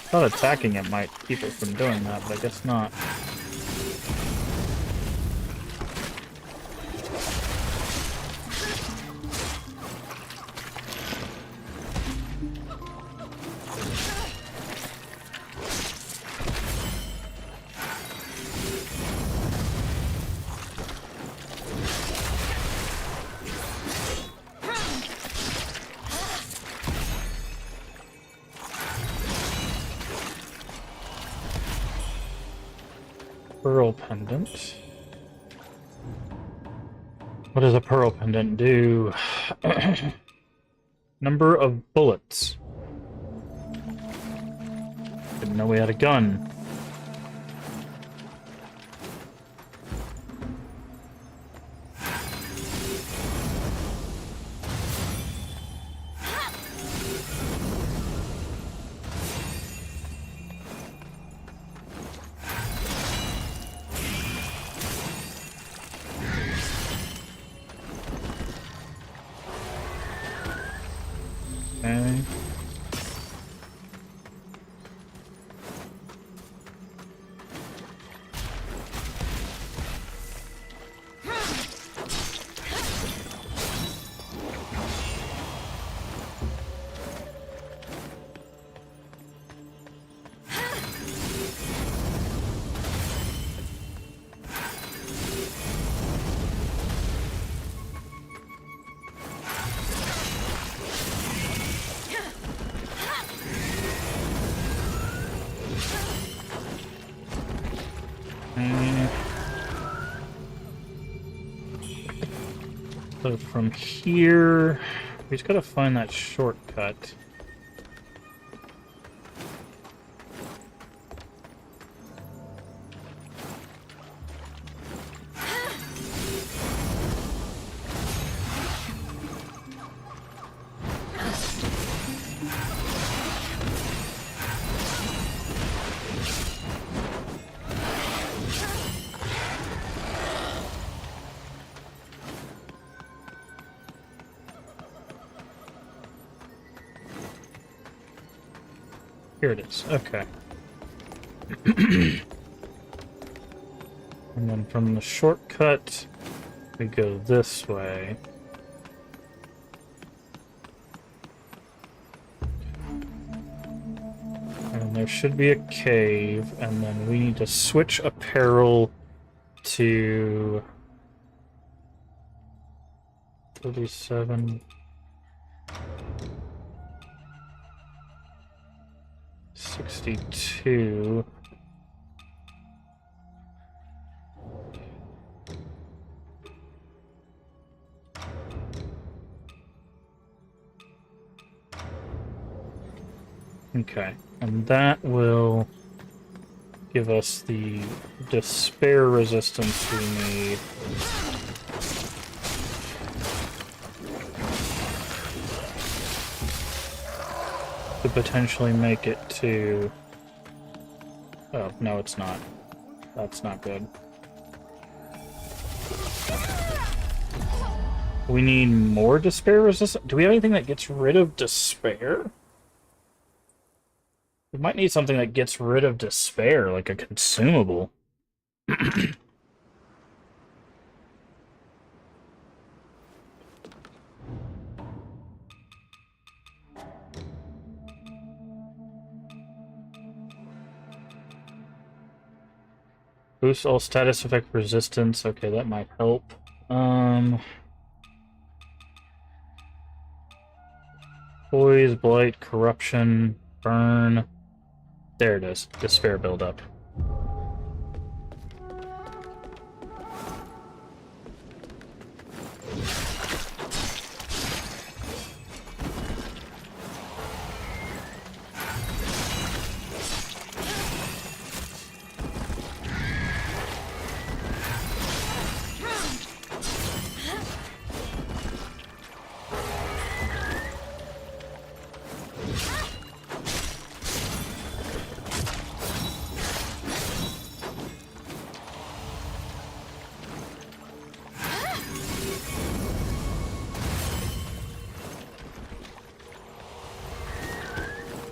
Thought attacking it might keep it from doing that, but I guess not. Pearl pendant. What does a pearl pendant do? Number of bullets. Didn't know we had a gun. Okay. So from here, we just gotta find that shortcut. Here it is. Okay. And then from the shortcut, we go this way. And there should be a cave, and then we need to switch apparel to 37, 62. Okay, and that will give us the despair resistance we need. To potentially make it to... Oh, no, it's not. That's not good. We need more despair resistance? Do we have anything that gets rid of despair? We might need something that gets rid of despair, like a consumable. Boost all status effect resistance. Okay, that might help. Poise, blight, corruption, burn. There it is. Despair buildup.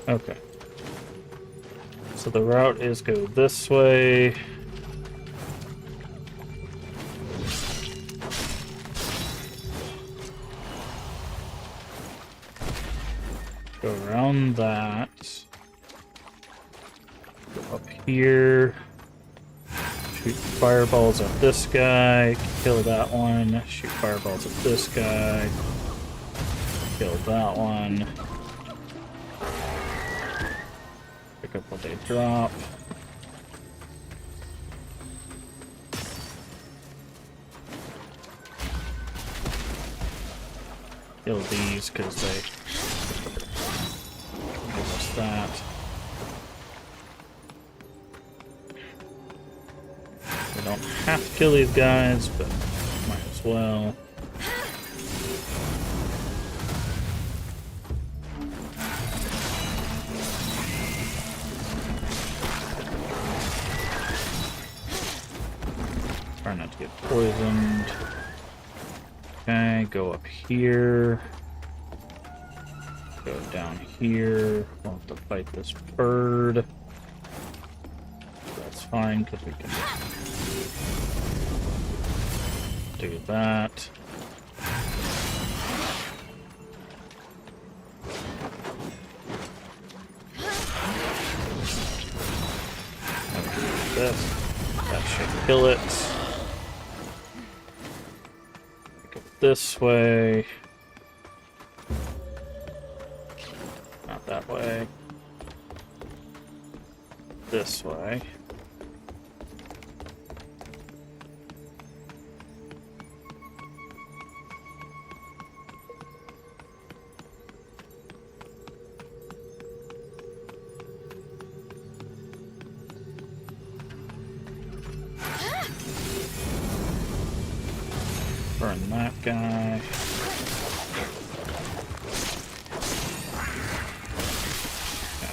Okay. So the route is go this way. Go around that. Go up here. Shoot fireballs at this guy. Kill that one. Shoot fireballs at this guy. Kill that one. Pick up what they drop. Kill these because they give us that. We don't have to kill these guys, but might as well. Try not to get poisoned. Okay, go up here. Go down here. We'll have to fight this bird. That's fine, because we can do that. This. That should kill it. Go this way. Not that way. This way. Burn that guy. Okay.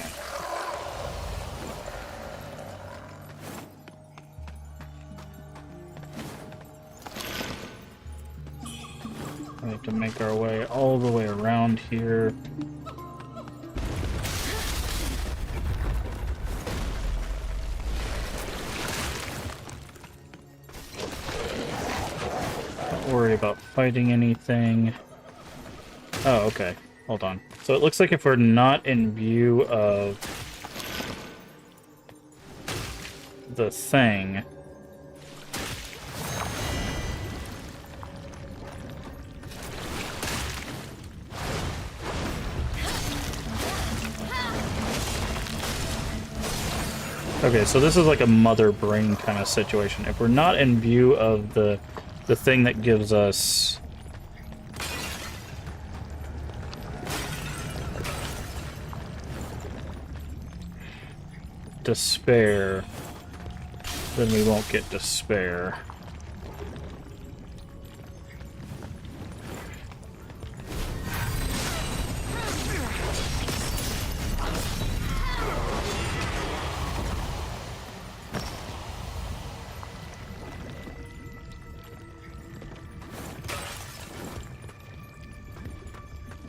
We have to make our way all the way around here. Worry about fighting anything. Oh, okay. Hold on. So it looks like if we're not in view of the thing. Okay, so this is like a mother brain kind of situation. If we're not in view of the thing that gives us despair, then we won't get despair.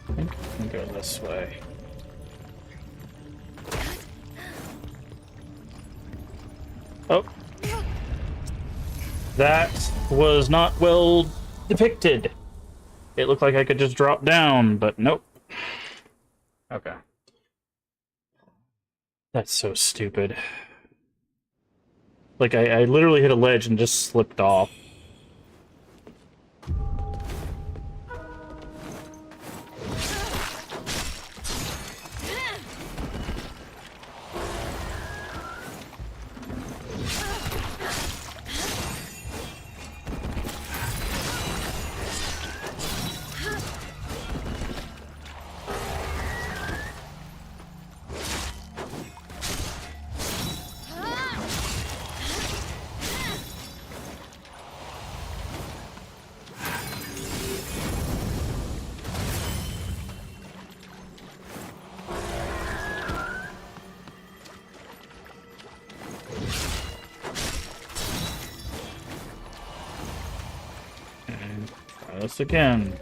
I think I can go this way. Oh. That was not well depicted. It looked like I could just drop down, but nope. Okay. That's so stupid. Like, I literally hit a ledge and just slipped off. And try this again.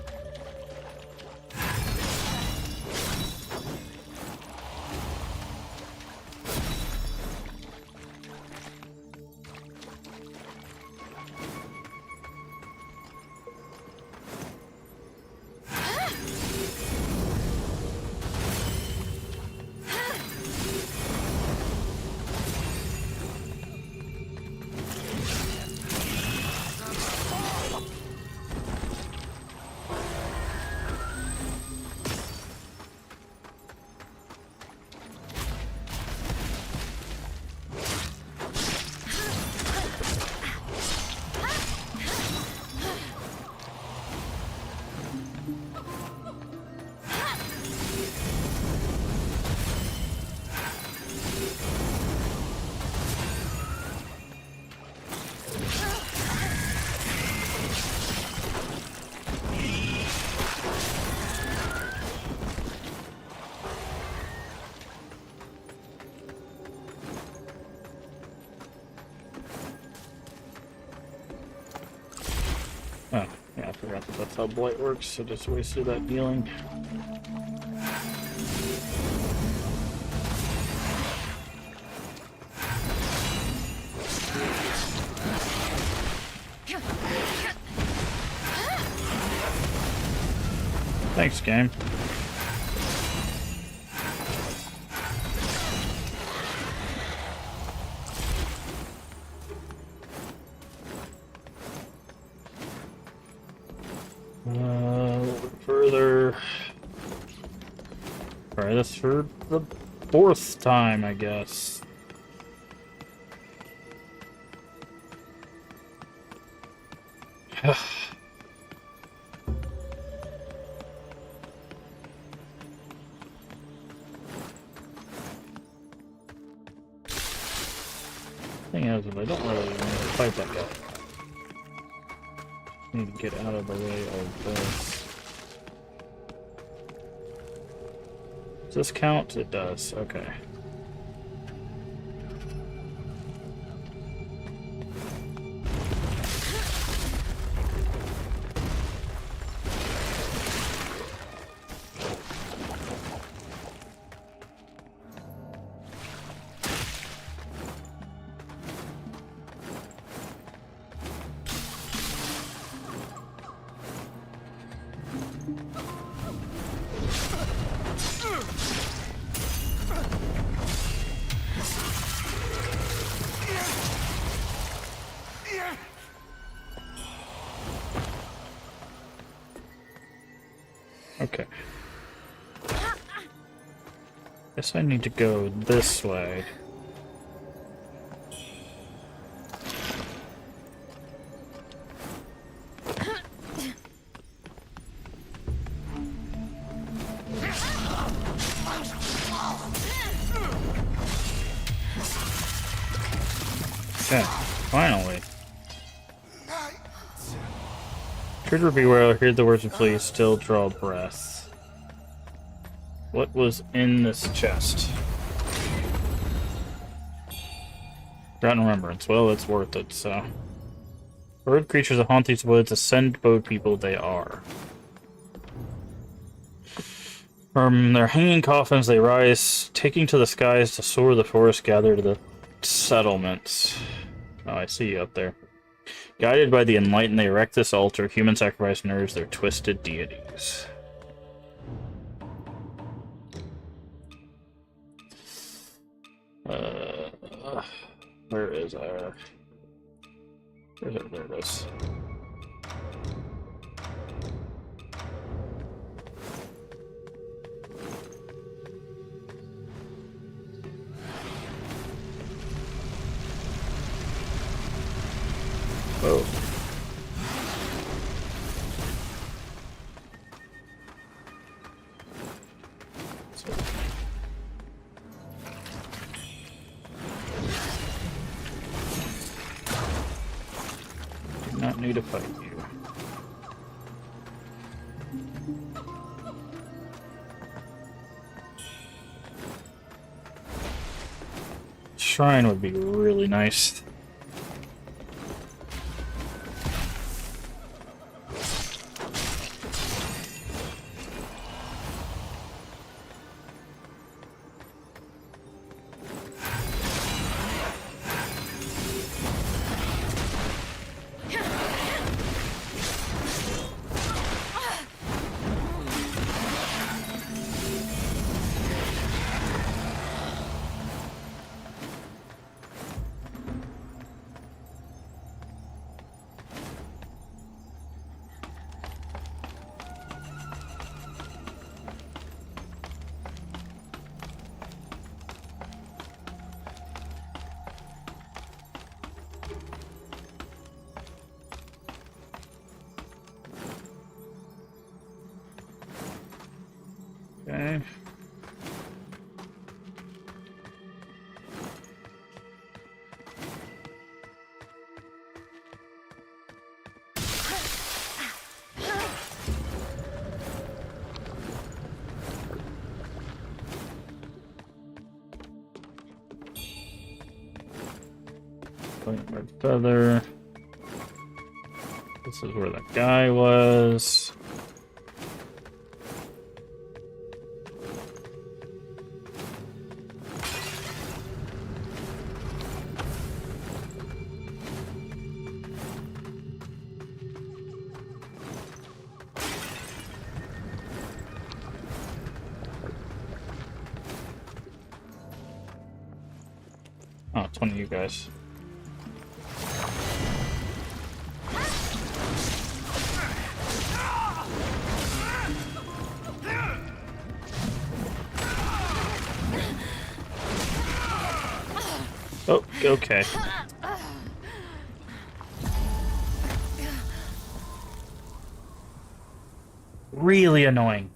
Oh, yeah, I forgot that that's how blight works, so just wasted that healing. Thanks, game. A little bit further. Try this for the 4th time, I guess. Thing is, I don't really want to fight that guy. Need to get out of the way of this. Does this count? It does. Okay. Okay. Guess I need to go this way. Okay, finally. Trigger beware, hear the words and flee, still draw breath. What was in this chest? Forgotten remembrance. Well, it's worth it, so. Bird creatures that haunt these woods, ascend boat people they are. From their hanging coffins they rise, taking to the skies to soar the forest, gather to the settlements. Oh, I see you up there. Guided by the enlightened, they erect this altar. Human sacrifice nerves their twisted deities. Where is our... Where's it? There it is. Oh. Do not need to fight you. Shrine would be really nice. Okay. Red feather. This is where the guy was. Oh, it's one of you guys. Oh, okay. Really annoying.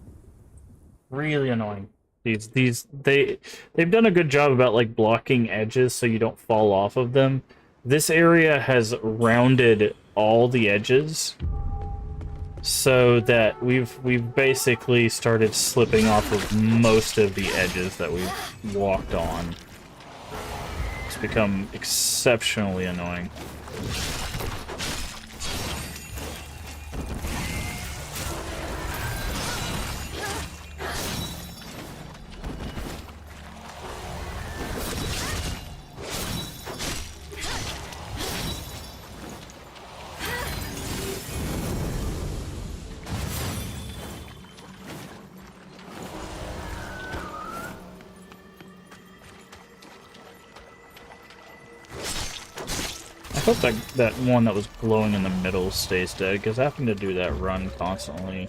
Really annoying. They've done a good job about like blocking edges so you don't fall off of them. This area has rounded all the edges so that we've basically started slipping off of most of the edges that we've walked on. It's become exceptionally annoying. I hope that one that was glowing in the middle stays dead, because having to do that run constantly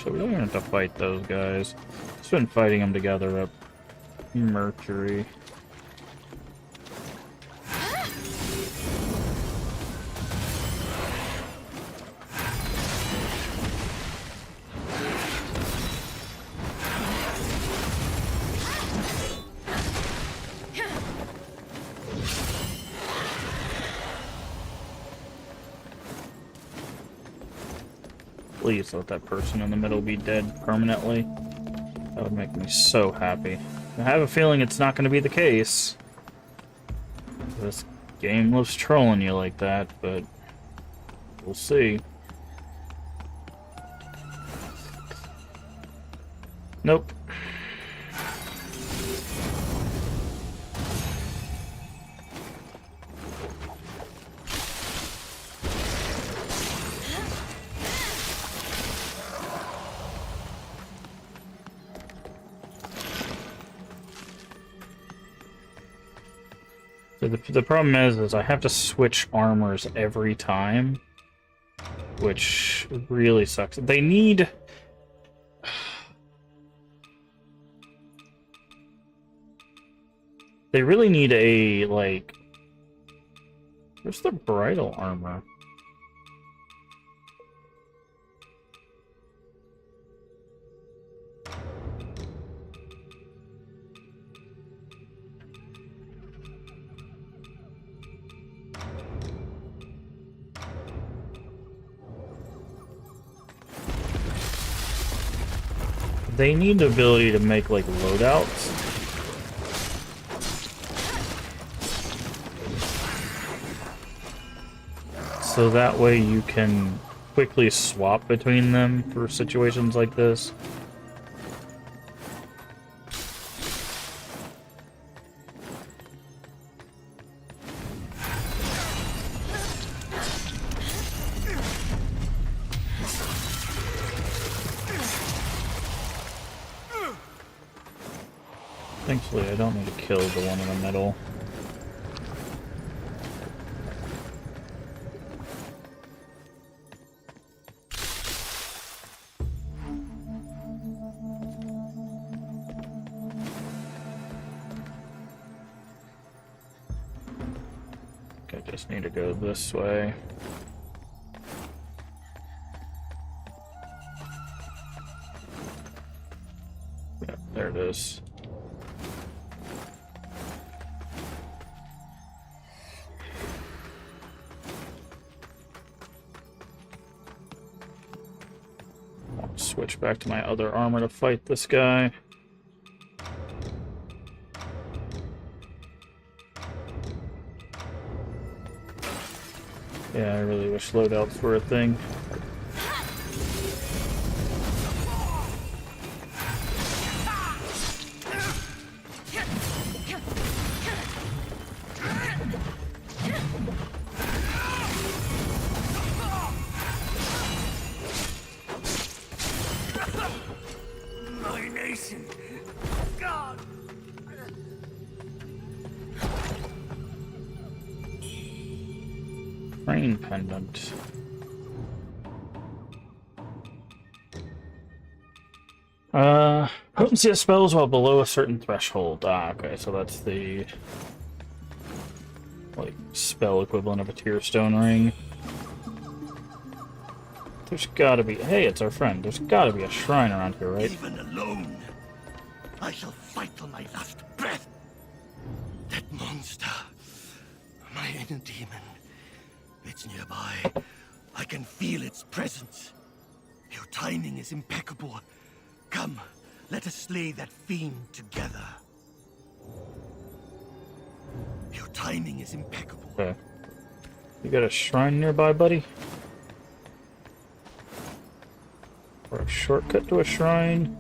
Actually, we don't even have to fight those guys. Just been fighting them together up Mercury. Please let that person in the middle be dead permanently. That would make me so happy. I have a feeling it's not going to be the case. This game loves trolling you like that, but we'll see. Nope. So the problem is I have to switch armors every time, which really sucks. They need... They really need a, like... Where's the bridal armor? They need the ability to make, like, loadouts. So that way you can quickly swap between them for situations like this. Thankfully, I don't need to kill the one in the middle. I just need to go this way. Yeah, there it is. Switch back to my other armor to fight this guy. Yeah, I really wish loadouts were a thing. Rain pendant. Potency of spells while below a certain threshold. Ah, okay, so that's the like spell equivalent of a tear stone ring. There's gotta be. Hey, it's our friend. There's gotta be a shrine around here, right? Even alone, I shall fight till my last breath. That monster, my inner demon. It's nearby. I can feel its presence. Your timing is impeccable. Come, let us slay that fiend together. Your timing is impeccable. Okay. You got a shrine nearby, buddy? Or a shortcut to a shrine?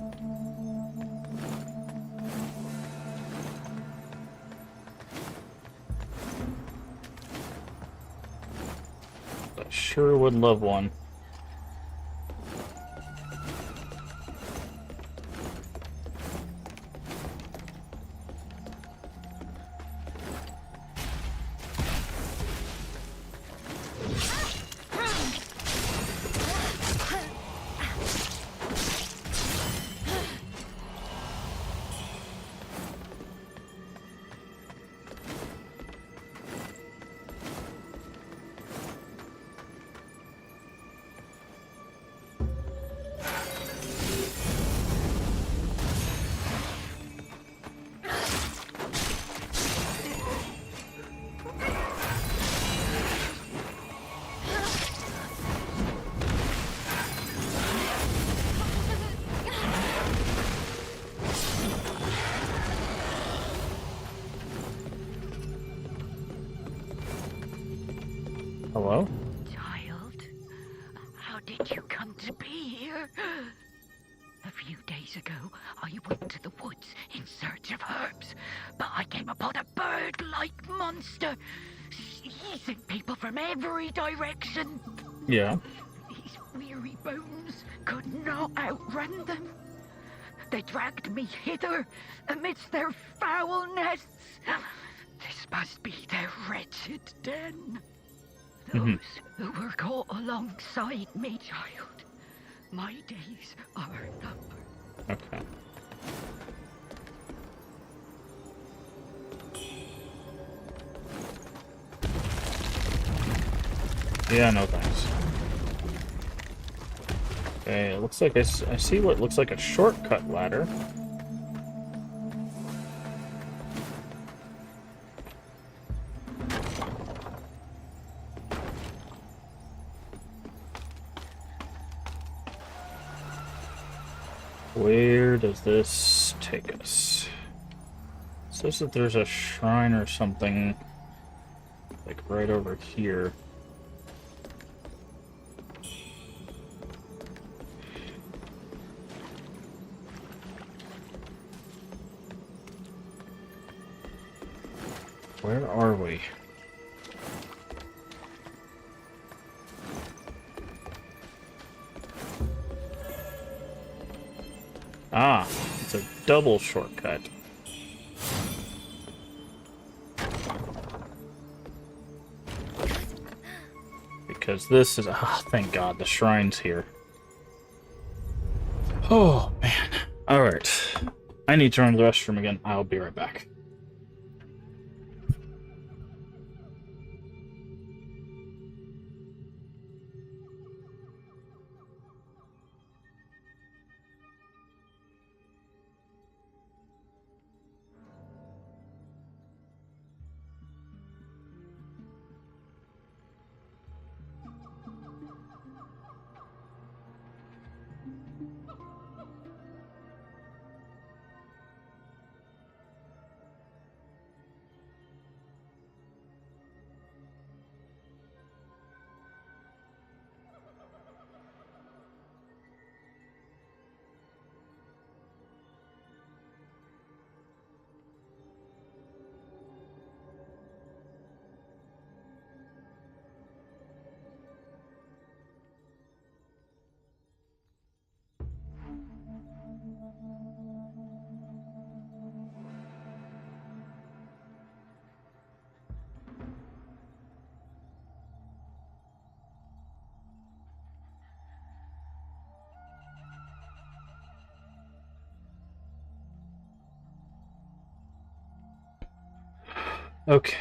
I sure would love one. How did you come to be here? A few days ago, I went to the woods in search of herbs, but I came upon a bird-like monster, seizing people from every direction. Yeah. These weary bones could not outrun them. They dragged me hither amidst their foul nests. This must be their wretched den. Those who were caught alongside me, child. My days are numbered. Okay. Yeah, no thanks. Okay, it looks like I see what looks like a shortcut ladder. Where does this take us? It says that there's a shrine or something, like right over here. Where are we? Ah, it's a double shortcut. Because this is... Ah, thank God, the shrine's here. Oh, man. Alright. I need to run to the restroom again. I'll be right back. Okay.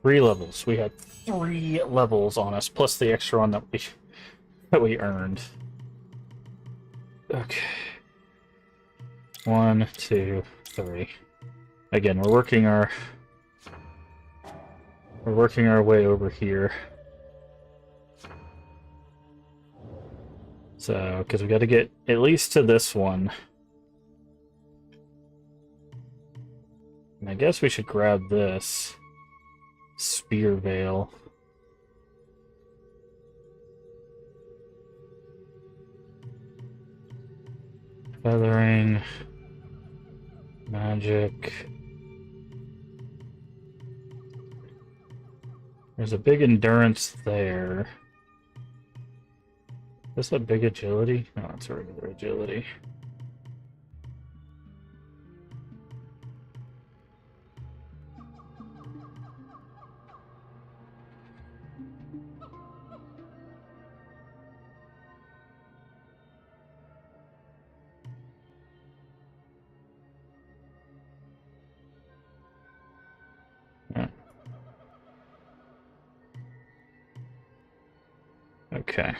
Three levels. We had 3 levels on us, plus the extra one that we earned. Okay. 1, 2, 3. Again, we're working our way over here. So, because we got to get at least to this one. And I guess we should grab this spear veil. Feathering. Magic. There's a big endurance there. Is this a big agility? No, it's a regular agility. Yeah. Okay.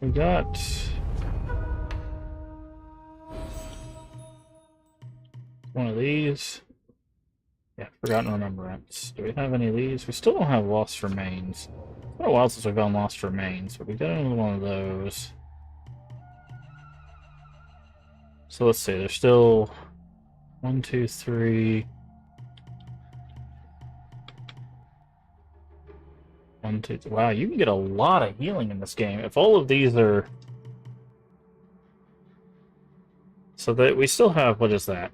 We got... one of these. Yeah, Forgotten Remembrance. Do we have any of these? We still don't have Lost Remains. It's been a while since we've gone Lost Remains, but we got another one of those. So let's see, there's still 1, 2, 3. 1, 2, 3. Wow, you can get a lot of healing in this game. If all of these are... So that we still have, what is that?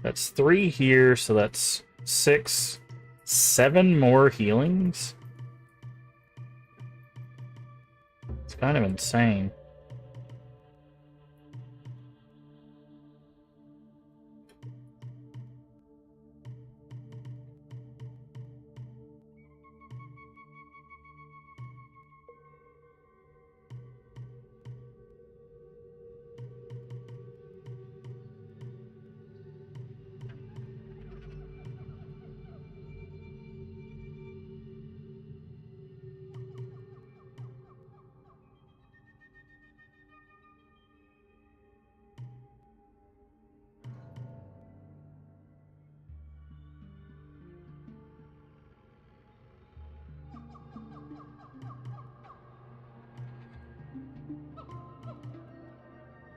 That's 3 here, so that's 6, 7 more healings? It's kind of insane.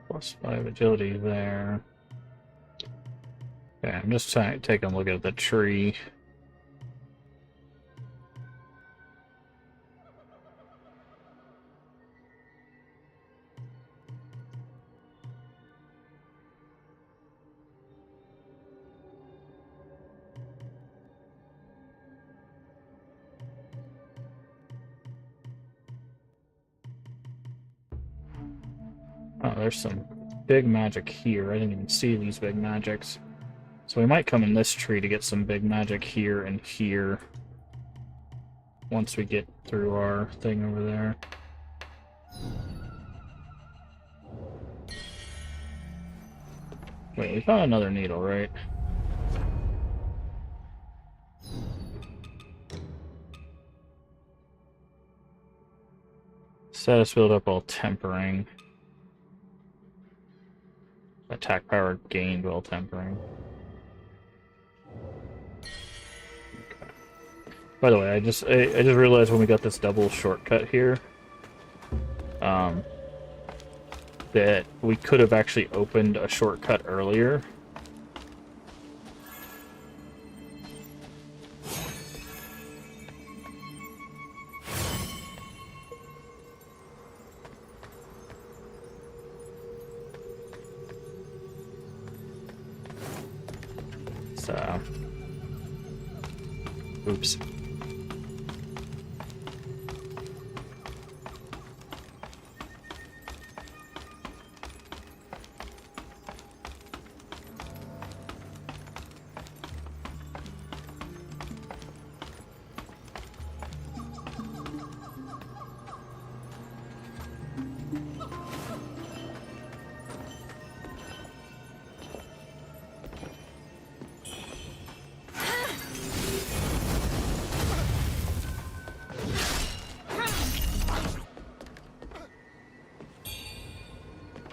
+5 agility there. Okay, I'm just taking a look at the tree. Oh, there's some big magic here. I didn't even see these big magics. So we might come in this tree to get some big magic here and here. Once we get through our thing over there. Wait, we found another needle, right? Status build up while tempering. Attack power gained while tempering. Okay. By the way, I just realized when we got this double shortcut here, that we could have actually opened a shortcut earlier. So, oops.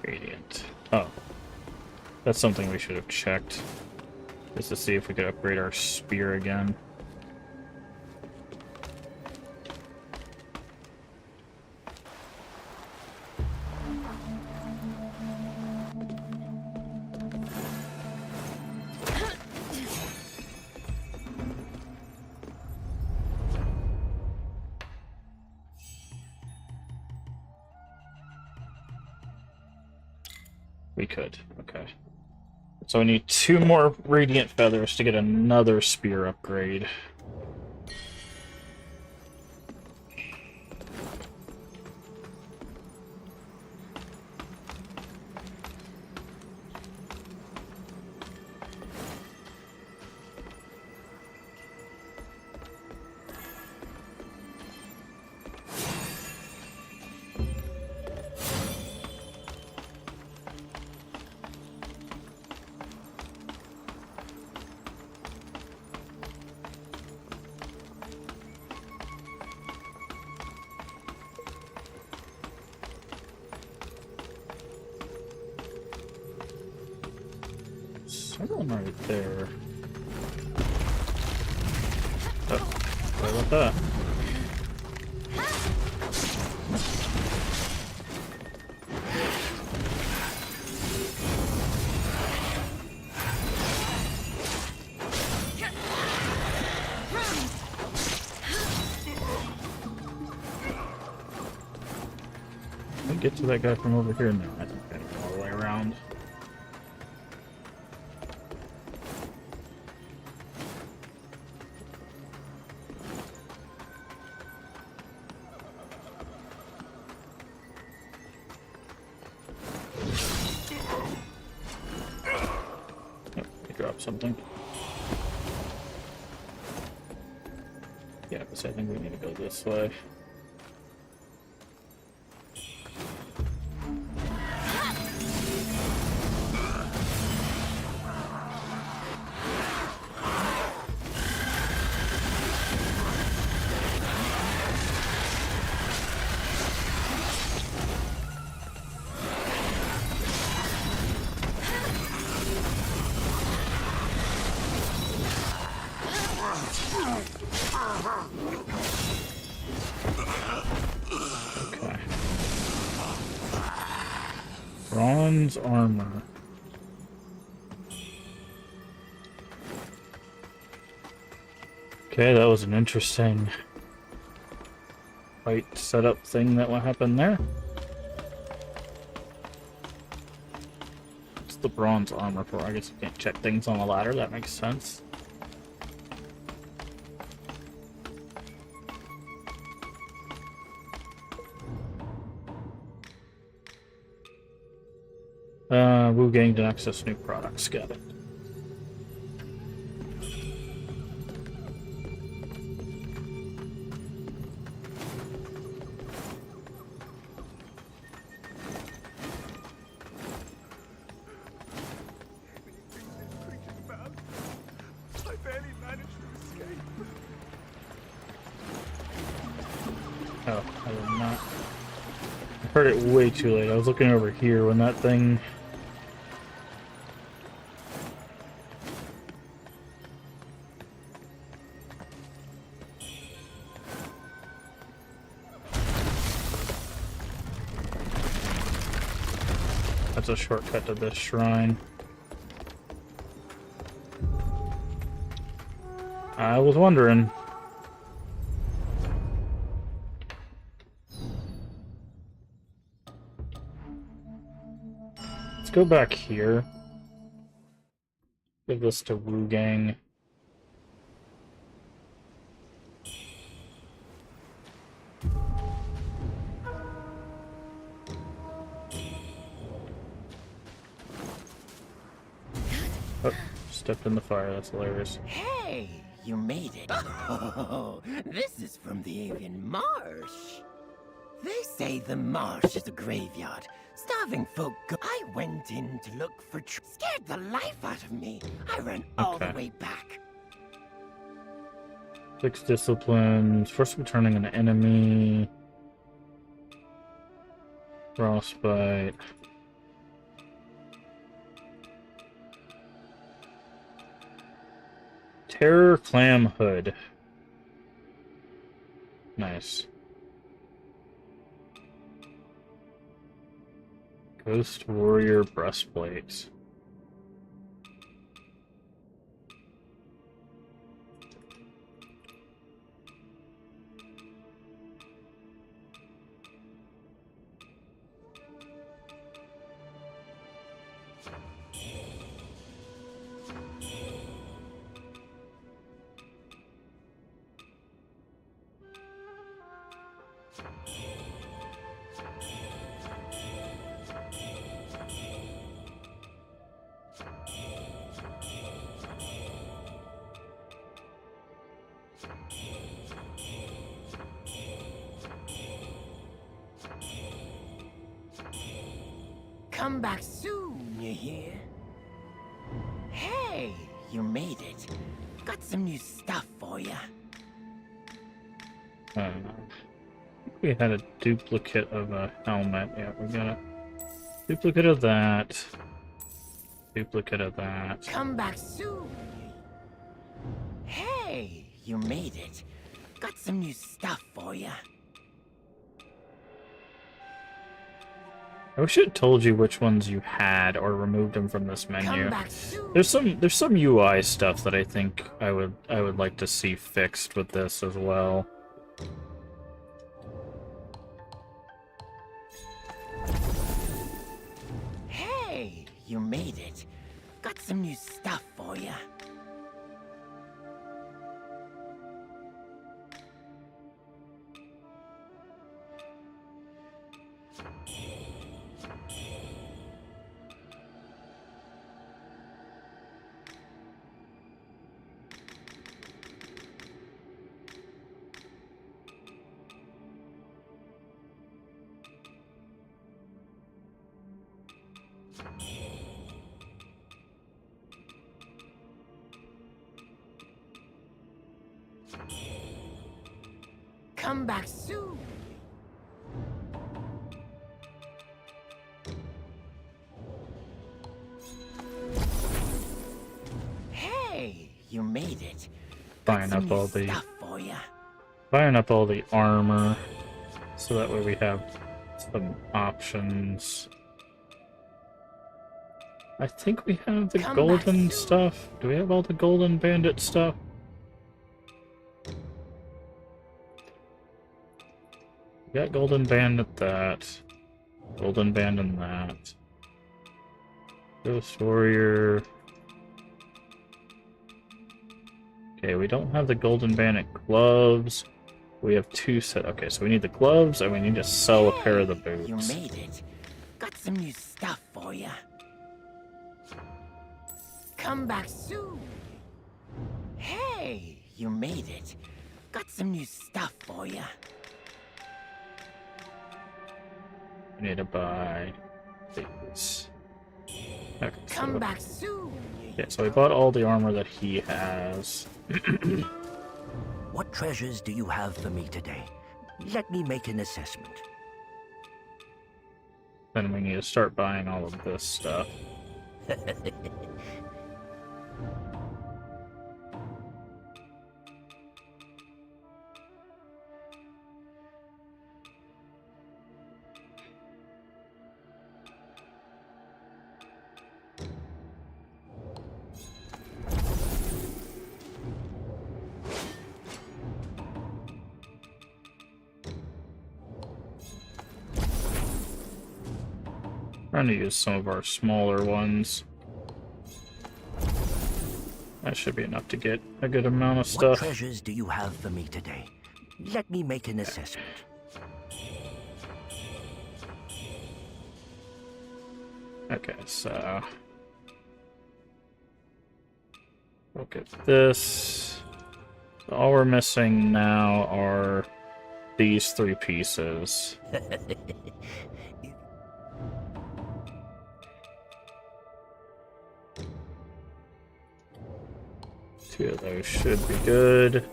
Radiant. Oh. That's something we should have checked. Just to see if we could upgrade our spear again. We could. Okay. So we need 2 more radiant feathers to get another spear upgrade. Everyone right there. Oh, sorry about that. Can I get to that guy from over here? No, I think I gotta go all the way around. Something. Yeah, because I think we need to go this way. Okay. Bronze armor. Okay, that was an interesting fight setup thing that happened there. What's the bronze armor for? I guess you can't check things on a ladder, that makes sense. Wuchang to access new products. Got it. I barely managed to escape. Oh, I did not. I heard it way too late. I was looking over here when that thing. That's a shortcut to this shrine. I was wondering. Let's go back here. Give this to Wuchang. Oh, stepped in the fire. That's hilarious. Hey, you made it. Oh, this is from the Avian Marsh. They say the marsh is a graveyard. Starving folk go. I went in to look for scared the life out of me. I ran all the way back. 6 disciplines. Force returning an enemy. Frostbite. Terror Clam Hood. Nice. Ghost Warrior Breastplate. Come back soon, you hear? Hey, you made it. Got some new stuff for you. We had a duplicate of a helmet. Yeah, we got a duplicate of that. Duplicate of that. Come back soon. Hey, you made it. Got some new stuff for you. I wish it told you which ones you had or removed them from this menu. Come back soon. There's some UI stuff that I think I would like to see fixed with this as well. Hey, you made it. Got some new stuff for you. Come back soon. Hey, you made it. Buying Got some up new all the stuff for you. buying up all the armor, so that way we have some options. I think we have the Come back golden soon. stuff. Do we have all the golden bandit stuff? We got golden bandit that. Golden bandit that. Ghost warrior. Okay, we don't have the golden bandit gloves. We have two set. Okay, so we need the gloves and we need to sell a pair of the boots. You made it. Got some new stuff for you. Come back soon. Hey, you made it. Got some new stuff for you. We need to buy these. Okay, Come so, back soon. yeah, so we bought all the armor that he has. What treasures do you have for me today? Let me make an assessment. Then we need to start buying all of this stuff. Trying to use some of our smaller ones. That should be enough to get a good amount of What stuff. treasures do you have for me today? Let me make an assessment. Okay, so look at this. All we're missing now are these three pieces. Two of those should be good.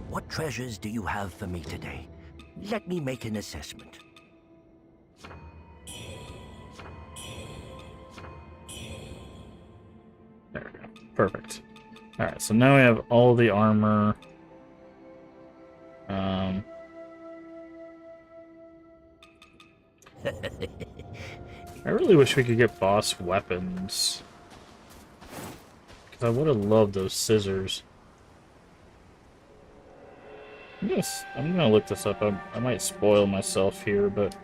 What treasures do you have for me today? Let me make an assessment. There we go. Perfect. Alright, so now we have all the armor. I really wish we could get boss weapons. Because I would have loved those scissors. I'm gonna look this up. I might spoil myself here, but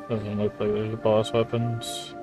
doesn't look like there's boss weapons.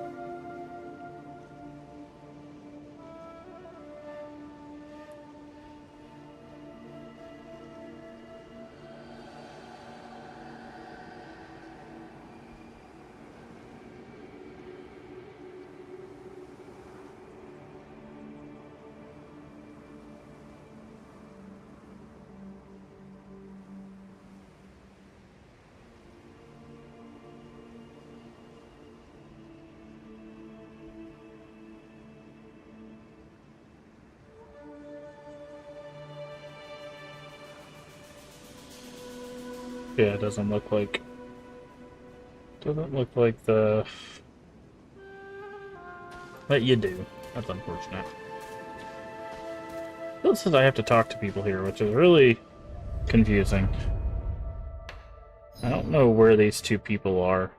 Yeah, it doesn't look like the that you do. That's unfortunate. It says I have to talk to people here, which is really confusing. I don't know where these two people are.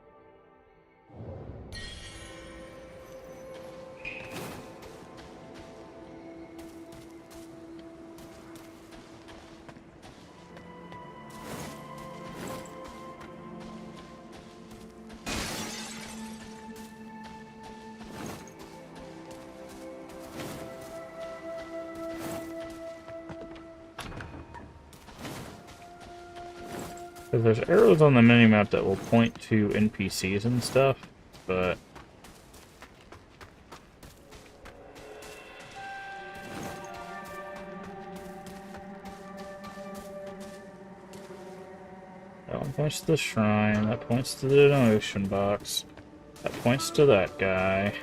Because there's arrows on the minimap that will point to NPCs and stuff, but... that one points to the shrine, that points to the ocean box, that points to that guy,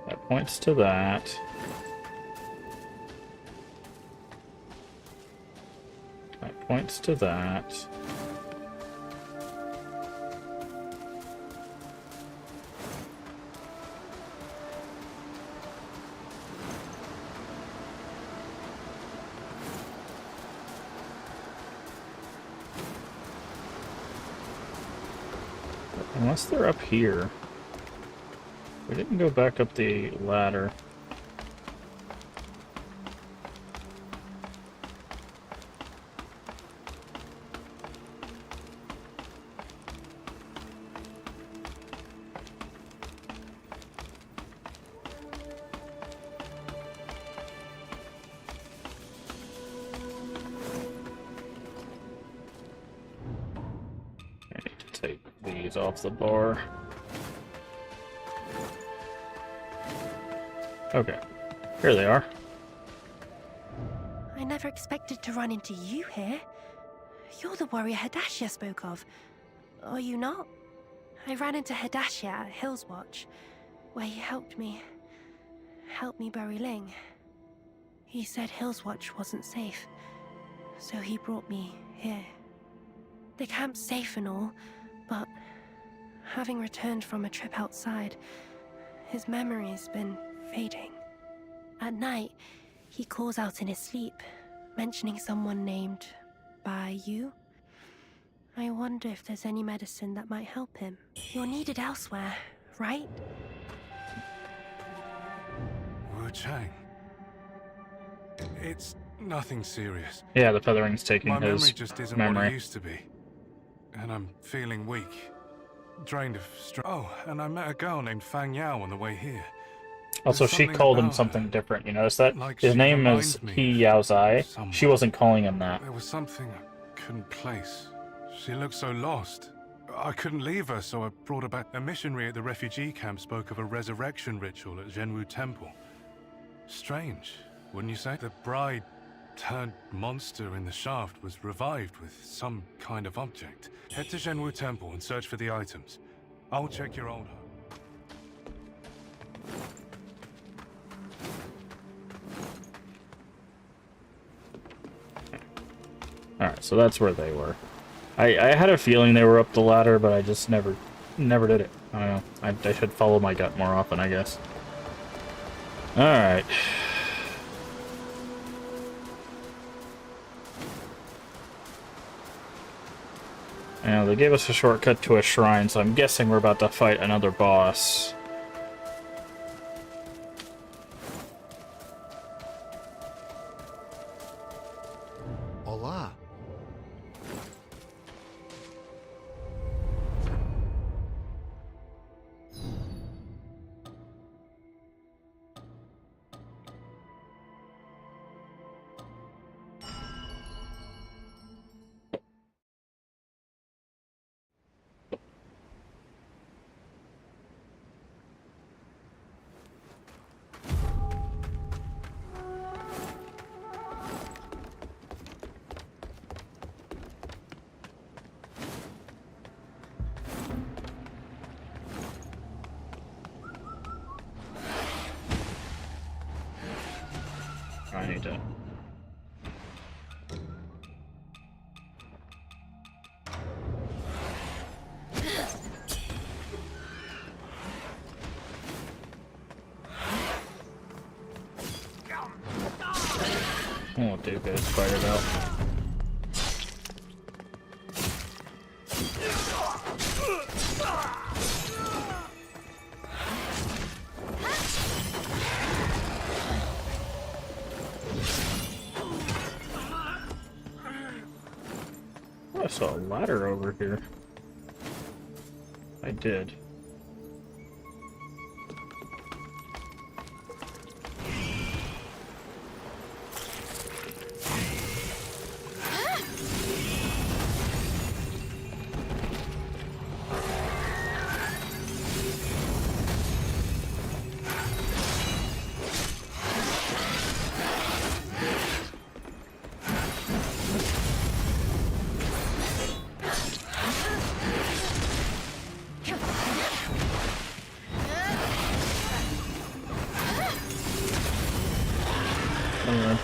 that points to that. Points to that. Unless they're up here. We didn't go back up the ladder. Off the bar. Okay, here they are. I never expected to run into you here. You're the warrior Hadashia spoke of. Are you not? I ran into Hadashia at Hill's Watch, where he helped me bury Ling. He said Hill's Watch wasn't safe, so he brought me here. The camp's safe and all, but having returned from a trip outside, his memory's been fading. At night, he calls out in his sleep, mentioning someone named by you. I wonder if there's any medicine that might help him. You're needed elsewhere, right? Wuchang. It's nothing serious. Yeah, the feathering's taking My his memory just isn't what it used to be. And I'm feeling weak. Drained of strength. Oh, and I met a girl named Fang Yao on the way here. Also, she called him something different. You notice that? Like His name is He Yao Zai. She wasn't calling him that. There was something I couldn't place. She looked so lost. I couldn't leave her, so I brought her back. A missionary at the refugee camp spoke of a resurrection ritual at Zhenwu Temple. Strange, wouldn't you say? The bride turned monster in the shaft was revived with some kind of object. Head to Zhenwu Temple and search for the items. I'll check your old home. Alright, so that's where they were. I had a feeling they were up the ladder, but I just never did it. I don't know. I should follow my gut more often, I guess. Alright. Now, they gave us a shortcut to a shrine, so I'm guessing we're about to fight another boss. Hola. I need to... We'll do good. Fight it out. Oh, I saw a ladder over here. I did.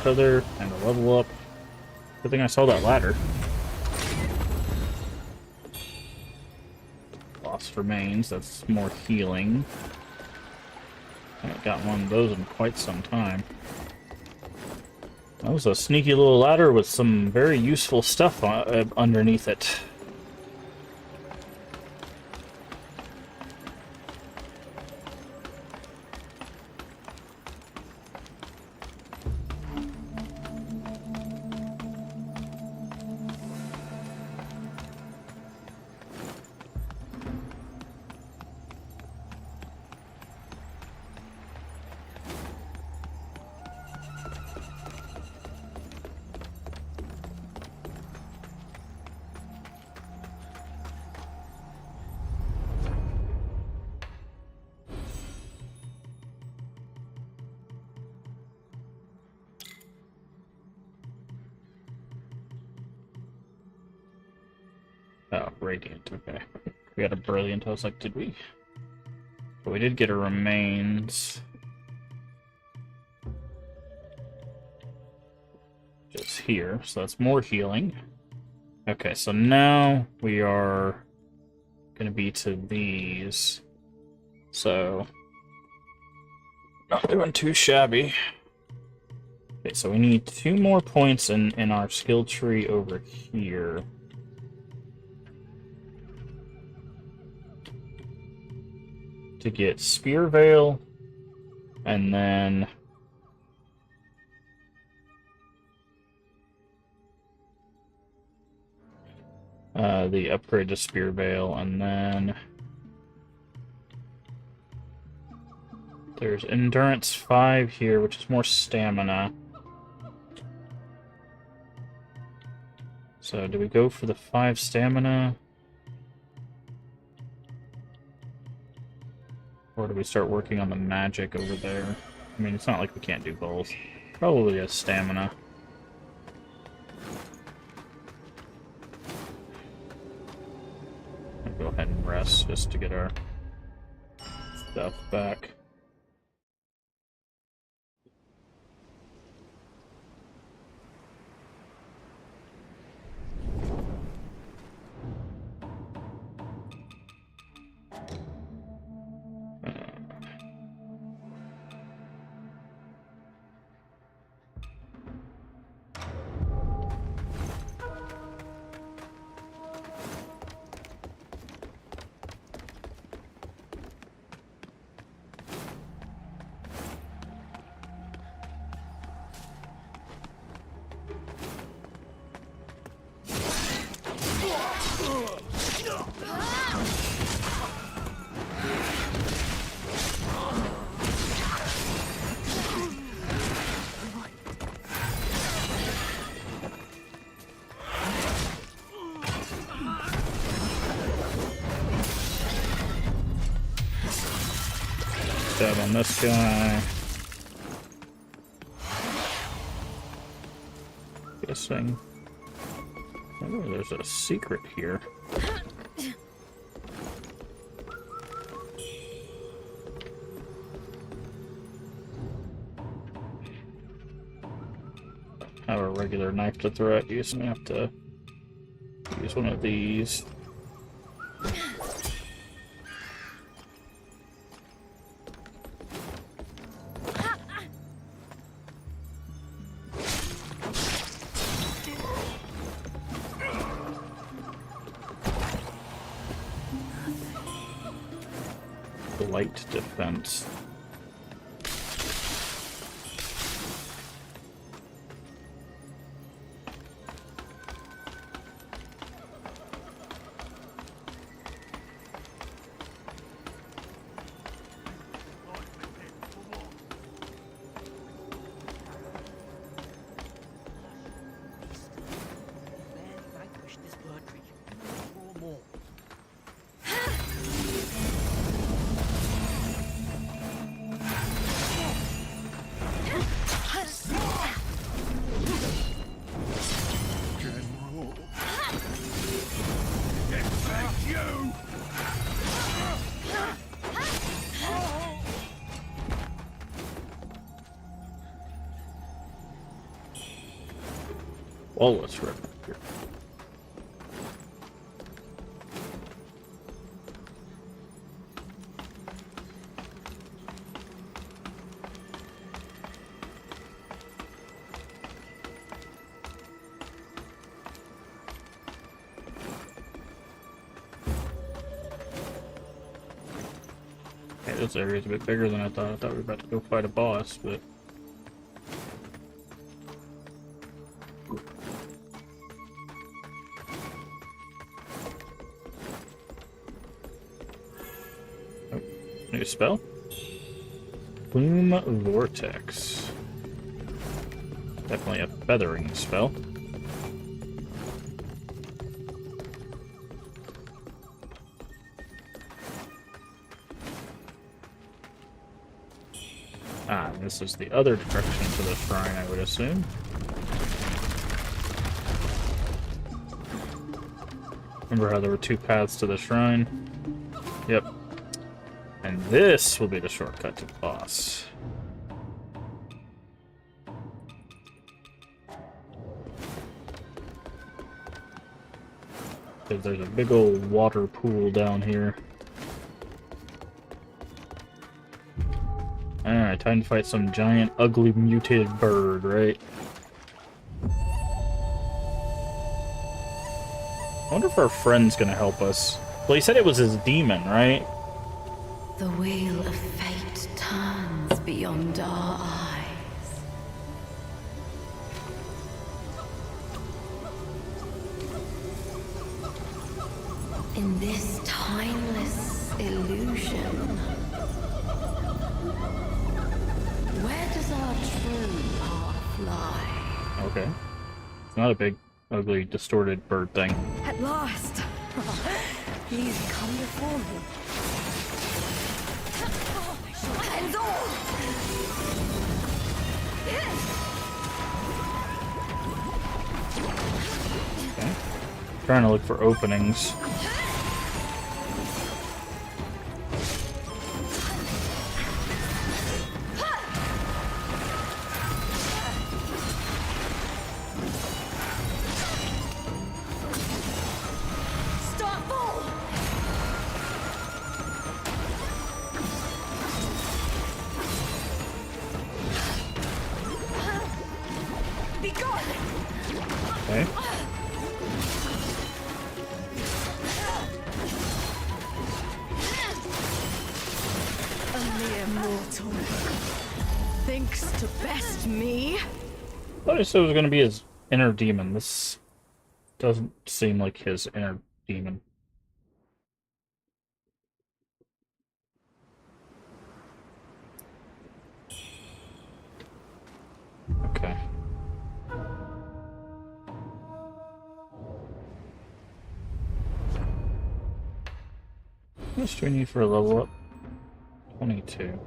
Feather and a level up. Good thing I saw that ladder. Lost remains, that's more healing. I haven't got one of those in quite some time. That was a sneaky little ladder with some very useful stuff underneath it. Oh, Radiant, okay. We had a Brilliant, I was like, did we? But we did get a Remains. Just here, so that's more healing. Okay, so now we are gonna be to these. So, not doing too shabby. Okay, so we need 2 more points in our skill tree over here. To get Spear Veil, and then the upgrade to Spear Veil, and then there's Endurance 5 here, which is more stamina. So do we go for the 5 stamina? Or do we start working on the magic over there? I mean, it's not like we can't do both. Probably a stamina. I'll go ahead and rest just to get our stuff back. Stab on this guy. Guessing. Oh, there's a secret here. Have a regular knife to throw at you, so I have to use one of these. light defense. Well, let's rip here. Okay, this area's a bit bigger than I thought. I thought we were about to go fight a boss, but... New spell? Plume Vortex. Definitely a feathering spell. Ah, this is the other direction to the shrine, I would assume. Remember how there were two paths to the shrine? Yep. And this will be the shortcut to the boss. Because there's a big old water pool down here. Alright, time to fight some giant, ugly, mutated bird, right? I wonder if our friend's gonna help us. Well, he said it was his demon, right? The wheel of fate turns beyond our eyes. In this timeless illusion, where does our true path lie? Okay. It's not a big, ugly, distorted bird thing. At last! Please come before me. Hands off! Okay. Trying to look for openings. Okay. A mere mortal thinks to best me. I thought I said it was going to be his inner demon. This doesn't seem like his inner demon. Okay. How much do we need for a level up? 22.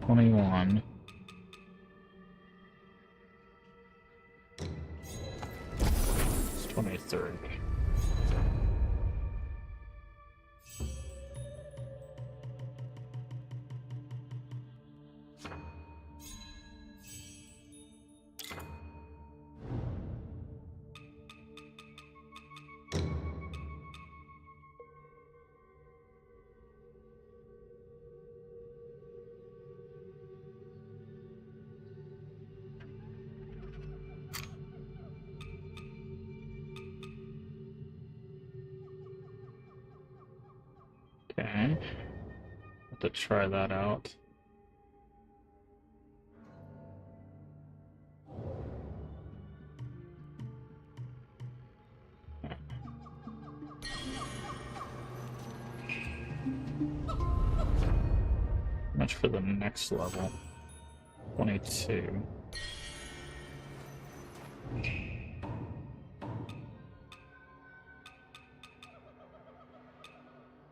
$21. It's 23. Okay. Have to try that out. Much for the next level. 22.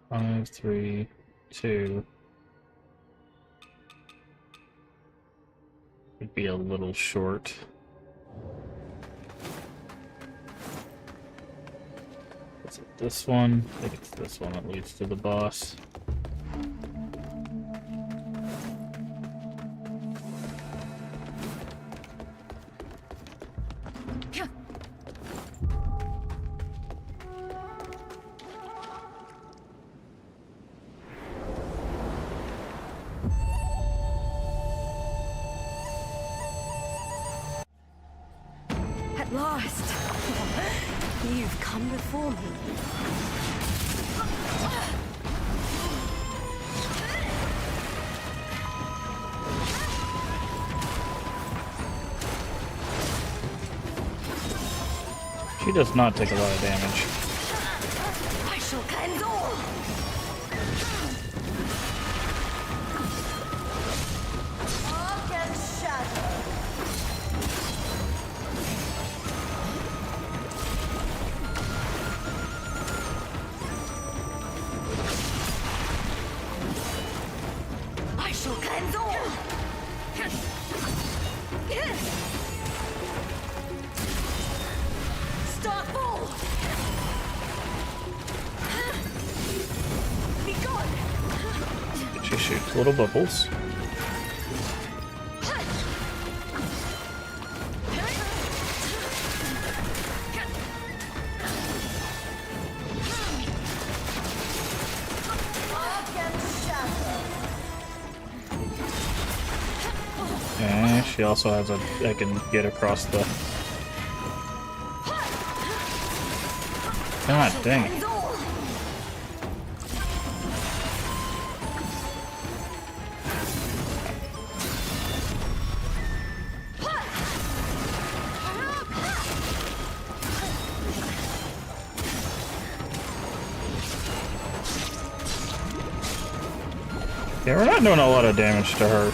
Five, 3, 2. Would be a little short. Is it this one? I think it's this one that leads to the boss. At last! You've come before me. She does not take a lot of damage. I shall cleanse all! Arc and shadow. I shall cleanse all! Start full! Be gone! She shoots little bubbles. Arc and shadow. And she also has a... I can get across the... God dang it. Cleanse all! Yeah, we're not doing a lot of damage to her.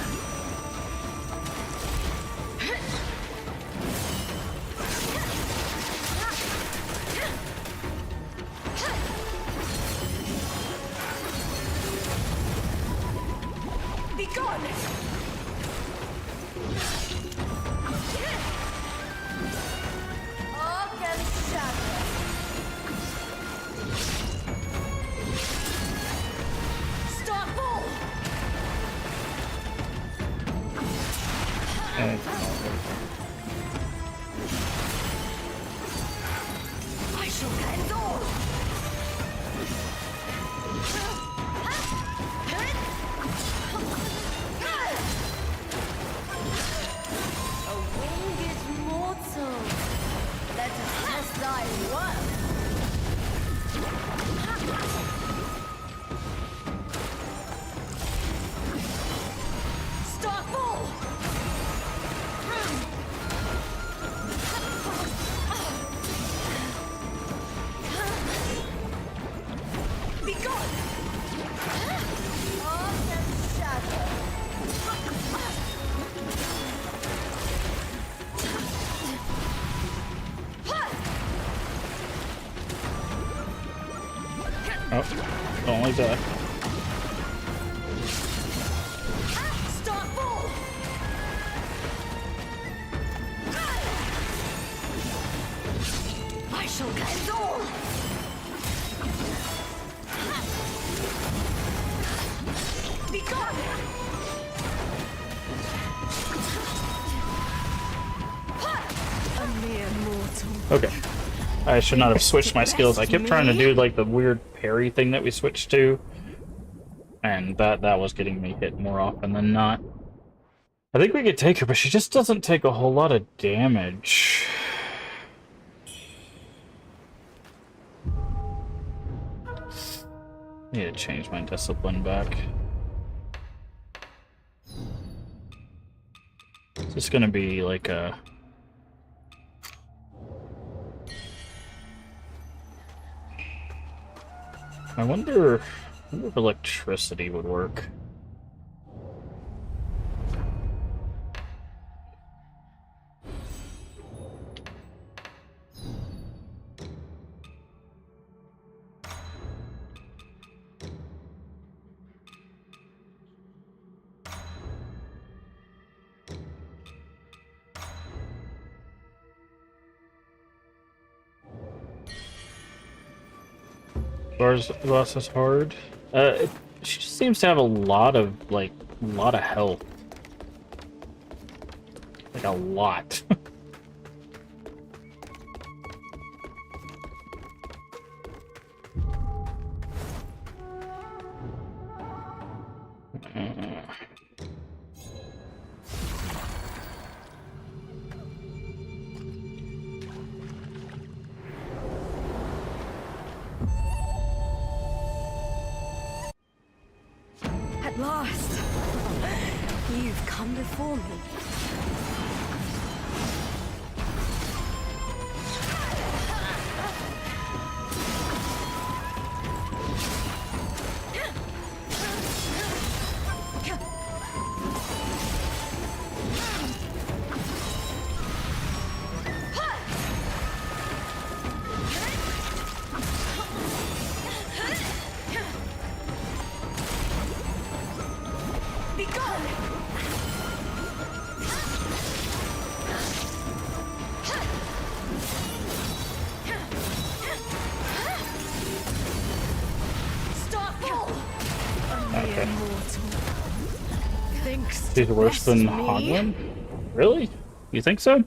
Be gone! Arc and shadow. Start full! And I shall cleanse all! A winged mortal. Let us test thy worth. Start full! Be gone! Arc and shadow. oh, don't like that. Start full! I shall cleanse all! Be gone! A mere mortal. Okay. I should not have switched my skills. I kept trying to do like the weird parry thing that we switched to. And that was getting me hit more often than not. I think we could take her, but she just doesn't take a whole lot of damage. I need to change my discipline back. Is this gonna be like a... I wonder if electricity would work. Boss is hard. She just seems to have a lot of health. Like a lot. At last! You've come before me. She's worse than Hanlon? Really? You think so?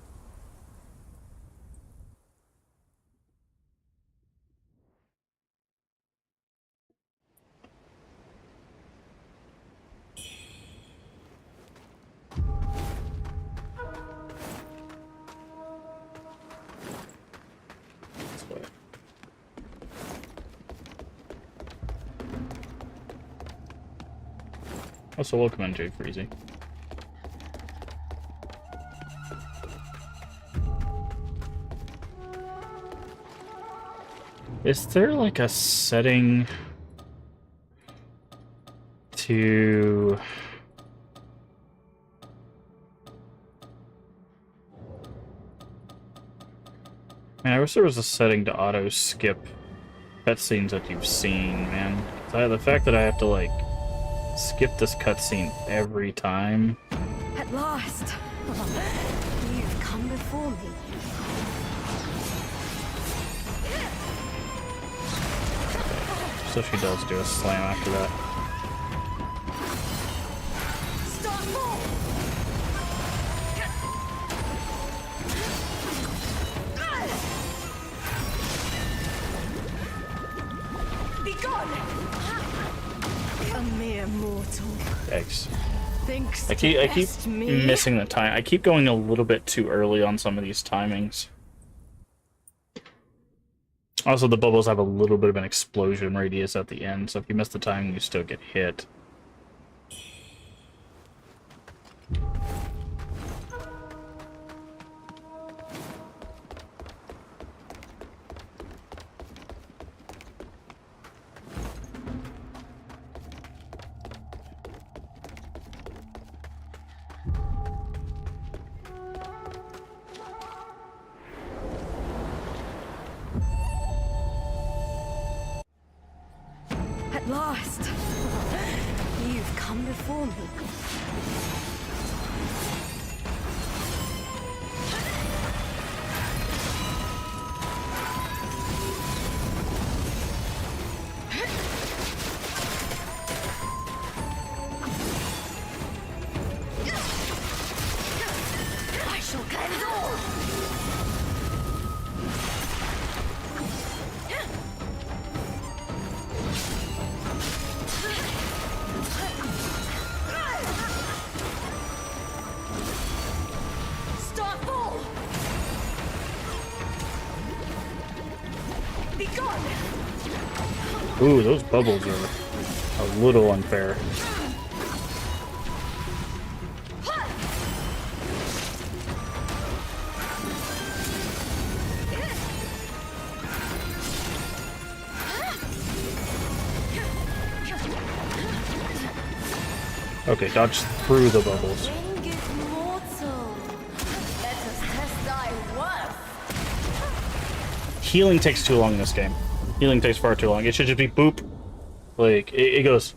Also, welcome in, Jay Freezy. Is there like a setting to... Man, I wish there was a setting to auto skip cutscenes that you've seen, man. The fact that I have to like skip this cutscene every time. At last! You've come before me. So she does do a slam after that. Start more! Be gone! A mere mortal. Yikes. Thinks I keep missing the time. I keep going a little bit too early on some of these timings. Also, the bubbles have a little bit of an explosion radius at the end, so if you miss the timing, you still get hit. At last! You've come before me. I shall cleanse all! Be gone! Ooh, those bubbles are a little unfair. Okay, dodge through the bubbles. Wing is mortal. Let us test thy worth. Healing takes too long in this game. Healing takes far too long. It should just be boop. Like, it goes...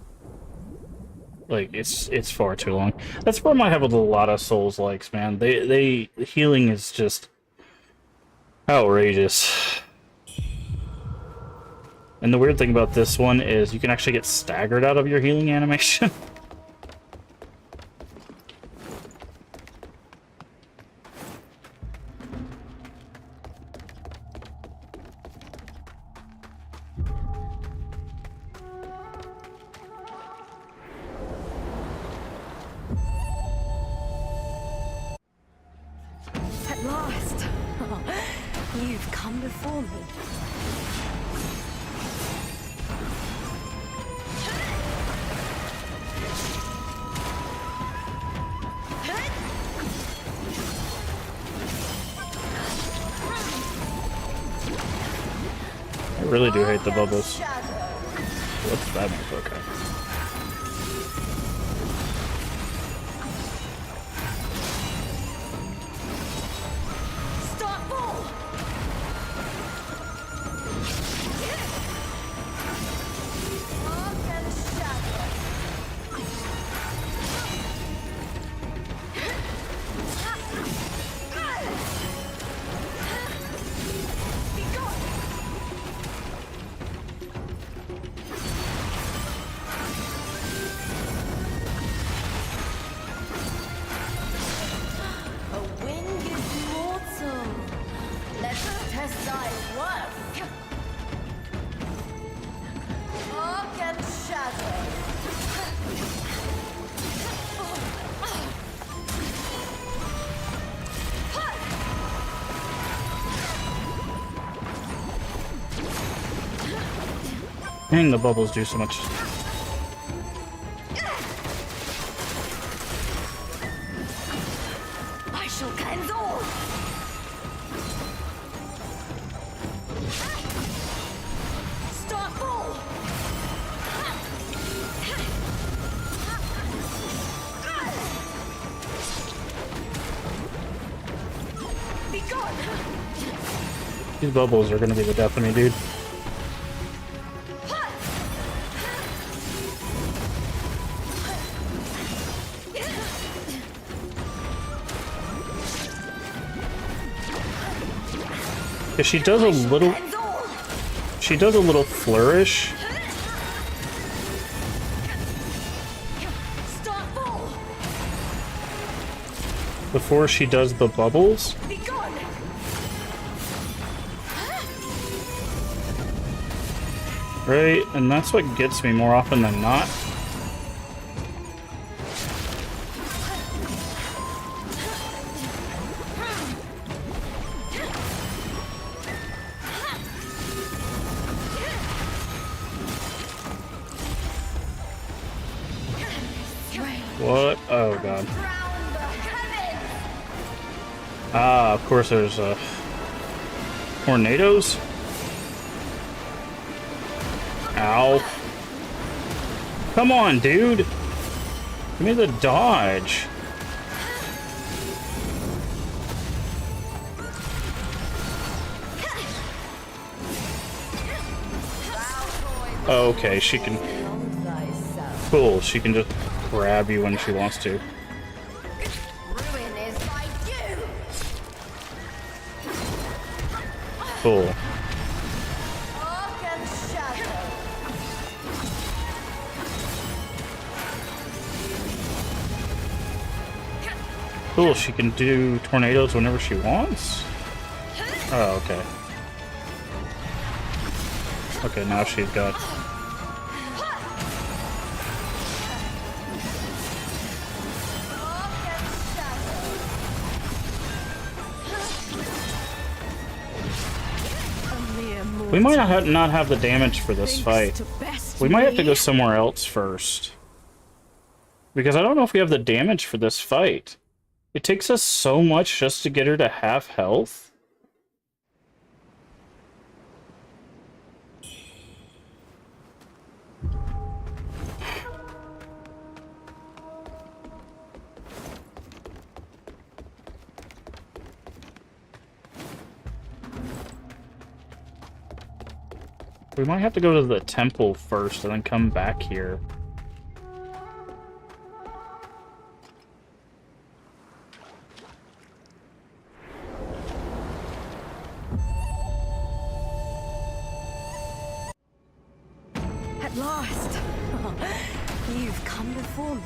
Like, it's far too long. That's what I have with a lot of Souls likes, man. The healing is just outrageous. And the weird thing about this one is you can actually get staggered out of your healing animation. At last! You've come before me. I really do hate the bubbles. What's that mean? Okay. A wing is mortal. Let us test thy worth. Arc and shadow. Dang, the bubbles do so much. I shall cleanse all. Start full. Be gone. These bubbles are gonna be the death of me, dude. Yeah, she does a little flourish. Start full. Before she does the bubbles. Be gone. Right? And that's what gets me more often than not. What? Oh god. Ah, of course there's tornadoes. Ow. Come on, dude. Give me the dodge. Okay, she can... Cool, she can just grab you when she wants to. Ruin is by you. Cool. Arc and shadow. Cool, she can do tornadoes whenever she wants? Oh, okay. Okay, now she's got... A mere mortal. We might not have the damage for this fight. We might have to go somewhere else first. Because I don't know if we have the damage for this fight. It takes us so much just to get her to half health. We might have to go to the temple first and then come back here. At last! You've come before me.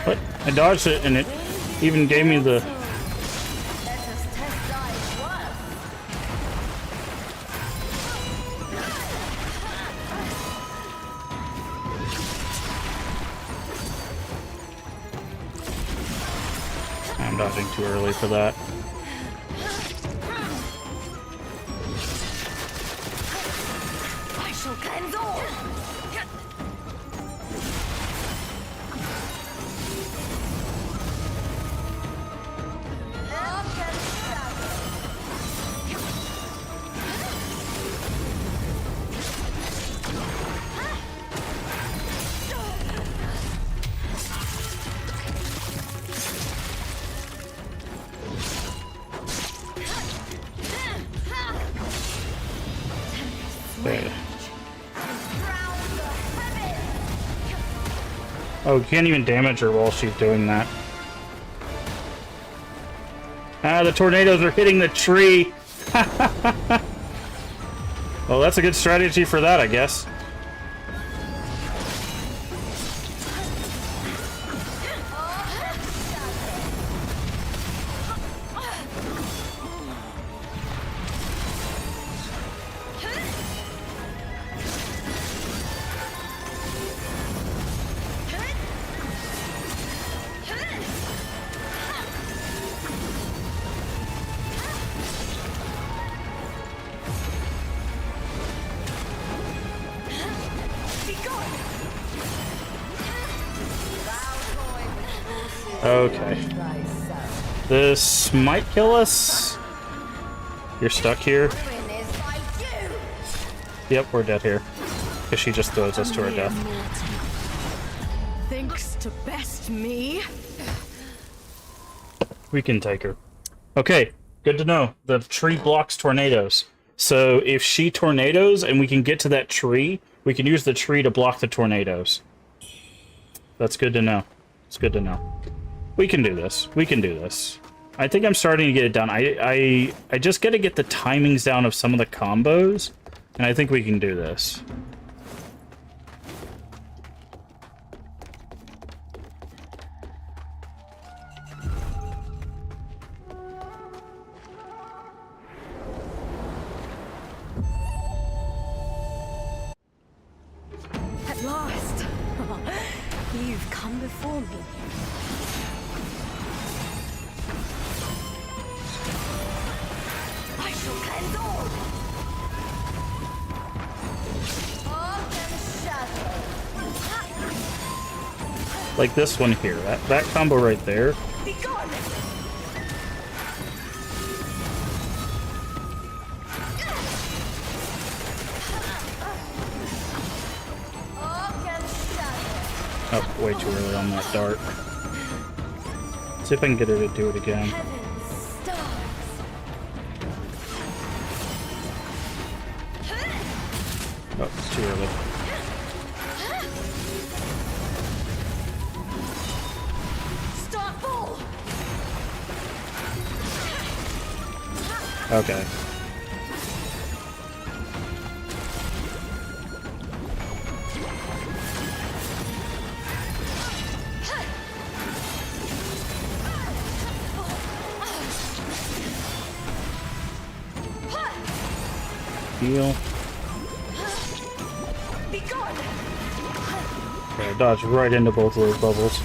But I dodged it and it even gave me the... I'm dodging too early for that. Okay. Oh, you can't even damage her while she's doing that. Ah, the tornadoes are hitting the tree! Well, that's a good strategy for that, I guess. Okay. This might kill us. You're stuck here. Yep, we're dead here. Because she just throws us to our death. Thinks to best me. We can take her. Okay, good to know. The tree blocks tornadoes. So if she tornadoes and we can get to that tree, we can use the tree to block the tornadoes. That's good to know. It's good to know. We can do this. We can do this. I think I'm starting to get it done. I just got to get the timings down of some of the combos, and I think we can do this. At last! You've come before me. I shall cleanse all! Like this one here. That combo right there. Be gone! Oh, way too early on that dart. See if I can get her to do it again. Oh, it's too early. Okay. Heal. Okay, I dodged right into both of those bubbles.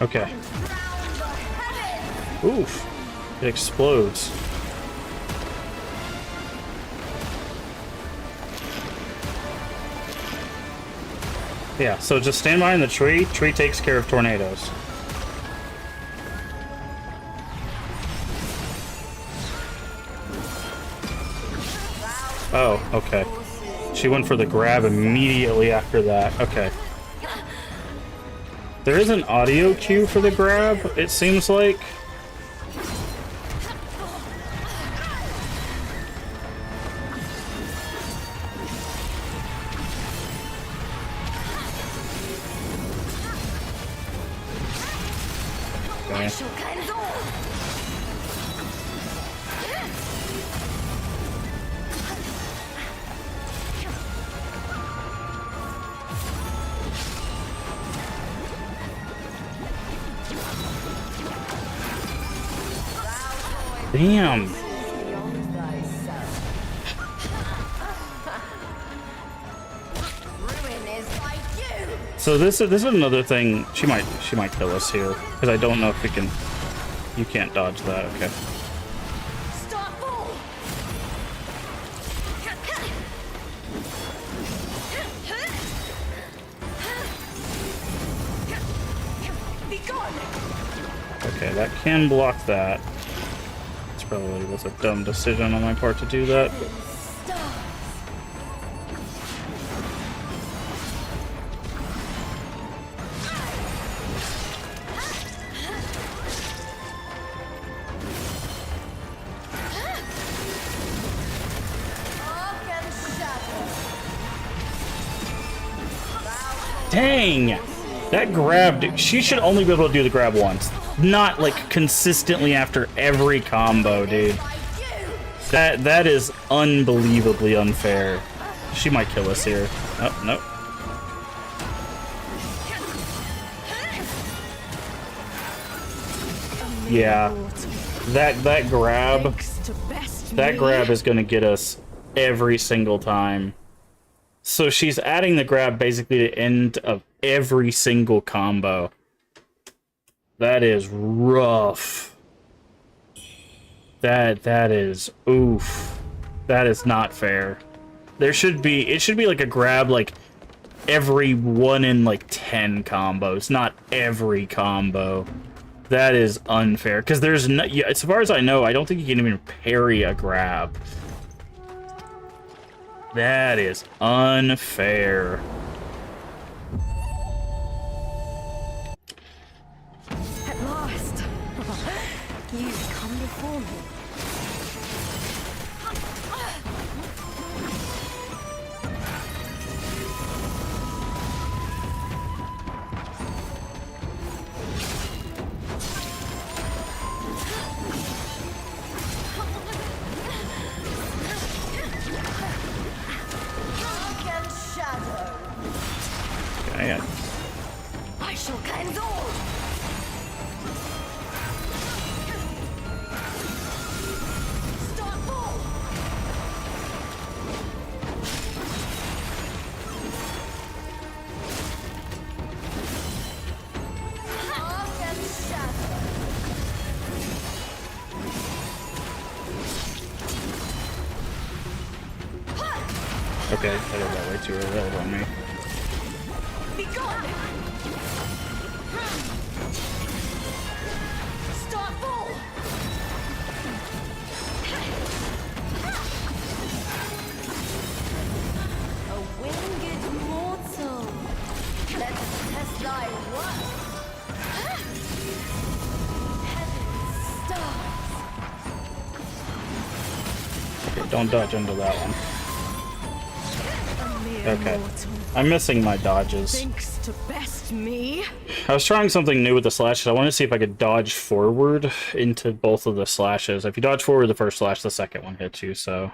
Okay. Oof. It explodes. Yeah, so just stand behind the tree. Tree takes care of tornadoes. Oh, okay. She went for the grab immediately after that. Okay. There is an audio cue for the grab, it seems like. Okay. Damn. So this is another thing. She might kill us here because I don't know if we can. You can't dodge that. Okay. Okay, that can block that. It's probably was a dumb decision on my part to do that. Dang! That grabbed. She should only be able to do the grab once. Not like consistently after every combo, dude. That is unbelievably unfair. She might kill us here. Oh, no. Yeah. That grab is gonna get us every single time. So she's adding the grab basically to the end of every single combo. That is rough. That is oof. That is not fair. It should be like a grab like every 1 in like 10 combos, not every combo. That is unfair because there's no, yeah, as far as I know, I don't think you can even parry a grab. That is unfair. At last, you've come before me. Okay, I did that way too early. That was on me. Be gone! Start full! A winged mortal. Let us test thy worth. Heaven's stars. Okay, don't dodge into that one. Okay. I'm missing my dodges. Thinks to best me. I was trying something new with the slashes. I wanted to see if I could dodge forward into both of the slashes. If you dodge forward the first slash, the second one hits you, so...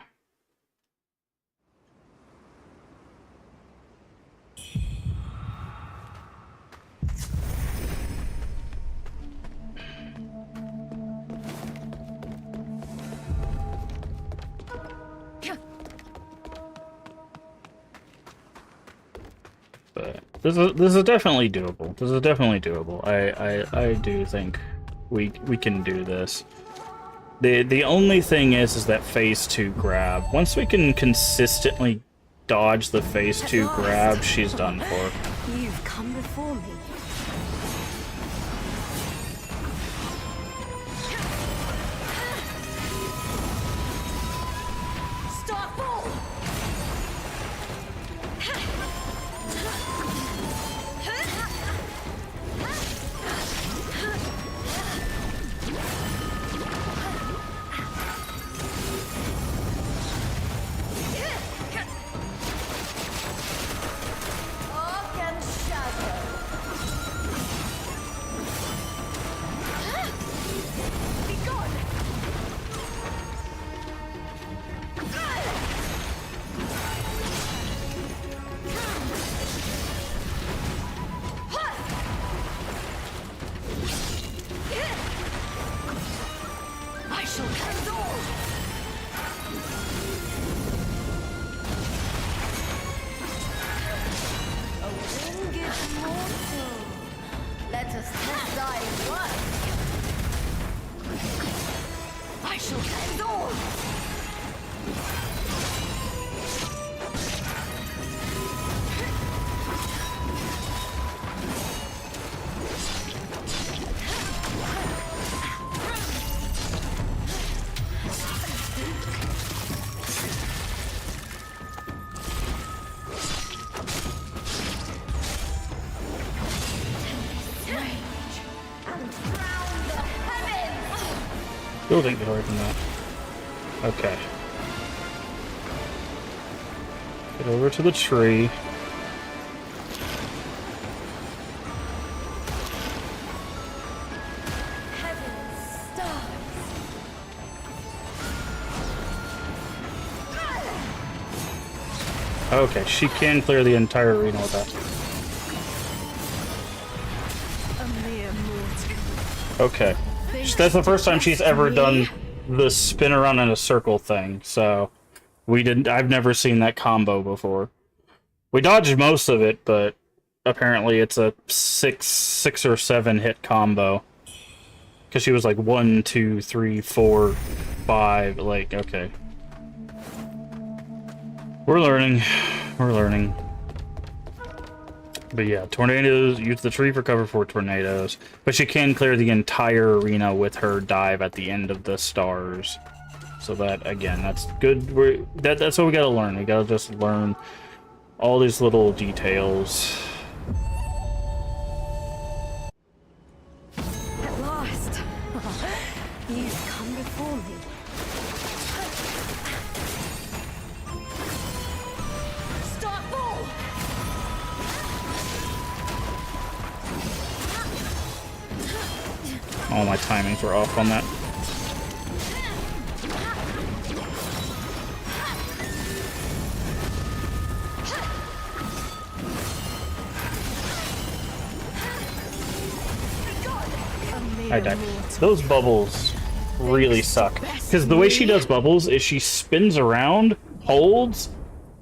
But this is definitely doable. This is definitely doable. I do think we can do this. The only thing is that phase 2 grab. Once we can consistently dodge the phase 2 grab, she's done for. You've come before me. Start full! I shall console! A winged mortal. Let us test thy worth. I shall console! Still didn't get away from that. Okay. Get over to the tree. Okay, she can clear the entire arena with that. Okay. That's the first time she's ever done the spin around in a circle thing, so I've never seen that combo before. We dodged most of it, but apparently it's a six or 7 hit combo. Because she was like 1, 2, 3, 4, 5, like, okay. We're learning. We're learning. But yeah, tornadoes, use the tree for cover for tornadoes. But she can clear the entire arena with her dive at the end of the stars. So that, again, that's good. That's what we gotta learn. We gotta just learn all these little details. At last! You've come before me. Start full! All my timings were off on that. I died. Those bubbles really suck. Because the way she does bubbles is she spins around, holds,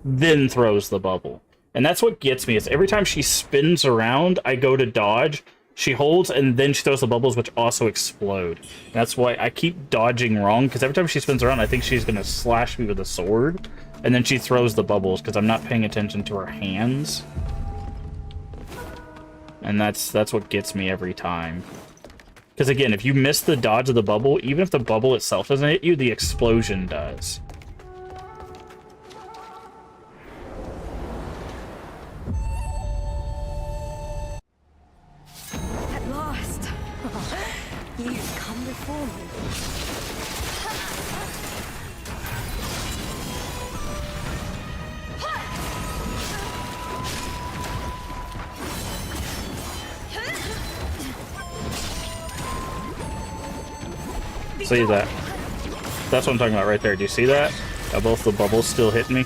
then throws the bubble. And that's what gets me, is every time she spins around, I go to dodge, she holds, and then she throws the bubbles, which also explode. That's why I keep dodging wrong, because every time she spins around, I think she's going to slash me with a sword, and then she throws the bubbles, because I'm not paying attention to her hands. And that's what gets me every time. Because again, if you miss the dodge of the bubble, even if the bubble itself doesn't hit you, the explosion does. At last! You've come before me. See that? That's what I'm talking about right there. Do you see that? Are both the bubbles still hitting me?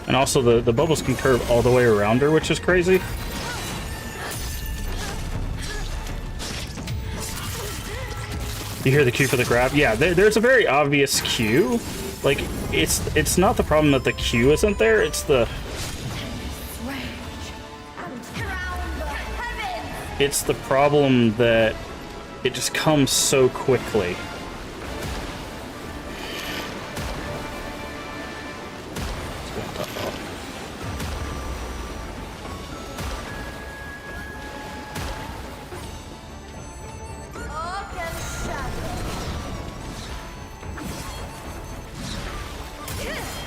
And also, the bubbles can curve all the way around her, which is crazy. You hear the cue for the grab? Yeah, there's a very obvious cue. Like, it's not the problem that the cue isn't there, it's the... It's the problem that it just comes so quickly.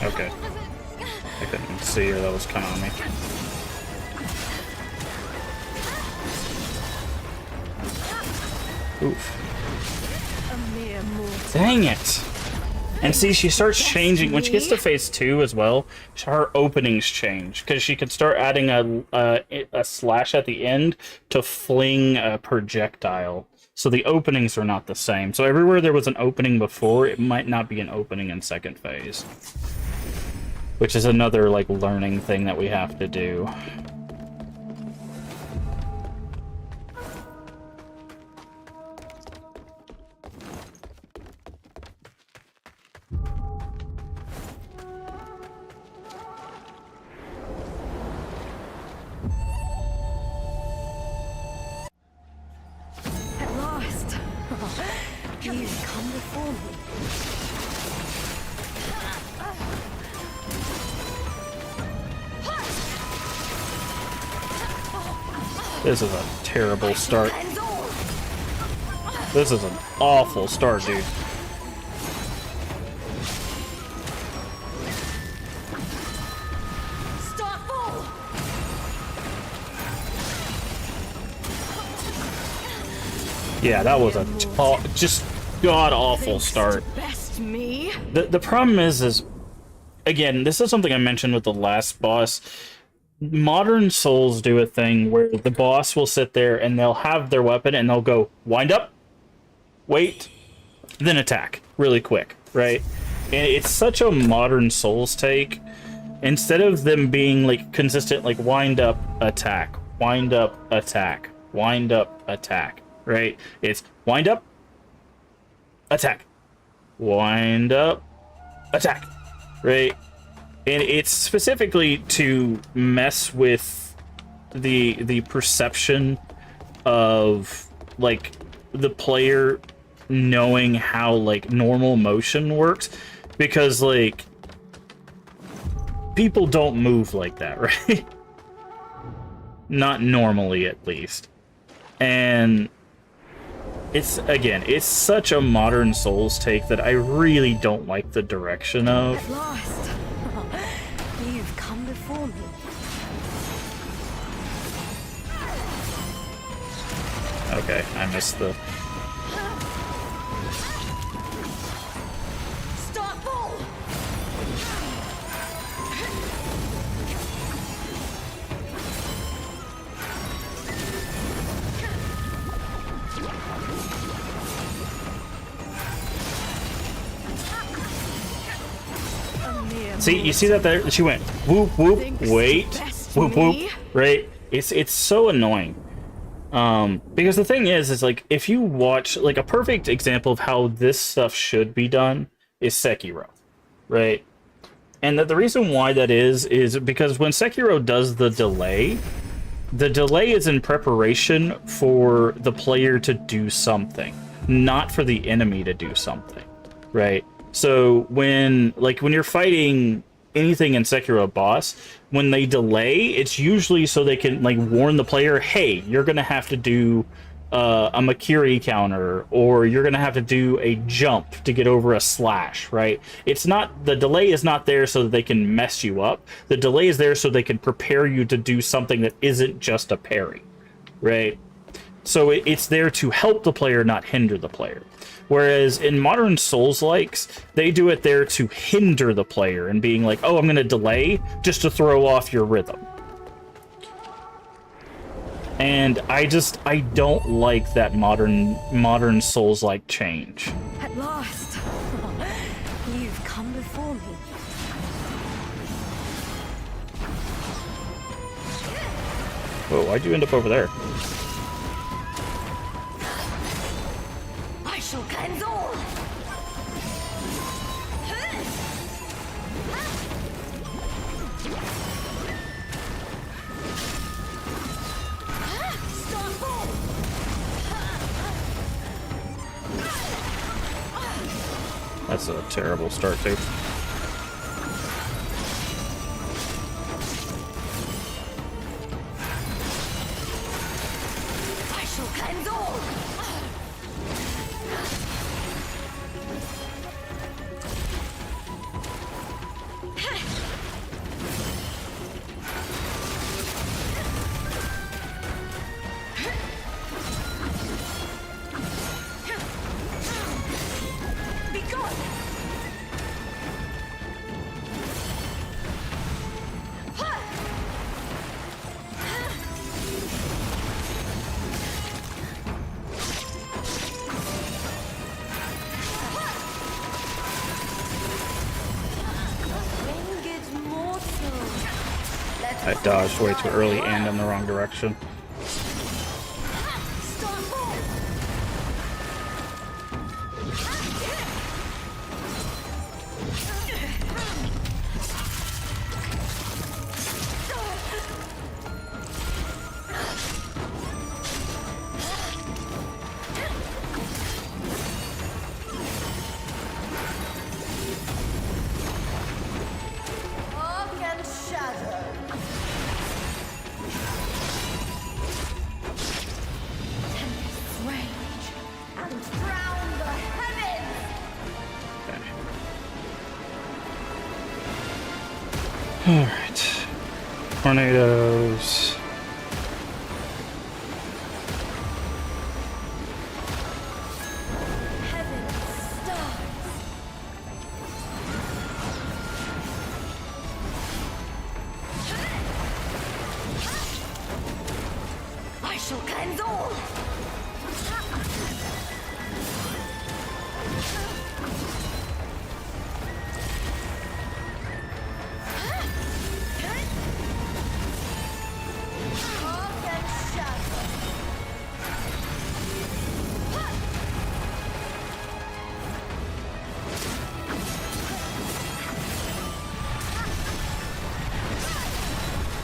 Okay. I couldn't see her, that was kind of on me. Oof. Dang it! And see, she starts changing. When she gets to phase 2 as well, her openings change. Because she can start adding a slash at the end to fling a projectile. So the openings are not the same. So everywhere there was an opening before, it might not be an opening in second phase. Which is another, like, learning thing that we have to do. At last! You've come before me. This is a terrible start. This is an awful start, dude. Yeah, that was a just god-awful start. The problem is again, this is something I mentioned with the last boss. Modern Souls do a thing where the boss will sit there and they'll have their weapon and they'll go, wind up, wait, then attack really quick, right? And it's such a modern Souls take. Instead of them being like consistent, like wind up, attack, wind up, attack, wind up, attack, right? It's wind up, attack, wind up, attack, right? And it's specifically to mess with the perception of like the player knowing how like normal motion works, because like people don't move like that, right? Not normally, at least. And it's, again, it's such a modern Souls take that I really don't like the direction of. At last! You've come before me. Okay, I missed the... See, you see that there? She went whoop whoop. Wait, whoop whoop. Right? It's so annoying. Because the thing is like if you watch like a perfect example of how this stuff should be done is Sekiro, right? And the reason why that is because when Sekiro does the delay is in preparation for the player to do something, not for the enemy to do something, right? So when you're fighting anything in Sekiro boss, when they delay, it's usually so they can like warn the player, hey, you're gonna have to do a Makiri counter, or you're gonna have to do a jump to get over a slash, right? It's not, the delay is not there so that they can mess you up. The delay is there so they can prepare you to do something that isn't just a parry, right? So it's there to help the player, not hinder the player. Whereas in modern Souls-likes, they do it there to hinder the player and being like, oh, I'm going to delay just to throw off your rhythm. And I don't like that modern Souls-like change. At last, you've come before me. Whoa, why'd you end up over there? I shall cleanse all. That's a terrible start too. I shall cleanse all. I dodged way too early and in the wrong direction. Alright. Tornadoes. I shall cleanse all.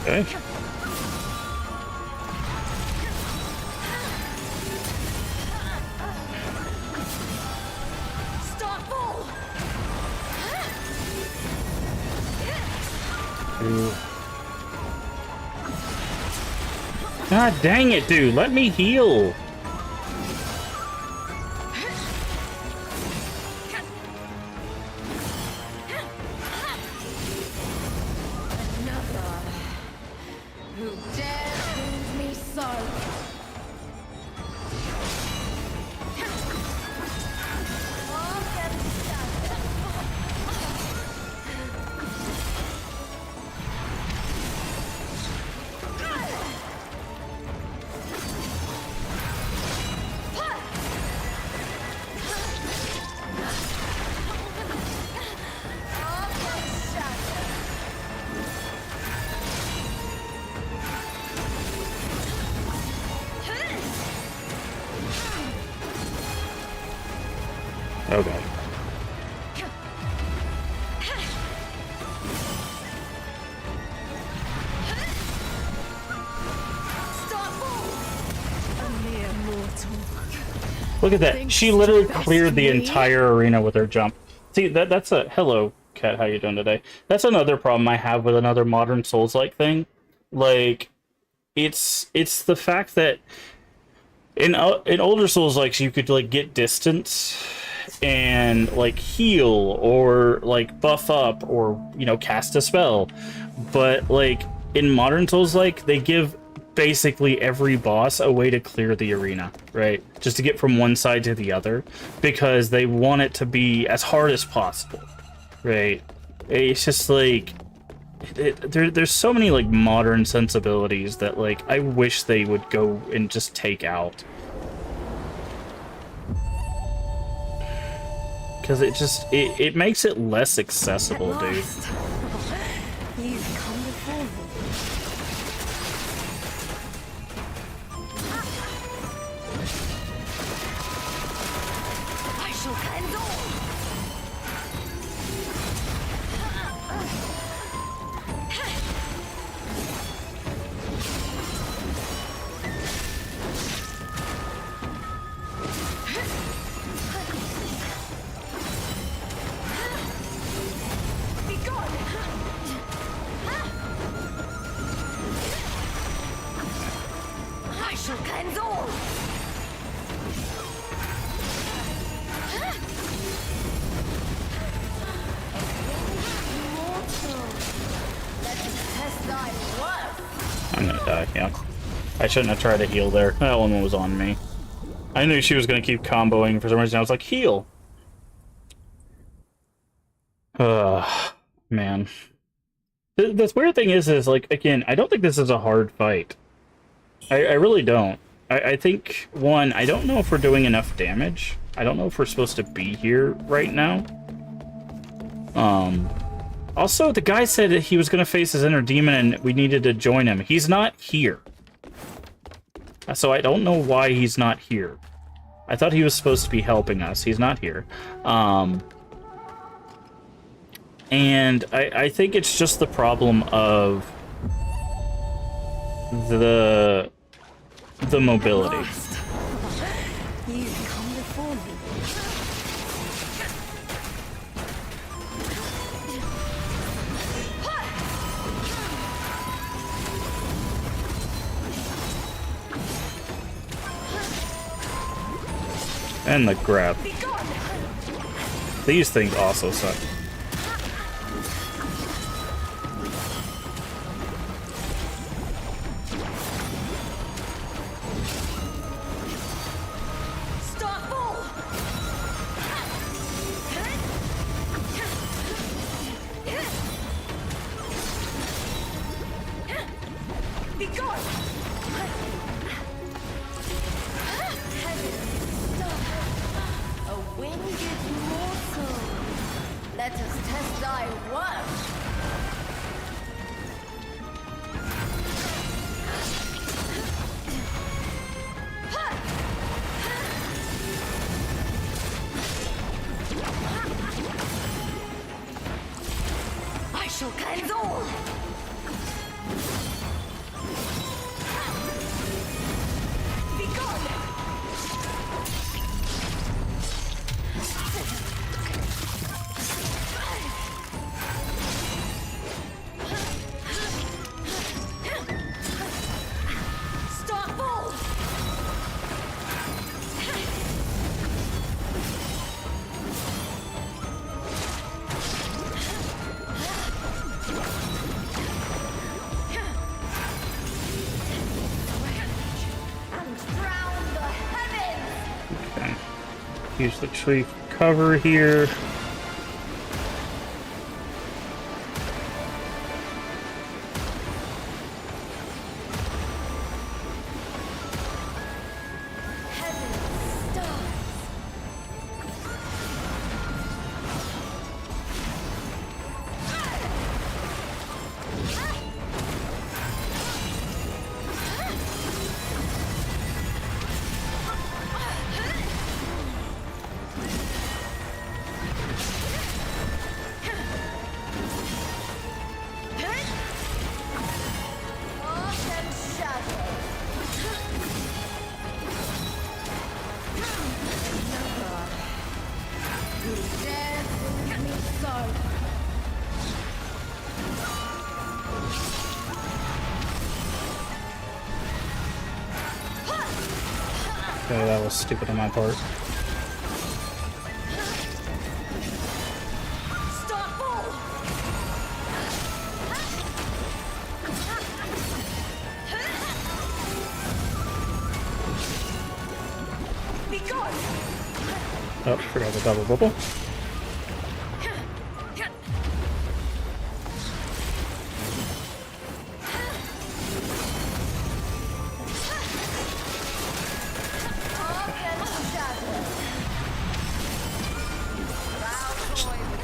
Okay. Ooh. God dang it, dude. Let me heal. Who dares wound me so? Okay. Look at that. She literally cleared the entire arena with her jump. See, that's a... Hello, Kat. How you doing today? That's another problem I have with another modern Souls-like thing. Like, it's the fact that in older Souls-likes, you could, like, get distance and, like, heal or, like, buff up or, you know, cast a spell. But, like, in modern Souls-like, they give basically every boss a way to clear the arena, right? Just to get from one side to the other, because they want it to be as hard as possible, right? It's just like there's so many like modern sensibilities that like I wish they would go and just take out, because it makes it less accessible, dude. You've come before me. I shall cleanse all. Be gone. I shall cleanse all. I'm gonna die, yeah. I shouldn't have tried to heal there. That one was on me. I knew she was gonna keep comboing for some reason. I was like, heal! Man. The weird thing is, like, again, I don't think this is a hard fight. I really don't. I think, one, I don't know if we're doing enough damage. I don't know if we're supposed to be here right now. Also, the guy said that he was going to face his inner demon and we needed to join him. He's not here. So I don't know why he's not here. I thought he was supposed to be helping us. He's not here. And I think it's just the problem of the mobility. You've come before me. And the grab. These things also suck. Let us test thy worth. I shall cleanse all. Be gone. Use the tree for cover here. Okay, that was stupid on my part. Oh, forgot the double bubble.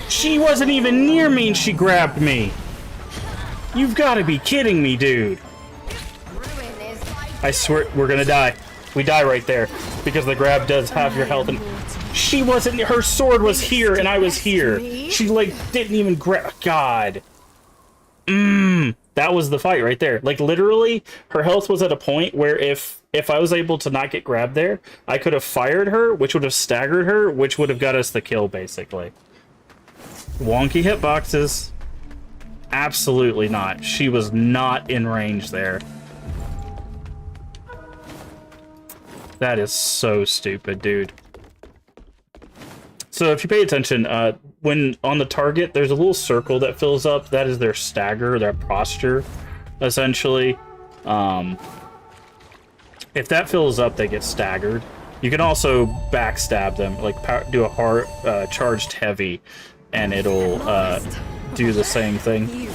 She wasn't even near me and she grabbed me. You've got to be kidding me, dude. I swear we're gonna die. We die right there because the grab does half your health, and she wasn't. Her sword was here and I was here. She like didn't even grab. God. That was the fight right there. Like literally, her health was at a point where if I was able to not get grabbed there, I could have fired her, which would have staggered her, which would have got us the kill basically. Wonky hitboxes. Absolutely not. She was not in range there. That is so stupid, dude. So if you pay attention, when on the target, there's a little circle that fills up. That is their stagger, their posture, essentially. If that fills up, they get staggered. You can also backstab them, like do a hard charged heavy, and it'll do the same thing.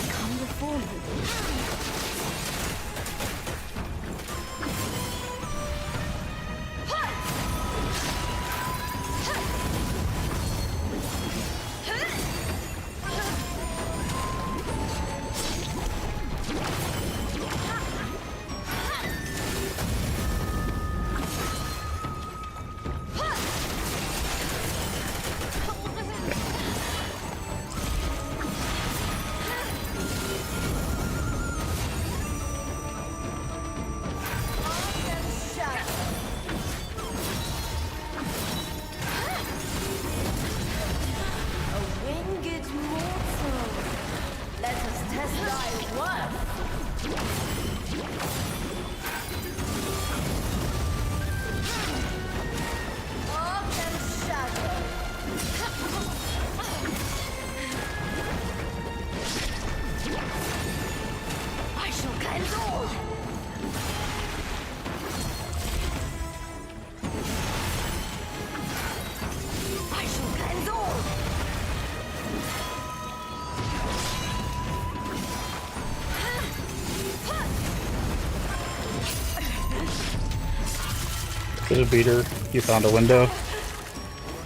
Could have beat her. You found a window.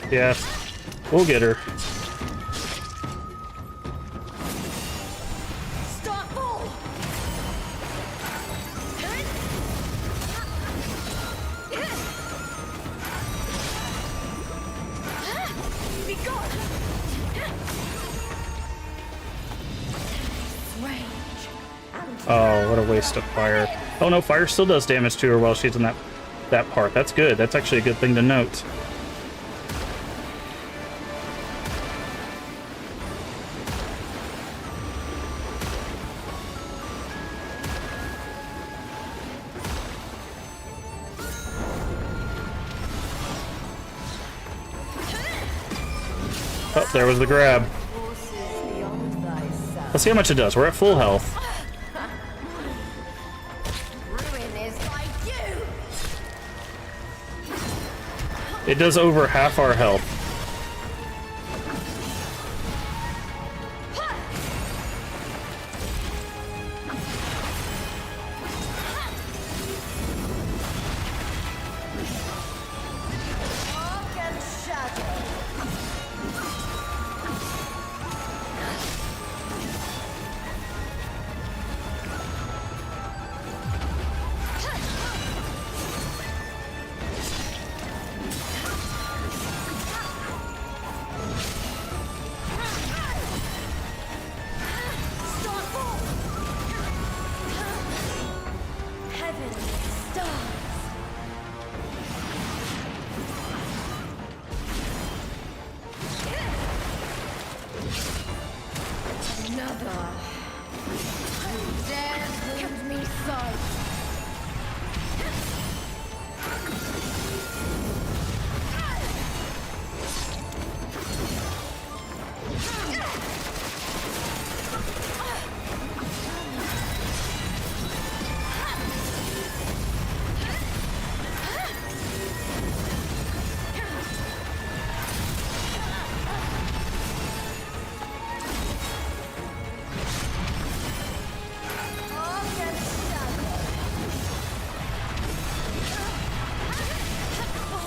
Yeah, we'll get her. Oh, what a waste of fire. Oh no, fire still does damage to her while she's in that part. That's good. That's actually a good thing to note. Oh, there was the grab. Let's see how much it does. We're at full health. It does over half our health. heavens, stars. Another. Who dares wound me so?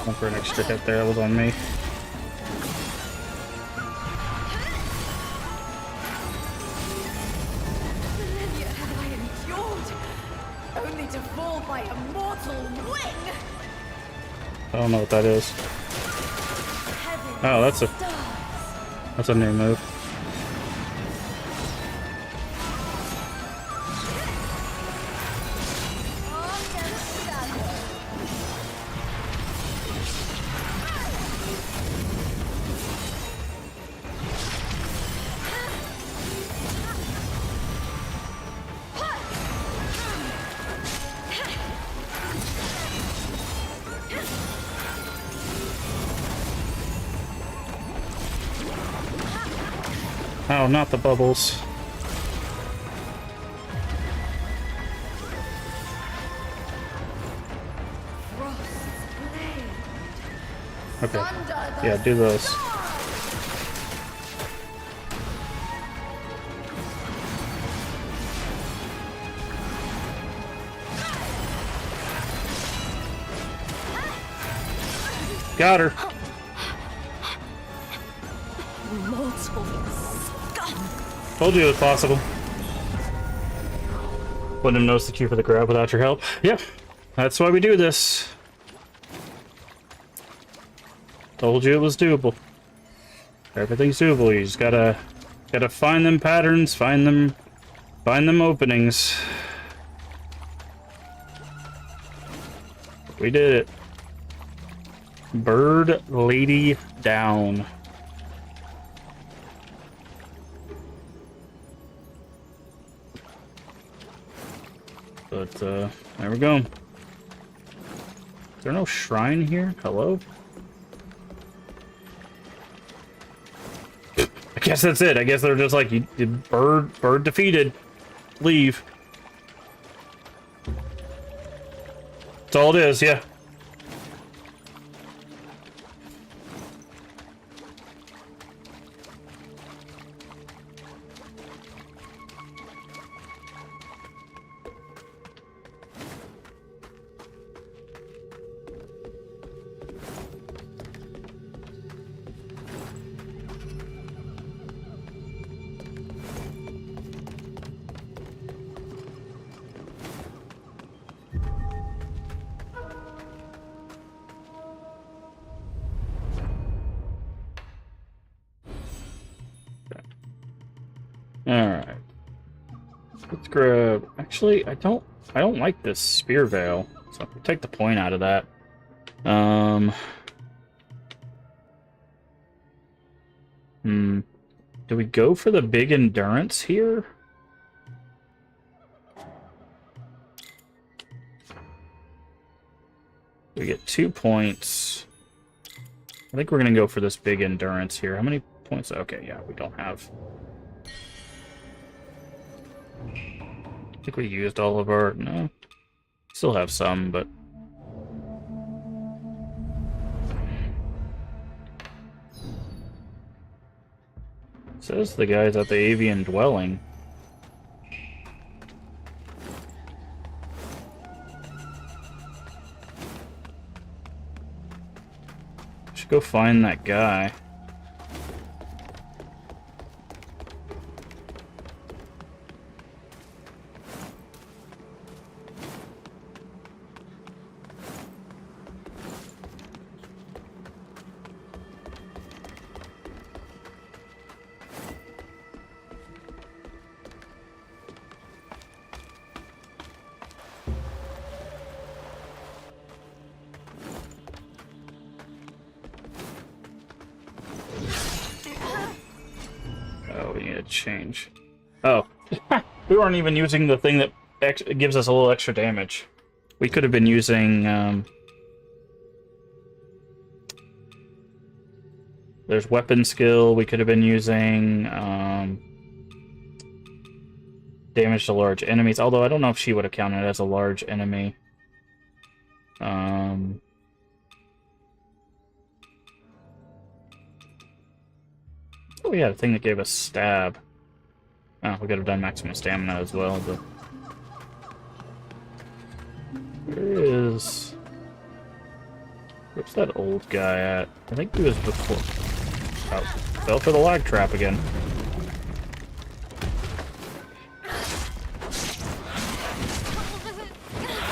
Went for an extra hit there. That was on me. Millennia have I endured, only to fall by a mortal wing. I don't know what that is. Oh, that's a new move. Oh, not the bubbles. Okay. Yeah, do those. Got her. Told you it was possible. Wouldn't have noticed the cue for the grab without your help. Yep, that's why we do this. Told you it was doable. Everything's doable. You just gotta find them patterns, find them openings. We did it. Bird lady down. But, there we go. Is there no shrine here? Hello? I guess that's it. I guess they're just like, you bird defeated. Leave. That's all it is, yeah. Alright. Let's grab... Actually, I don't like this spear veil. So we'll take the point out of that. Do we go for the big endurance here? We get 2 points. I think we're gonna go for this big endurance here. How many points? Okay, yeah, we don't have... I think we used all of our... No. Still have some, but... Says the guy's at the avian dwelling. Should go find that guy. change? Oh, we weren't even using the thing that gives us a little extra damage. We could have been using, there's weapon skill. We could have been using, damage to large enemies. Although I don't know if she would have counted as a large enemy. Oh, we had a thing that gave us stab. Oh, we could have done maximum stamina as well, but... Where's that old guy at? I think he was before... Oh, fell for the lag trap again.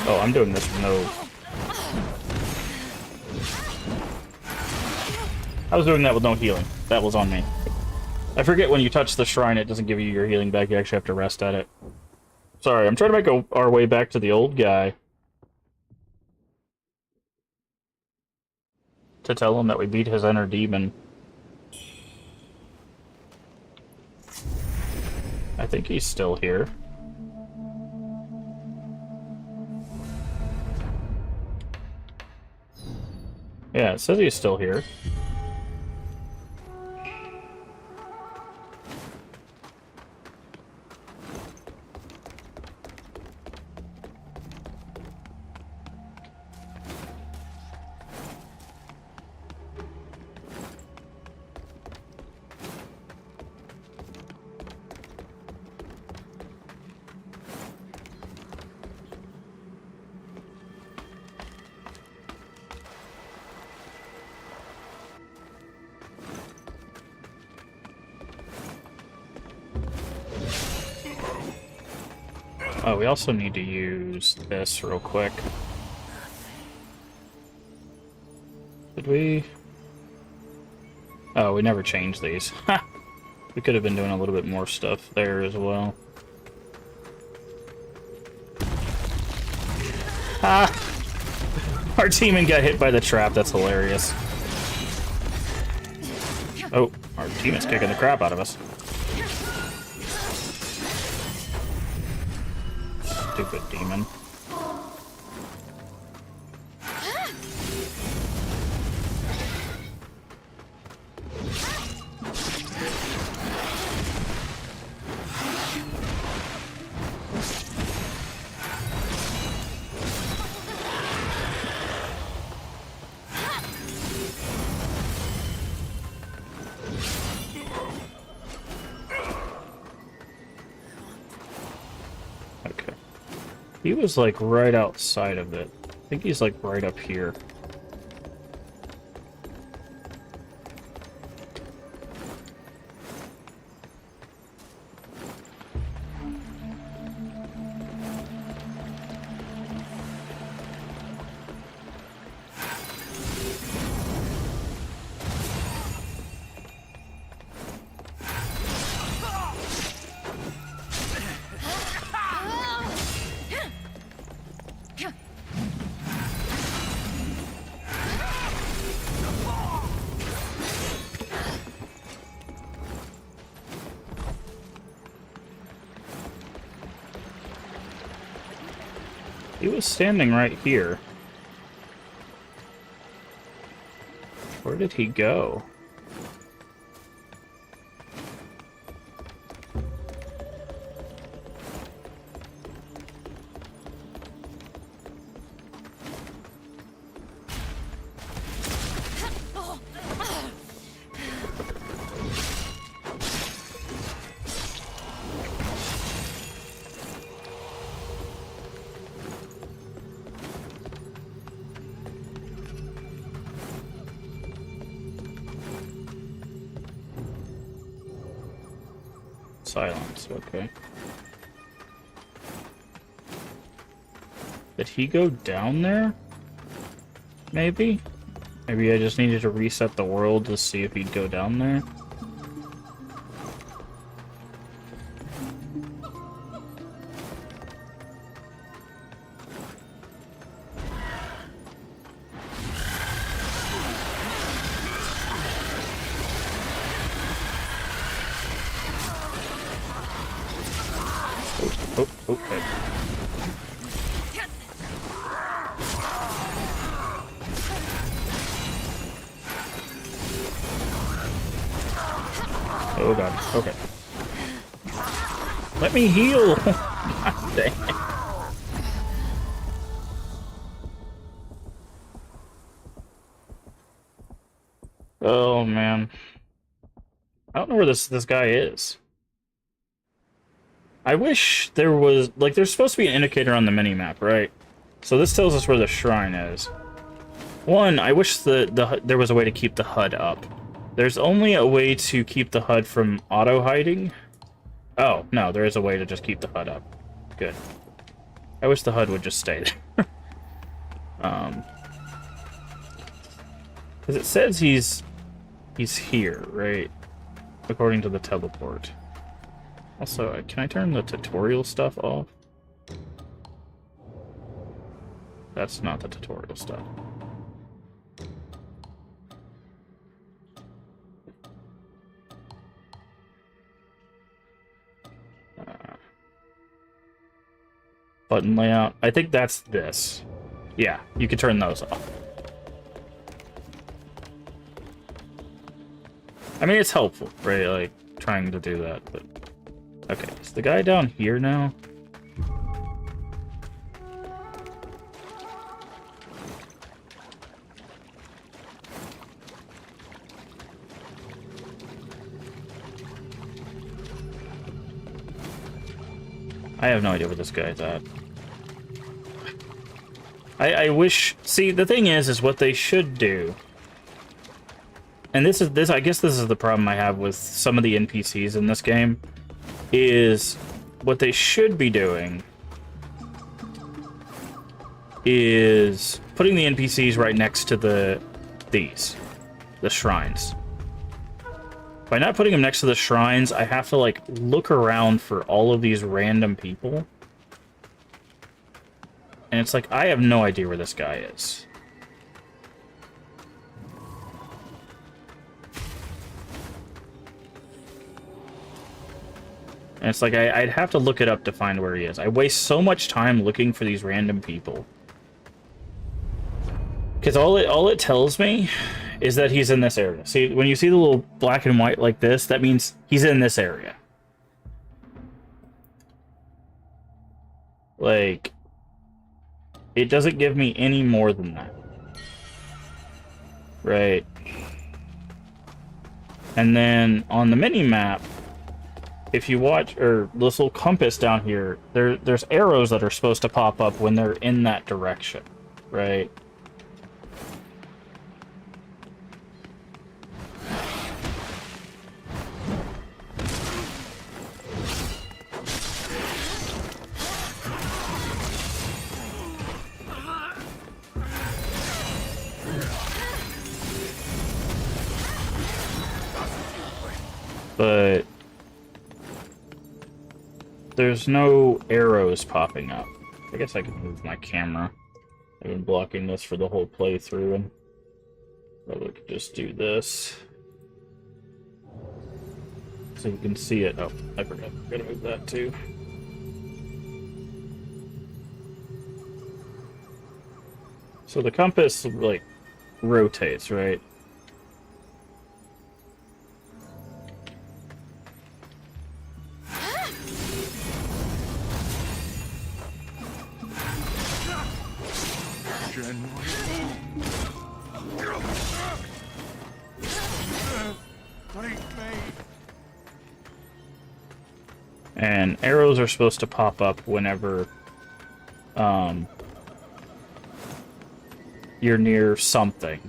Oh, I'm doing this with no... I was doing that with no healing. That was on me. I forget when you touch the shrine, it doesn't give you your healing back. You actually have to rest at it. Sorry, I'm trying to make our way back to the old guy. To tell him that we beat his inner demon. I think he's still here. Yeah, it says he's still here. Oh, we also need to use this real quick. Did we? Oh, we never changed these. Ha! We could have been doing a little bit more stuff there as well. Ah! Our teamman got hit by the trap, that's hilarious. Oh, our teammate's kicking the crap out of us. Stupid demon. Okay. He was like right outside of it. I think he's like right up here. He was standing right here. Where did he go? Silence, okay. Did he go down there? Maybe? Maybe I just needed to reset the world to see if he'd go down there? Okay. Oh god. Okay. Let me heal. God dang. Oh man. I don't know where this guy is. I wish there was, like, there's supposed to be an indicator on the mini-map, right? So this tells us where the shrine is. One, I wish there was a way to keep the HUD up. There's only a way to keep the HUD from auto-hiding. Oh, no, there is a way to just keep the HUD up. Good. I wish the HUD would just stay there. Because it says he's here, right? According to the teleport. Also, can I turn the tutorial stuff off? That's not the tutorial stuff. Button layout. I think that's this. Yeah, you can turn those off. I mean, it's helpful, right? Like, trying to do that, but... Okay, is the guy down here now? I have no idea where this guy's at. I wish... See, the thing is what they should do... And I guess this is the problem I have with some of the NPCs in this game, is what they should be doing is putting the NPCs right next to the shrines. By not putting them next to the shrines, I have to, like, look around for all of these random people. And it's like, I have no idea where this guy is. And it's like, I'd have to look it up to find where he is. I waste so much time looking for these random people. Because all it tells me is that he's in this area. See, when you see the little black and white like this, that means he's in this area. Like, it doesn't give me any more than that. Right. And then on the mini-map, if you watch, or this little compass down here, there's arrows that are supposed to pop up when they're in that direction, right? But there's no arrows popping up. I guess I can move my camera. I've been blocking this for the whole playthrough, and probably could just do this. So you can see it. Oh, I forgot. I gotta move that too. So the compass, like, rotates, right? And arrows are supposed to pop up whenever you're near something.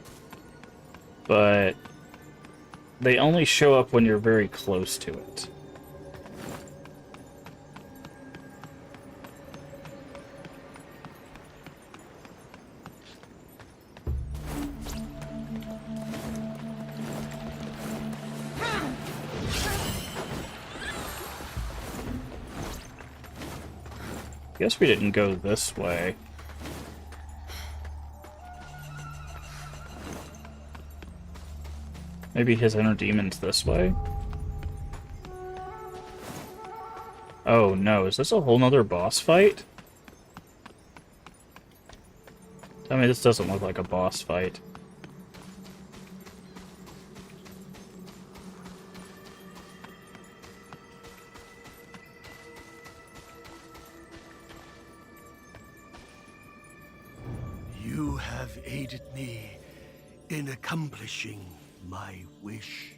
But they only show up when you're very close to it. Guess we didn't go this way. Maybe his inner demon's this way? Oh no, is this a whole nother boss fight? Tell me this doesn't look like a boss fight. You have aided me in accomplishing my wish.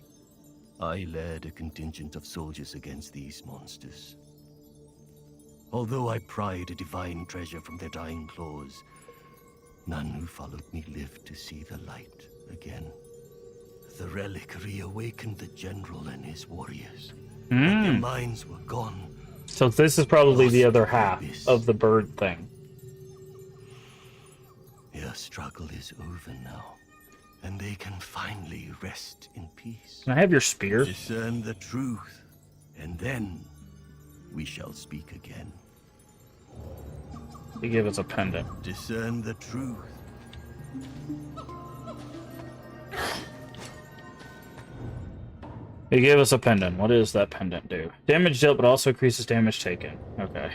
I led a contingent of soldiers against these monsters. Although I pried a divine treasure from their dying claws, none who followed me lived to see the light again. The relic reawakened the general and his warriors. But their minds were gone. So this is probably the other half abyss. of the bird thing. Their struggle is over now, and they can finally rest in peace. Can I have your spear? Discern the truth, and then we shall speak again. He gave us a pendant. Discern the truth. He gave us a pendant. What does that pendant do? Damage dealt, but also increases damage taken. Okay.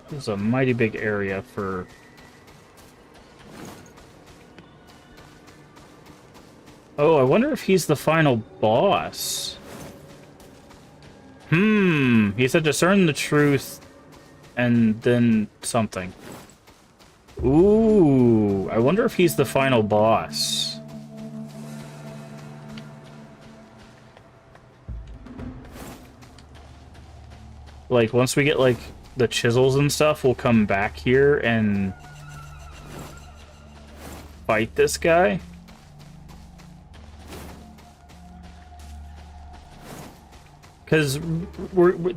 This is a mighty big area for... Oh, I wonder if he's the final boss. He said discern the truth and then something. Ooh, I wonder if he's the final boss. Like, once we get, like, the chisels and stuff, we'll come back here and fight this guy. Because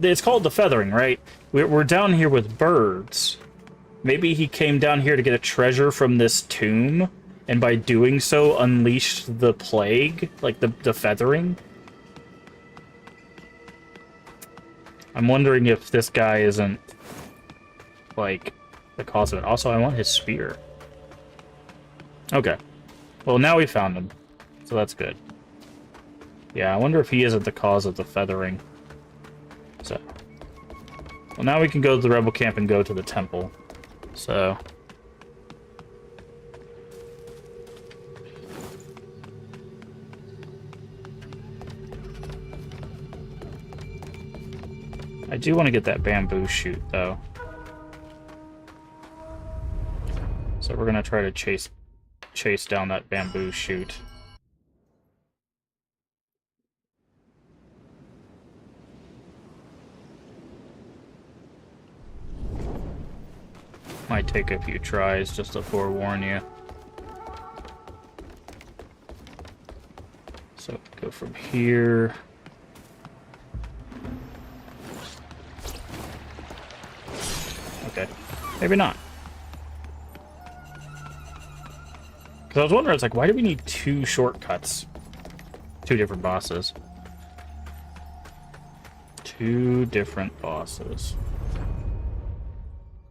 it's called the feathering, right? We're down here with birds. Maybe he came down here to get a treasure from this tomb, and by doing so unleashed the plague, like the feathering. I'm wondering if this guy isn't, like, the cause of it. Also, I want his spear. Okay. Well, now we found him, so that's good. Yeah, I wonder if he isn't the cause of the feathering. So. Well, now we can go to the rebel camp and go to the temple. So. I do want to get that bamboo shoot, though. So we're gonna try to chase down that bamboo shoot. Might take a few tries, just to forewarn you. So, go from here. Okay. Maybe not. Because I was wondering, it's like, why do we need two shortcuts? Two different bosses. Two different bosses.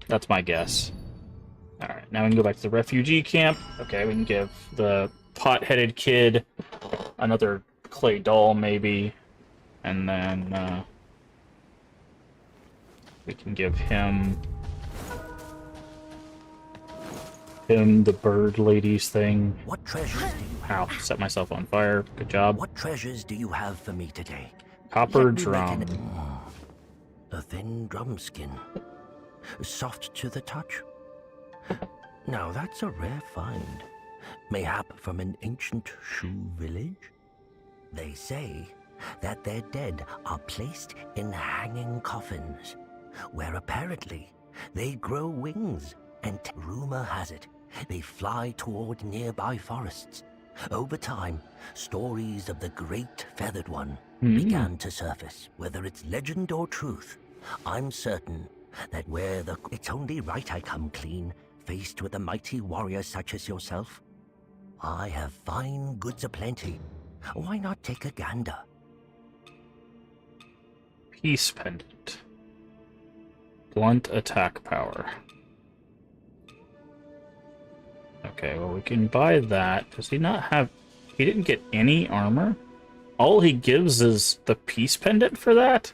That's my guess. Alright, now we can go back to the refugee camp. Okay, we can give the pot-headed kid another clay doll, maybe. And then, we can give him the bird ladies thing. What treasures do you have? Ow, set myself on fire. Good job. What treasures do you have for me today? Copper Let me make drum. A thin drum skin. Soft to the touch. Now that's a rare find. Mayhap from an ancient Shu village? They say that their dead are placed in hanging coffins, where apparently they grow wings, and rumor has it they fly toward nearby forests. Over time, stories of the Great Feathered One began to surface. Whether it's legend or truth, I'm certain that it's only right I come clean, faced with a mighty warrior such as yourself. I have fine goods aplenty. Why not take a gander? Peace pendant. Blunt attack power. Okay, well we can buy that. Does he not have... He didn't get any armor? all he gives is the peace pendant for that?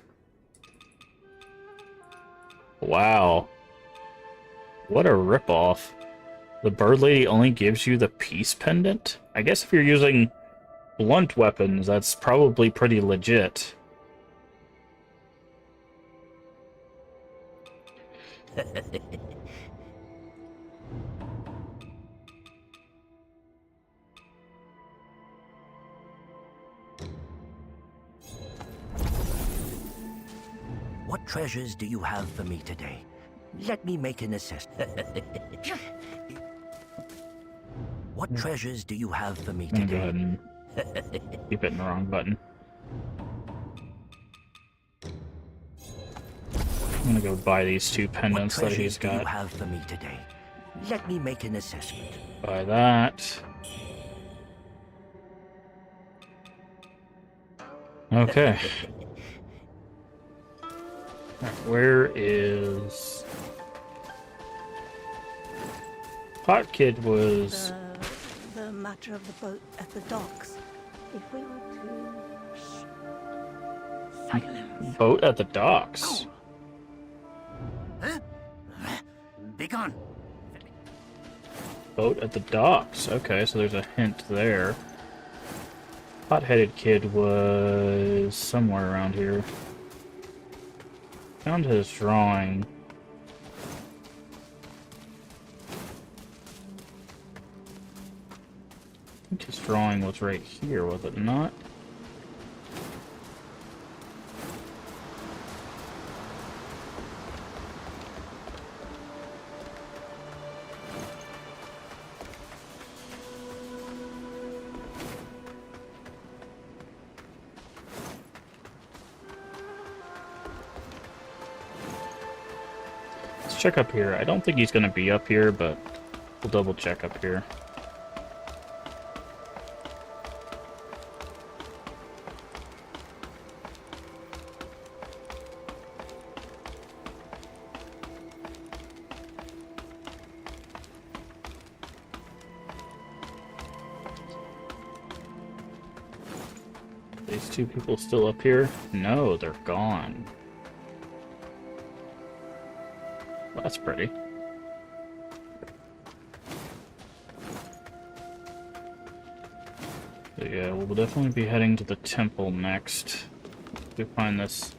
Wow. What a ripoff. The bird lady only gives you the peace pendant? I guess if you're using blunt weapons, that's probably pretty legit. What treasures do you have for me today? Let me make an assessment. What treasures do you have for me I'm gonna go today? ahead and keep hitting the wrong button. I'm gonna go buy these two pendants that he's What treasures do you got. have for me today? Let me make an assessment. Buy that. Okay. Alright, where is... Pot Kid was... The matter of the boat at the docks. If we were to... Silence. Boat at the docks. Huh? Begone! Boat at the docks. Okay, so there's a hint there. Hot-headed kid was somewhere around here. Found his drawing. I think his drawing was right here, was it not? Let's check up here. I don't think he's going to be up here, but we'll double check up here. These two people still up here? No, they're gone. Well, that's pretty. So yeah, we'll definitely be heading to the temple next. We find this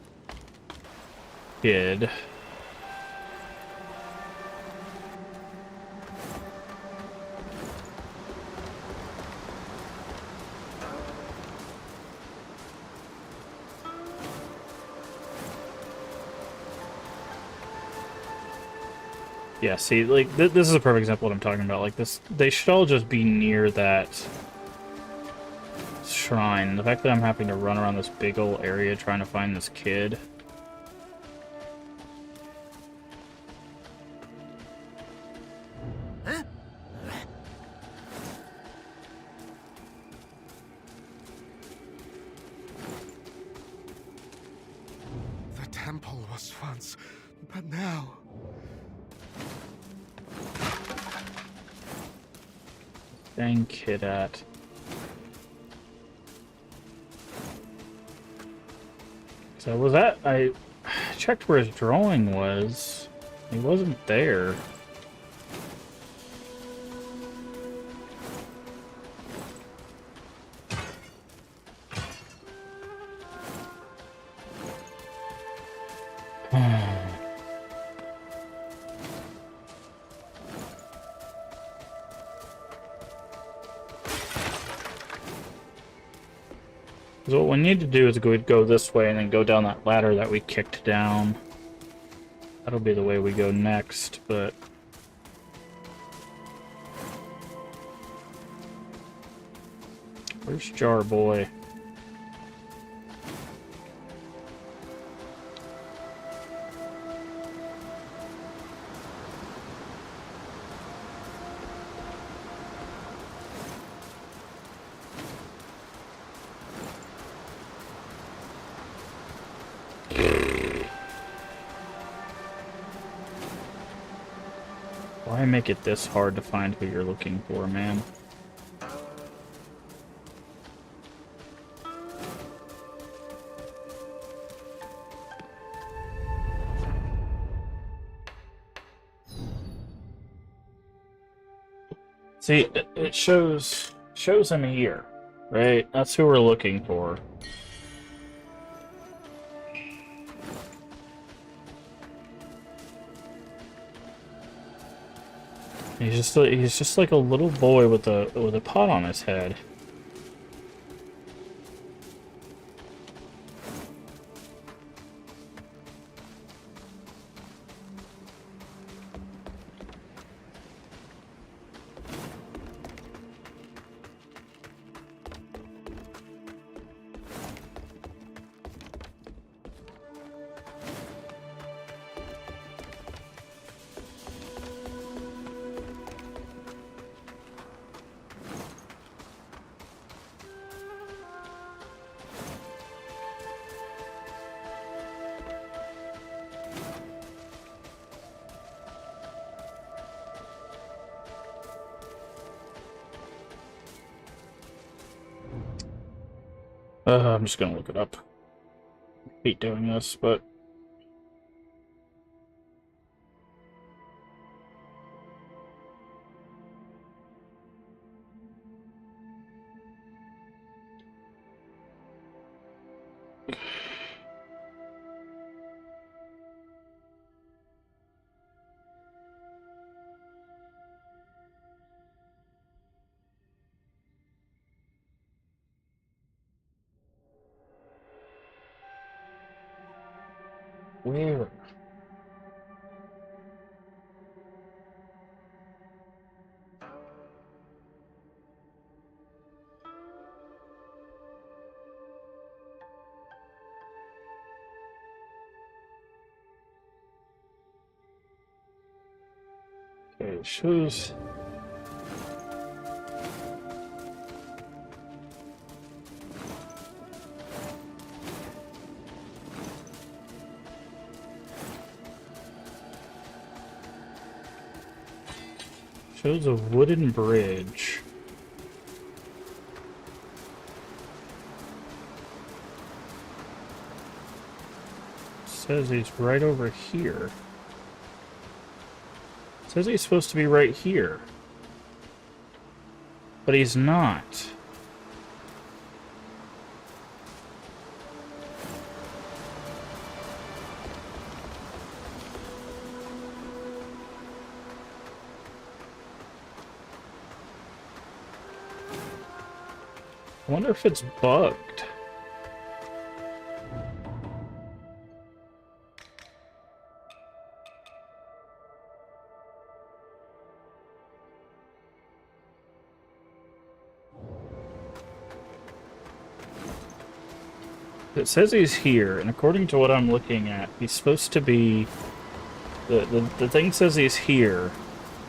kid. Yeah, see, like, this is a perfect example of what I'm talking about. Like, this, they should all just be near that shrine. The fact that I'm having to run around this big old area trying to find this kid. Huh? The temple was once, but now... Dang kid at. So was that, I checked where his drawing was. He wasn't there. So what we need to do is go this way and then go down that ladder that we kicked down. That'll be the way we go next, but... Where's Jar Boy? Why make it this hard to find who you're looking for, man? See, it shows him here, right? That's who we're looking for. He's just like a little boy with a pot on his head. I'm just gonna look it up. I hate doing this, but where? Okay, it shows. Shows a wooden bridge. Says he's right over here. Says he's supposed to be right here. But he's not. I wonder if it's bugged. It says he's here, and according to what I'm looking at, he's supposed to be... The thing says he's here,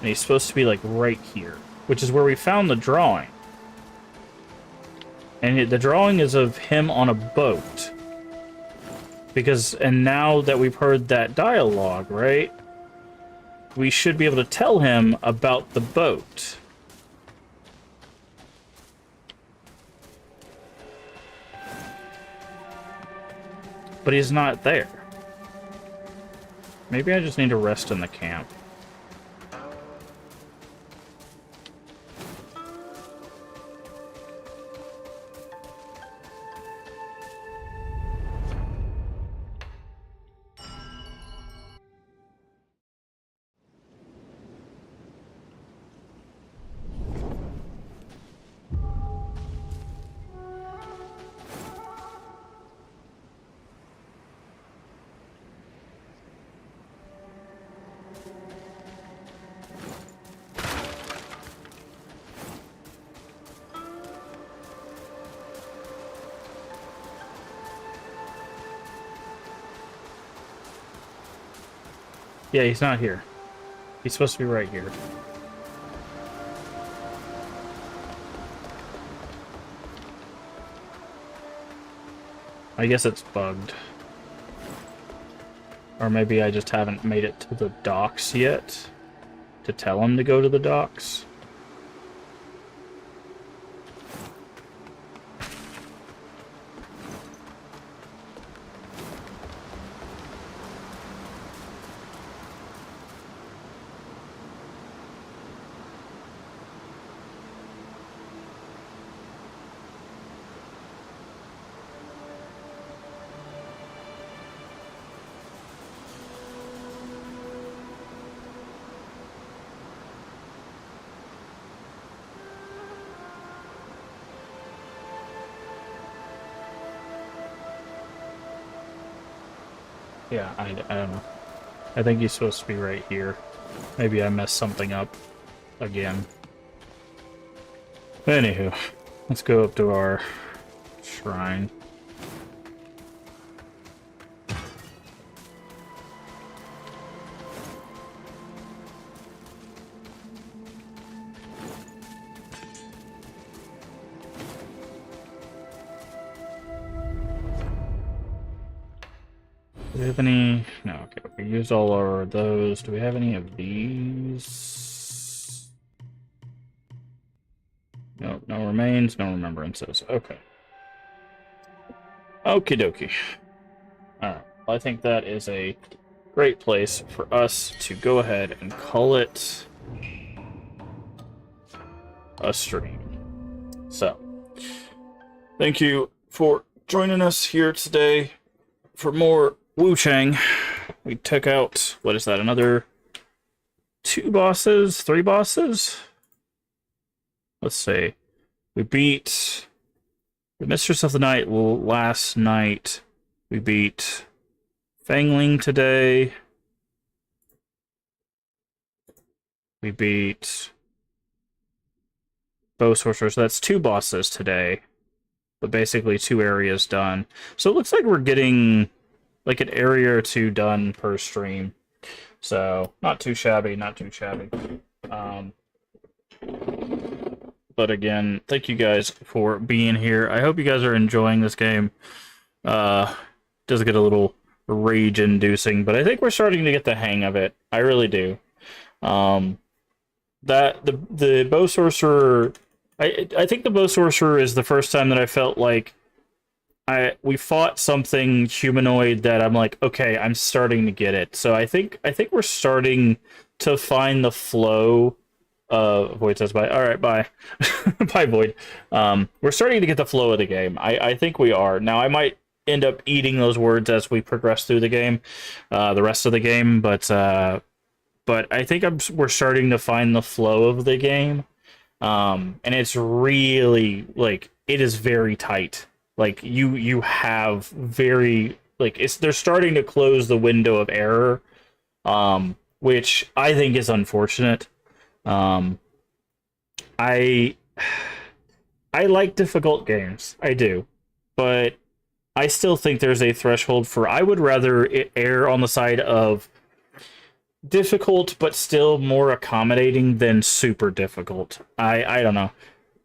and he's supposed to be, like, right here, which is where we found the drawing. And the drawing is of him on a boat. And now that we've heard that dialogue, right? We should be able to tell him about the boat. But he's not there. Maybe I just need to rest in the camp. Yeah, he's not here. He's supposed to be right here. I guess it's bugged. Or maybe I just haven't made it to the docks yet to tell him to go to the docks. Yeah, I don't know. I think he's supposed to be right here. Maybe I messed something up again. Anywho, let's go up to our shrine. Do we have any? No, okay. We used all our those. Do we have any of these? No, no remains, no remembrances. Okay. Okie dokie. Alright. Well, I think that is a great place for us to go ahead and call it a stream. So, thank you for joining us here today for more Wuchang. We took out, what is that, another 2 bosses? 3 bosses? Let's see. We beat the Mistress of the Night last night. We beat Fangling today. We beat Bow Sorcerer. So that's 2 bosses today. But basically 2 areas done. So it looks like we're getting like an area or 2 done per stream. So not too shabby, not too shabby. But again, thank you guys for being here. I hope you guys are enjoying this game. Does get a little rage-inducing, but I think we're starting to get the hang of it. I really do. The Bow Sorcerer, I think the Bow Sorcerer is the first time that I felt like we fought something humanoid that I'm like, okay, I'm starting to get it. So I think we're starting to find the flow. Void says bye. All right, bye. Bye, Void. We're starting to get the flow of the game. I think we are. Now, I might end up eating those words as we progress through the game, the rest of the game, but I think we're starting to find the flow of the game. And it's really, like, it is very tight. Like, you have very, like, they're starting to close the window of error, which I think is unfortunate. I like difficult games. I do. But I still think there's a threshold for, I would rather it err on the side of difficult but still more accommodating than super difficult. I don't know.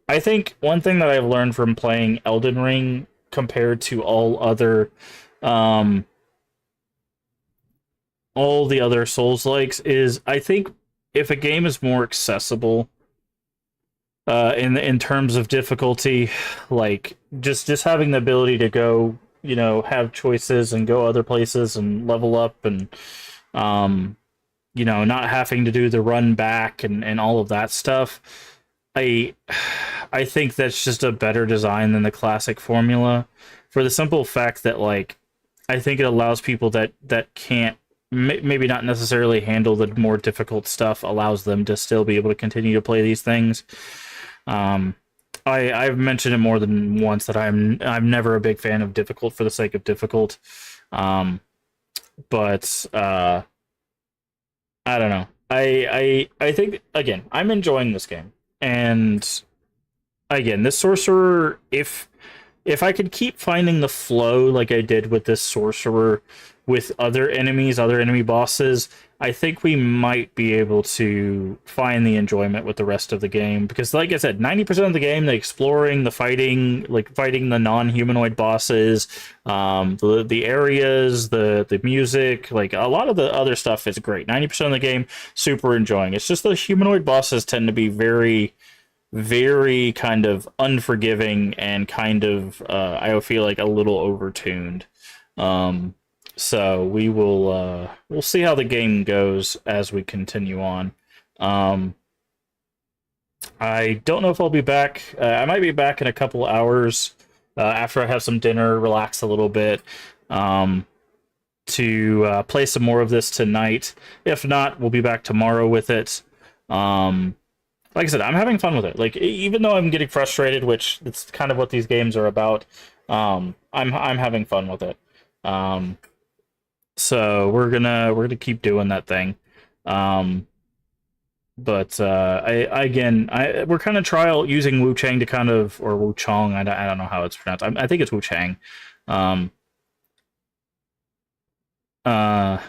I think one thing that I've learned from playing Elden Ring compared to all the other Souls-likes is, I think if a game is more accessible in terms of difficulty, like just having the ability to go, you know, have choices and go other places and level up, and you know, not having to do the run back and all of that stuff, I think that's just a better design than the classic formula, for the simple fact that, like, I think it allows people that can't maybe not necessarily handle the more difficult stuff, allows them to still be able to continue to play these things. I've mentioned it more than once that I'm never a big fan of difficult for the sake of difficult. But I don't know. I think, again, I'm enjoying this game. And again, this sorcerer, if I could keep finding the flow like I did with this sorcerer with other enemies, other enemy bosses, I think we might be able to find the enjoyment with the rest of the game. Because like I said, 90% of the game, the exploring, the fighting, like fighting the non-humanoid bosses, the areas, the music, like a lot of the other stuff is great. 90% of the game, super enjoying. It's just the humanoid bosses tend to be very, very kind of unforgiving and kind of, I feel like, a little overtuned. So we will we'll see how the game goes as we continue on. I don't know if I'll be back. I might be back in a couple hours after I have some dinner, relax a little bit, to play some more of this tonight. If not, we'll be back tomorrow with it. Like I said, I'm having fun with it. Like, even though I'm getting frustrated, which it's kind of what these games are about, I'm having fun with it. So we're gonna keep doing that thing. But we're kind of using Wuchang to kind of, or Wuchang, I don't know how it's pronounced. I think it's Wuchang. We're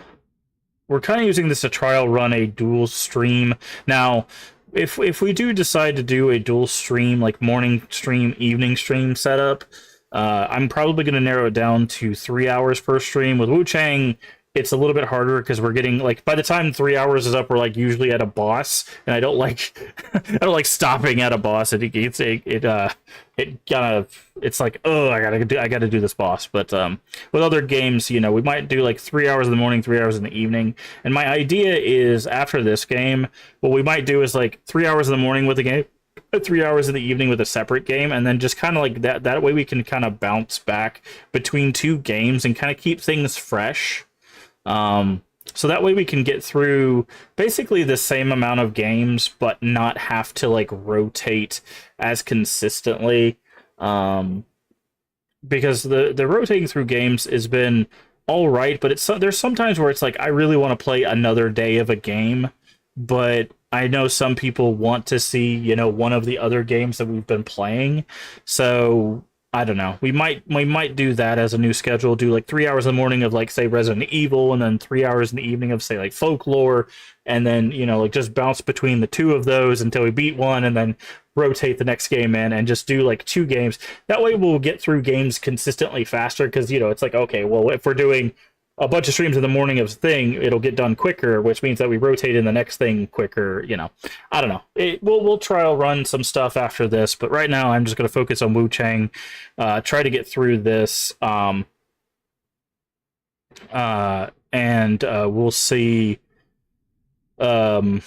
kind of using this to trial run a dual stream. Now, if we do decide to do a dual stream, like morning stream, evening stream setup, I'm probably going to narrow it down to 3 hours per stream. With Wuchang, it's a little bit harder because we're getting, like, by the time 3 hours is up, we're like usually at a boss, and I don't like I don't like stopping at a boss. It's like, oh, I gotta do this boss. But with other games, you know, we might do like 3 hours in the morning, 3 hours in the evening. And my idea is, after this game, what we might do is like 3 hours in the morning with a game, 3 hours in the evening with a separate game, and then just kind of like that way we can kind of bounce back between two games and kind of keep things fresh. So that way we can get through basically the same amount of games, but not have to like rotate as consistently. Because the rotating through games has been all right, but there's sometimes where it's like, I really want to play another day of a game, but I know some people want to see, you know, one of the other games that we've been playing. So I don't know. We might do that as a new schedule. Do like 3 hours in the morning of, like, say, Resident Evil, and then 3 hours in the evening of, say, like, Folklore, and then, you know, like, just bounce between the two of those until we beat one, and then rotate the next game in and just do like 2 games. That way we'll get through games consistently faster, because, you know, it's like, okay, well, if we're doing a bunch of streams in the morning of a thing, it'll get done quicker, which means that we rotate in the next thing quicker, you know. I don't know. We'll trial run some stuff after this, but right now I'm just going to focus on Wuchang, try to get through this, and we'll see. We'll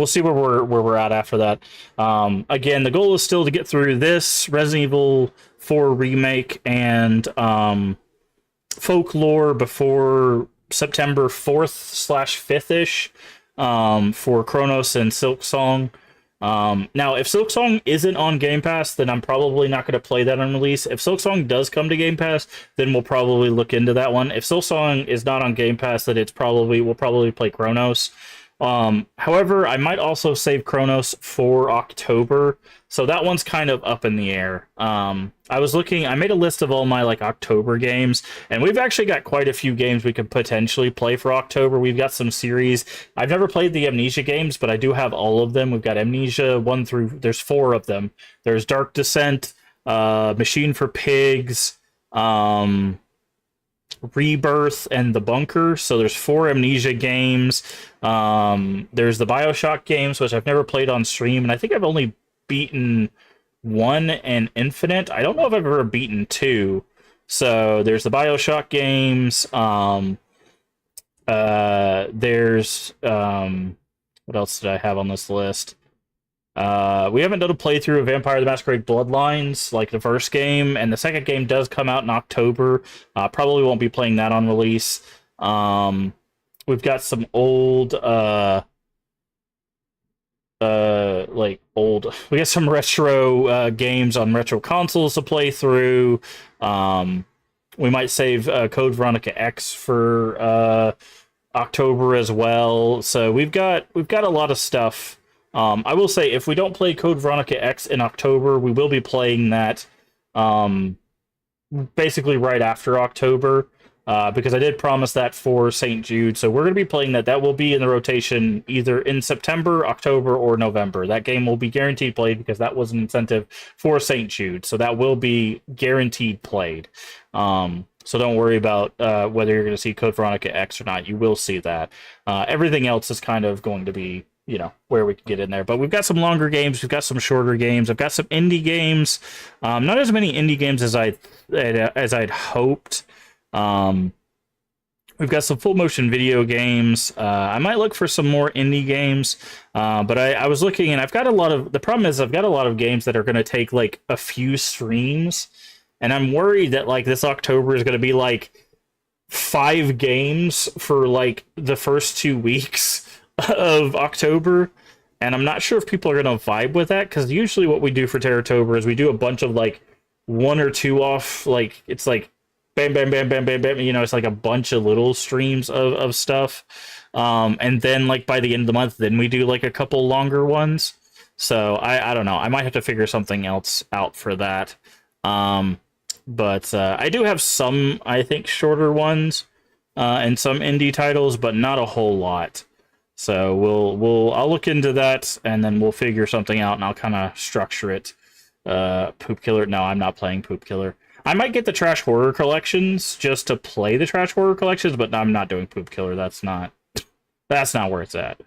see where we're at after that. Again, the goal is still to get through this Resident Evil 4 remake and Folklore before September 4th/5th-ish, for Chronos and Silksong. Now, if Silksong isn't on Game Pass, then I'm probably not going to play that on release. If Silksong does come to Game Pass, then we'll probably look into that one. If Silksong is not on Game Pass, then we'll probably play Chronos. However, I might also save Chronos for October, so that one's kind of up in the air. I made a list of all my like October games, and we've actually got quite a few games we could potentially play for October. We've got some series. I've never played the Amnesia games, but I do have all of them. We've got Amnesia 1 through, there's 4 of them. There's Dark Descent, Machine for Pigs, Rebirth, and The Bunker. So there's 4 Amnesia games. There's the BioShock games, which I've never played on stream, and I think I've only beaten 1 and Infinite. I don't know if I've ever beaten 2. So there's the BioShock games. There's what else did I have on this list? We haven't done a playthrough of Vampire the Masquerade Bloodlines, like the first game, and the second game does come out in October. Probably won't be playing that on release. We've got some old, we got some retro games on retro consoles to play through. We might save Code Veronica X for October as well. So we've got a lot of stuff. I will say, if we don't play Code Veronica X in October, we will be playing that basically right after October, because I did promise that for St. Jude. So we're going to be playing that. That will be in the rotation either in September, October, or November. That game will be guaranteed played because that was an incentive for St. Jude. So that will be guaranteed played. So don't worry about whether you're going to see Code Veronica X or not. You will see that. Everything else is kind of going to be, you know, where we can get in there. But we've got some longer games. We've got some shorter games. I've got some indie games. Not as many indie games as I'd hoped. We've got some full motion video games. I might look for some more indie games. But I was looking, and the problem is I've got a lot of games that are going to take like a few streams. And I'm worried that like this October is going to be like 5 games for like the first 2 weeks of October, and I'm not sure if people are going to vibe with that, because usually what we do for Terratober is we do a bunch of like 1 or 2 off, like it's like bam, bam, bam, bam, bam, bam. You know, it's like a bunch of little streams of stuff. And then like by the end of the month, then we do like a couple longer ones. So I don't know. I might have to figure something else out for that. But I do have some, I think, shorter ones and some indie titles, but not a whole lot. So I'll look into that, and then we'll figure something out, and I'll kind of structure it. Poop Killer. No, I'm not playing Poop Killer. I might get the Trash Horror Collections just to play the Trash Horror Collections, but I'm not doing Poop Killer. That's not where it's at.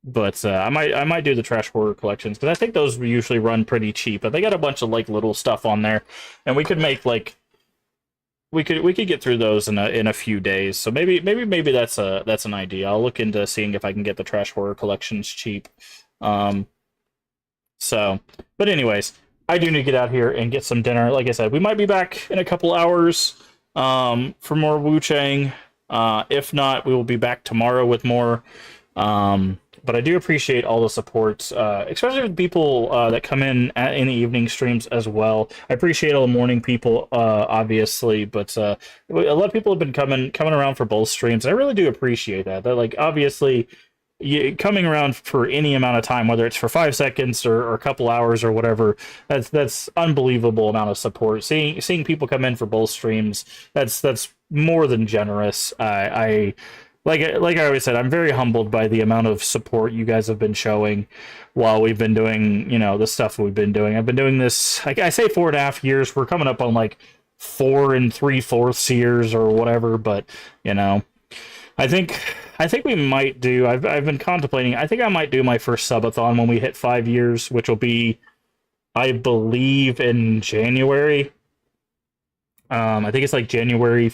But I might do the Trash Horror Collections, because I think those usually run pretty cheap. But they got a bunch of like little stuff on there, and we could make like we could get through those in a few days. So maybe that's an idea. I'll look into seeing if I can get the Trash Horror Collections cheap. So, but anyways, I do need to get out here and get some dinner. Like I said, we might be back in a couple hours for more Wuchang. If not, we will be back tomorrow with more. But I do appreciate all the support, especially with people that come in in the evening streams as well. I appreciate all the morning people, obviously, but a lot of people have been coming around for both streams. I really do appreciate that. That, like, obviously, coming around for any amount of time, whether it's for 5 seconds or a couple hours or whatever, that's unbelievable amount of support. Seeing people come in for both streams, that's more than generous. Like I always said, I'm very humbled by the amount of support you guys have been showing while we've been doing, the stuff we've been doing. I've been doing this, I say 4.5 years. We're coming up on like 4 3/4 years or whatever. But I think we might do. I've been contemplating. I think I might do my first subathon when we hit 5 years, which will be, I believe, in January. I think it's like January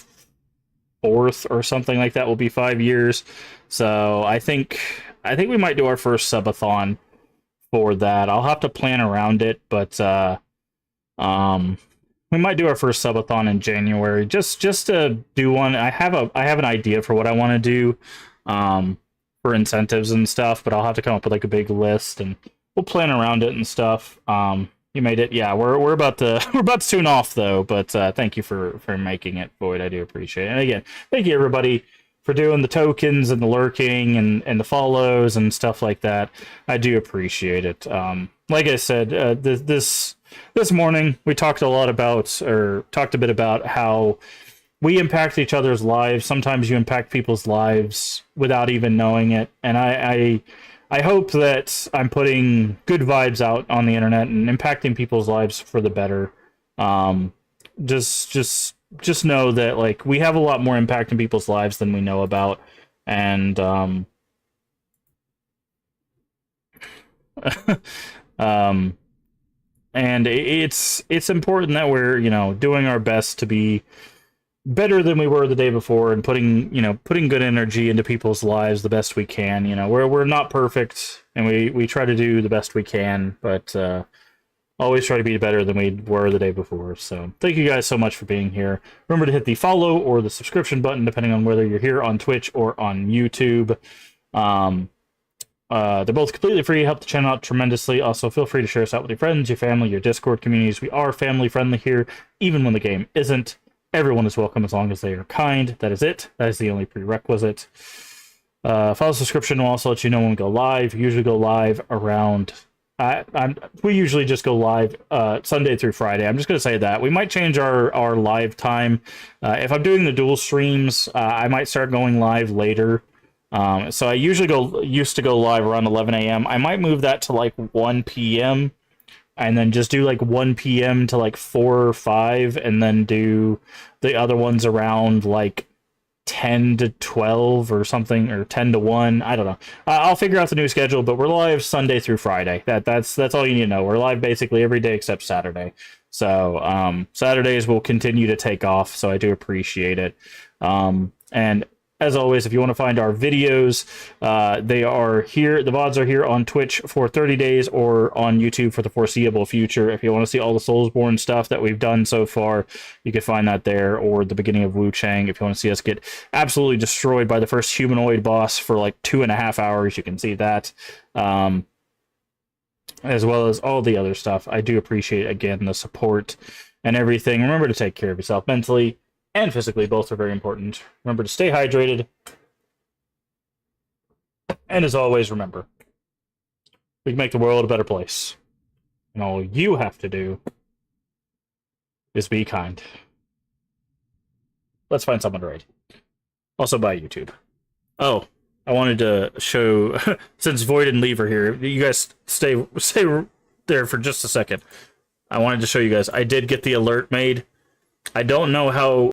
4th or something like that will be 5 years. So I think we might do our first subathon for that. I'll have to plan around it, but we might do our first subathon in January, just to do one. I have an idea for what I want to do for incentives and stuff, but I'll have to come up with like a big list, and we'll plan around it and stuff. You made it. Yeah, we're about to tune off though, but thank you for making it, Void. I do appreciate it. And again, thank you everybody for doing the tokens and the lurking and the follows and stuff like that. I do appreciate it. Like I said, this morning we talked a bit about how we impact each other's lives. Sometimes you impact people's lives without even knowing it, and I hope that I'm putting good vibes out on the internet and impacting people's lives for the better. Just know that, like, we have a lot more impact in people's lives than we know about, and and it's important that we're doing our best to be better than we were the day before, and putting good energy into people's lives the best we can. We're not perfect, and we try to do the best we can, but always try to be better than we were the day before. So thank you guys so much for being here. Remember to hit the follow or the subscription button, depending on whether you're here on Twitch or on YouTube. They're both completely free, help the channel out tremendously. Also, feel free to share us out with your friends, your family, your Discord communities. We are family friendly here, even when the game isn't. Everyone is welcome as long as they are kind. That is it. That is the only prerequisite. Follow subscription will also let you know when we go live. We usually go live around... we usually just go live Sunday through Friday. I'm just going to say that. We might change our live time. If I'm doing the dual streams, I might start going live later. So I used to go live around 11 a.m. I might move that to like 1 p.m. and then just do like 1 p.m. to like 4 or 5, and then do the other ones around like 10 to 12 or something, or 10 to 1. I don't know. I'll figure out the new schedule, but we're live Sunday through Friday. That's all you need to know. We're live basically every day except Saturday. So Saturdays will continue to take off, so I do appreciate it. And as always, if you want to find our videos, they are here. The VODs are here on Twitch for 30 days or on YouTube for the foreseeable future. If you want to see all the Soulsborne stuff that we've done so far, you can find that there, or the beginning of Wuchang. If you want to see us get absolutely destroyed by the first humanoid boss for like 2.5 hours, you can see that. As well as all the other stuff. I do appreciate, again, the support and everything, remember to take care of yourself mentally and physically. Both are very important. Remember to stay hydrated. And as always, remember, we can make the world a better place. And all you have to do is be kind. Let's find someone to raid. Also by YouTube. Oh, I wanted to show, since Void and Leave are here, you guys stay there for just a second. I wanted to show you guys, I did get the alert made. I don't know how